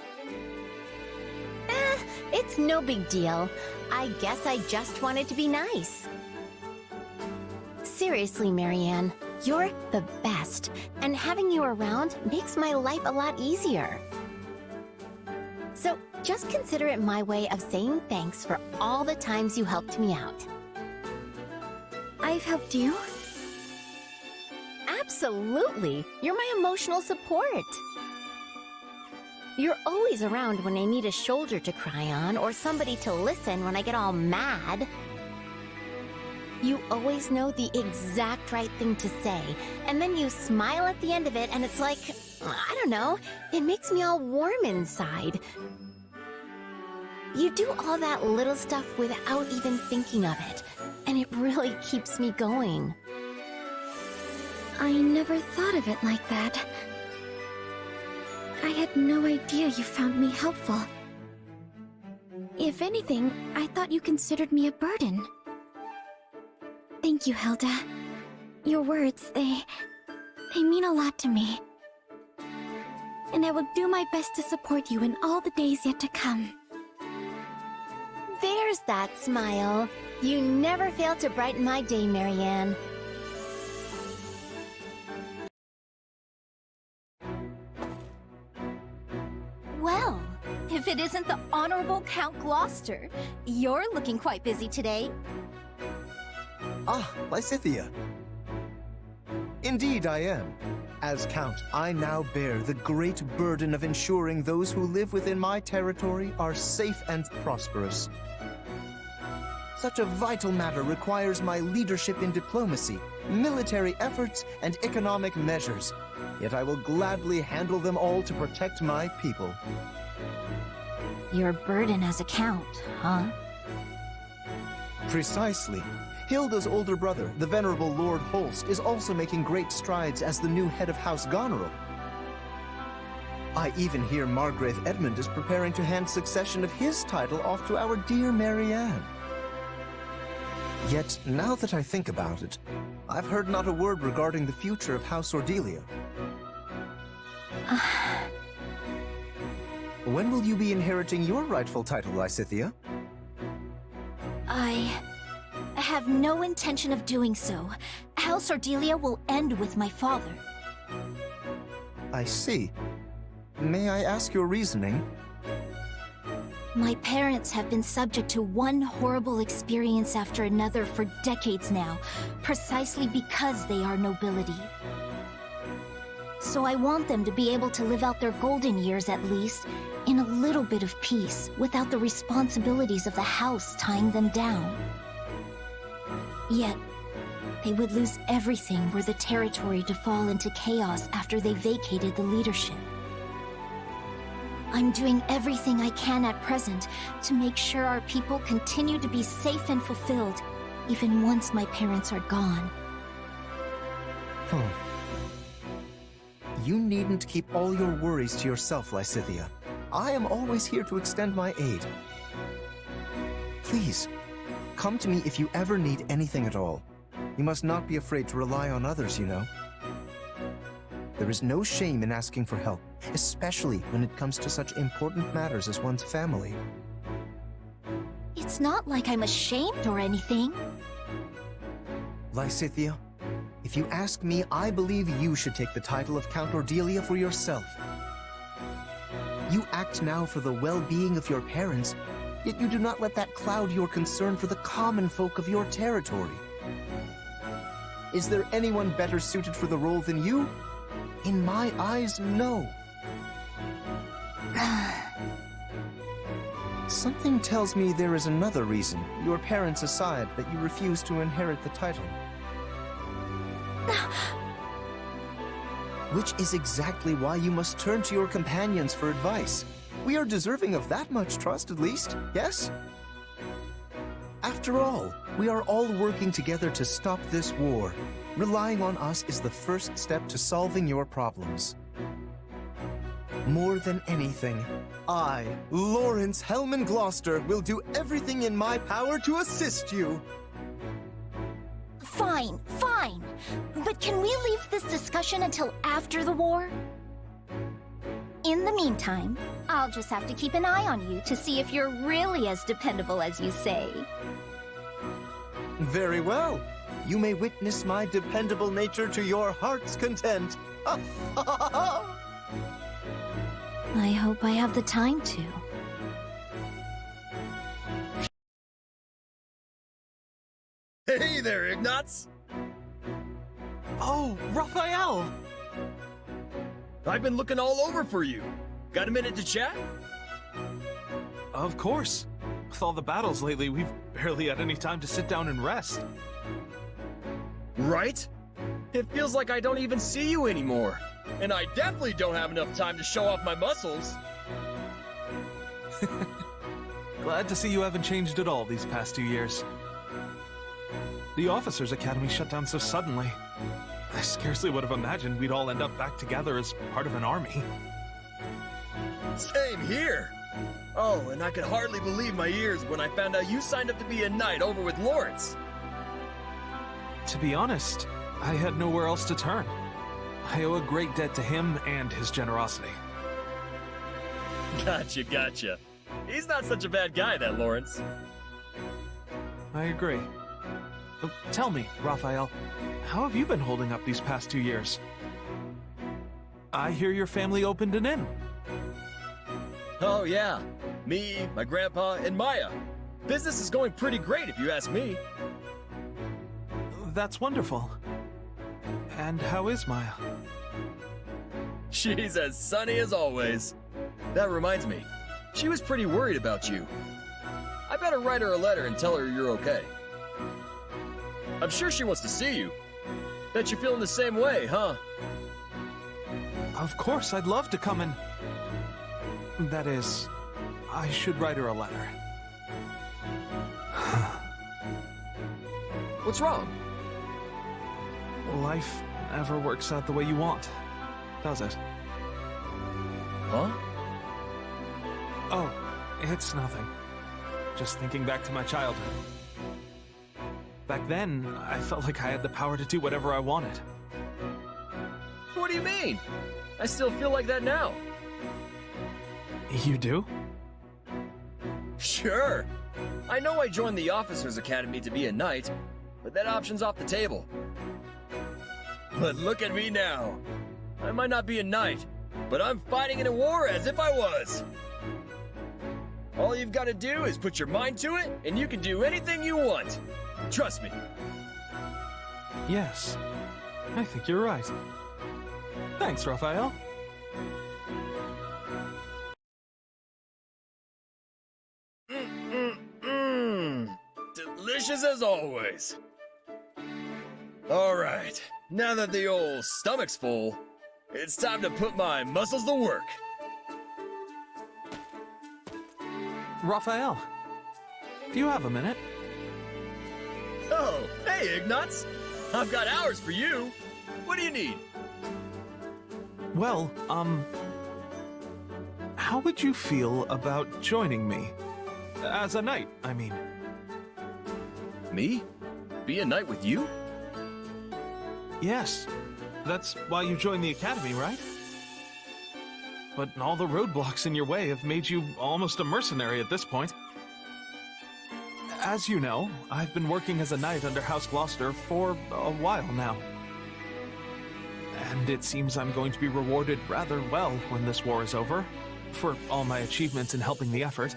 Speaker 2: It's no big deal. I guess I just wanted to be nice. Seriously, Marianne, you're the best, and having you around makes my life a lot easier. So just consider it my way of saying thanks for all the times you helped me out.
Speaker 5: I've helped you?
Speaker 2: Absolutely! You're my emotional support. You're always around when I need a shoulder to cry on or somebody to listen when I get all mad. You always know the exact right thing to say, and then you smile at the end of it and it's like, I don't know, it makes me all warm inside. You do all that little stuff without even thinking of it, and it really keeps me going.
Speaker 5: I never thought of it like that. I had no idea you found me helpful. If anything, I thought you considered me a burden. Thank you, Hilda. Your words, they mean a lot to me. And I will do my best to support you in all the days yet to come.
Speaker 2: There's that smile. You never fail to brighten my day, Marianne.
Speaker 7: Well, if it isn't the Honorable Count Gloucester, you're looking quite busy today.
Speaker 3: Ah, Lysithea. Indeed I am. As Count, I now bear the great burden of ensuring those who live within my territory are safe and prosperous. Such a vital matter requires my leadership in diplomacy, military efforts, and economic measures. Yet I will gladly handle them all to protect my people.
Speaker 7: Your burden as a count, huh?
Speaker 3: Precisely. Hilda's older brother, the venerable Lord Holst, is also making great strides as the new head of House Goneril. I even hear Margrave Edmund is preparing to hand succession of his title off to our dear Marianne. Yet, now that I think about it, I've heard not a word regarding the future of House Ordelia. When will you be inheriting your rightful title, Lysithea?
Speaker 5: I have no intention of doing so. House Ordelia will end with my father.
Speaker 3: I see. May I ask your reasoning?
Speaker 5: My parents have been subject to one horrible experience after another for decades now, precisely because they are nobility. So I want them to be able to live out their golden years at least, in a little bit of peace, without the responsibilities of the house tying them down. Yet, they would lose everything were the territory to fall into chaos after they vacated the leadership. I'm doing everything I can at present to make sure our people continue to be safe and fulfilled, even once my parents are gone.
Speaker 3: You needn't keep all your worries to yourself, Lysithea. I am always here to extend my aid. Please, come to me if you ever need anything at all. You must not be afraid to rely on others, you know. There is no shame in asking for help, especially when it comes to such important matters as one's family.
Speaker 5: It's not like I'm ashamed or anything.
Speaker 3: Lysithea, if you ask me, I believe you should take the title of Count Ordelia for yourself. You act now for the well-being of your parents, yet you do not let that cloud your concern for the common folk of your territory. Is there anyone better suited for the role than you? In my eyes, no. Something tells me there is another reason, your parents aside, that you refuse to inherit the title. Which is exactly why you must turn to your companions for advice. We are deserving of that much trust, at least, yes? After all, we are all working together to stop this war. Relying on us is the first step to solving your problems. More than anything, I, Lorenz Hellman Gloucester, will do everything in my power to assist you.
Speaker 5: Fine, fine. But can we leave this discussion until after the war? In the meantime, I'll just have to keep an eye on you to see if you're really as dependable as you say.
Speaker 3: Very well. You may witness my dependable nature to your heart's content.
Speaker 5: I hope I have the time to.
Speaker 8: Hey there, Ignatz!
Speaker 6: Oh, Raphael!
Speaker 8: I've been looking all over for you. Got a minute to chat?
Speaker 6: Of course. With all the battles lately, we've barely had any time to sit down and rest.
Speaker 8: Right? It feels like I don't even see you anymore. And I definitely don't have enough time to show off my muscles.
Speaker 6: Glad to see you haven't changed at all these past 2 years. The Officers' Academy shut down so suddenly. I scarcely would have imagined we'd all end up back together as part of an army.
Speaker 8: Same here. Oh, and I could hardly believe my ears when I found out you signed up to be a knight over with Lorenz.
Speaker 6: To be honest, I had nowhere else to turn. I owe a great debt to him and his generosity.
Speaker 8: Gotcha. He's not such a bad guy, that Lorenz.
Speaker 6: I agree. Tell me, Raphael, how have you been holding up these past 2 years? I hear your family opened an inn.
Speaker 8: Oh yeah, me, my grandpa, and Maya. Business is going pretty great if you ask me.
Speaker 6: That's wonderful. And how is Maya?
Speaker 8: She's as sunny as always. That reminds me, she was pretty worried about you. I better write her a letter and tell her you're okay. I'm sure she wants to see you. Bet you're feeling the same way, huh?
Speaker 6: Of course, I'd love to come and... That is, I should write her a letter.
Speaker 8: What's wrong?
Speaker 6: Life never works out the way you want, does it?
Speaker 8: Huh?
Speaker 6: Oh, it's nothing. Just thinking back to my childhood. Back then, I felt like I had the power to do whatever I wanted.
Speaker 8: What do you mean? I still feel like that now.
Speaker 6: You do?
Speaker 8: Sure. I know I joined the Officers' Academy to be a knight, but that option's off the table. But look at me now. I might not be a knight, but I'm fighting in a war as if I was. All you've got to do is put your mind to it, and you can do anything you want. Trust me.
Speaker 6: Yes, I think you're right. Thanks, Raphael.
Speaker 8: Delicious as always. All right, now that the old stomach's full, it's time to put my muscles to work.
Speaker 6: Raphael, do you have a minute?
Speaker 8: Oh, hey, Ignatz. I've got hours for you. What do you need?
Speaker 6: Well, how would you feel about joining me? As a knight, I mean.
Speaker 8: Me? Be a knight with you?
Speaker 6: Yes. That's why you joined the academy, right? But all the roadblocks in your way have made you almost a mercenary at this point. As you know, I've been working as a knight under House Gloucester for a while now. And it seems I'm going to be rewarded rather well when this war is over, for all my achievements in helping the effort.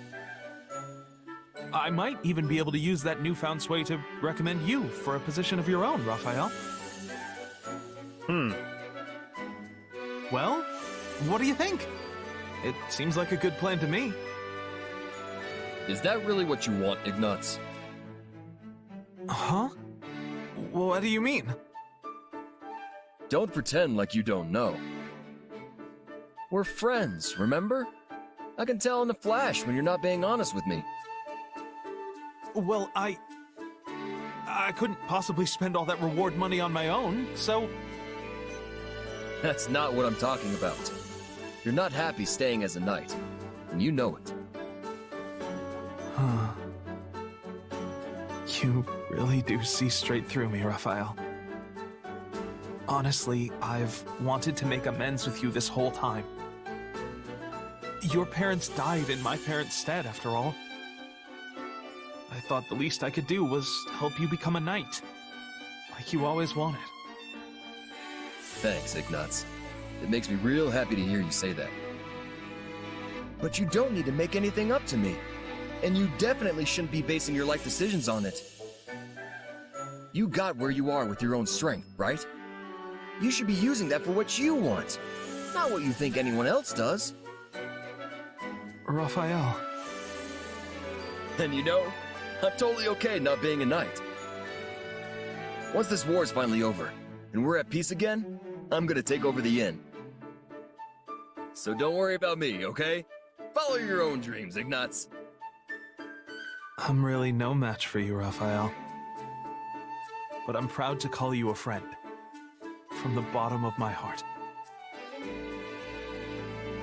Speaker 6: I might even be able to use that newfound sway to recommend you for a position of your own, Raphael. Well, what do you think? It seems like a good plan to me.
Speaker 4: Is that really what you want, Ignatz?
Speaker 6: Huh? What do you mean?
Speaker 4: Don't pretend like you don't know. We're friends, remember? I can tell in a flash when you're not being honest with me.
Speaker 6: Well, I couldn't possibly spend all that reward money on my own, so...
Speaker 4: That's not what I'm talking about. You're not happy staying as a knight, and you know it.
Speaker 6: Huh. You really do see straight through me, Raphael. Honestly, I've wanted to make amends with you this whole time. Your parents died in my parents' stead, after all. I thought the least I could do was help you become a knight, like you always wanted.
Speaker 4: Thanks, Ignatz. It makes me real happy to hear you say that.
Speaker 8: But you don't need to make anything up to me. And you definitely shouldn't be basing your life decisions on it.
Speaker 4: You got where you are with your own strength, right?
Speaker 8: You should be using that for what you want, not what you think anyone else does.
Speaker 6: Raphael.
Speaker 4: And you know, I'm totally okay not being a knight. Once this war is finally over, and we're at peace again, I'm gonna take over the inn. So don't worry about me, okay? Follow your own dreams, Ignatz.
Speaker 6: I'm really no match for you, Raphael. But I'm proud to call you a friend. From the bottom of my heart.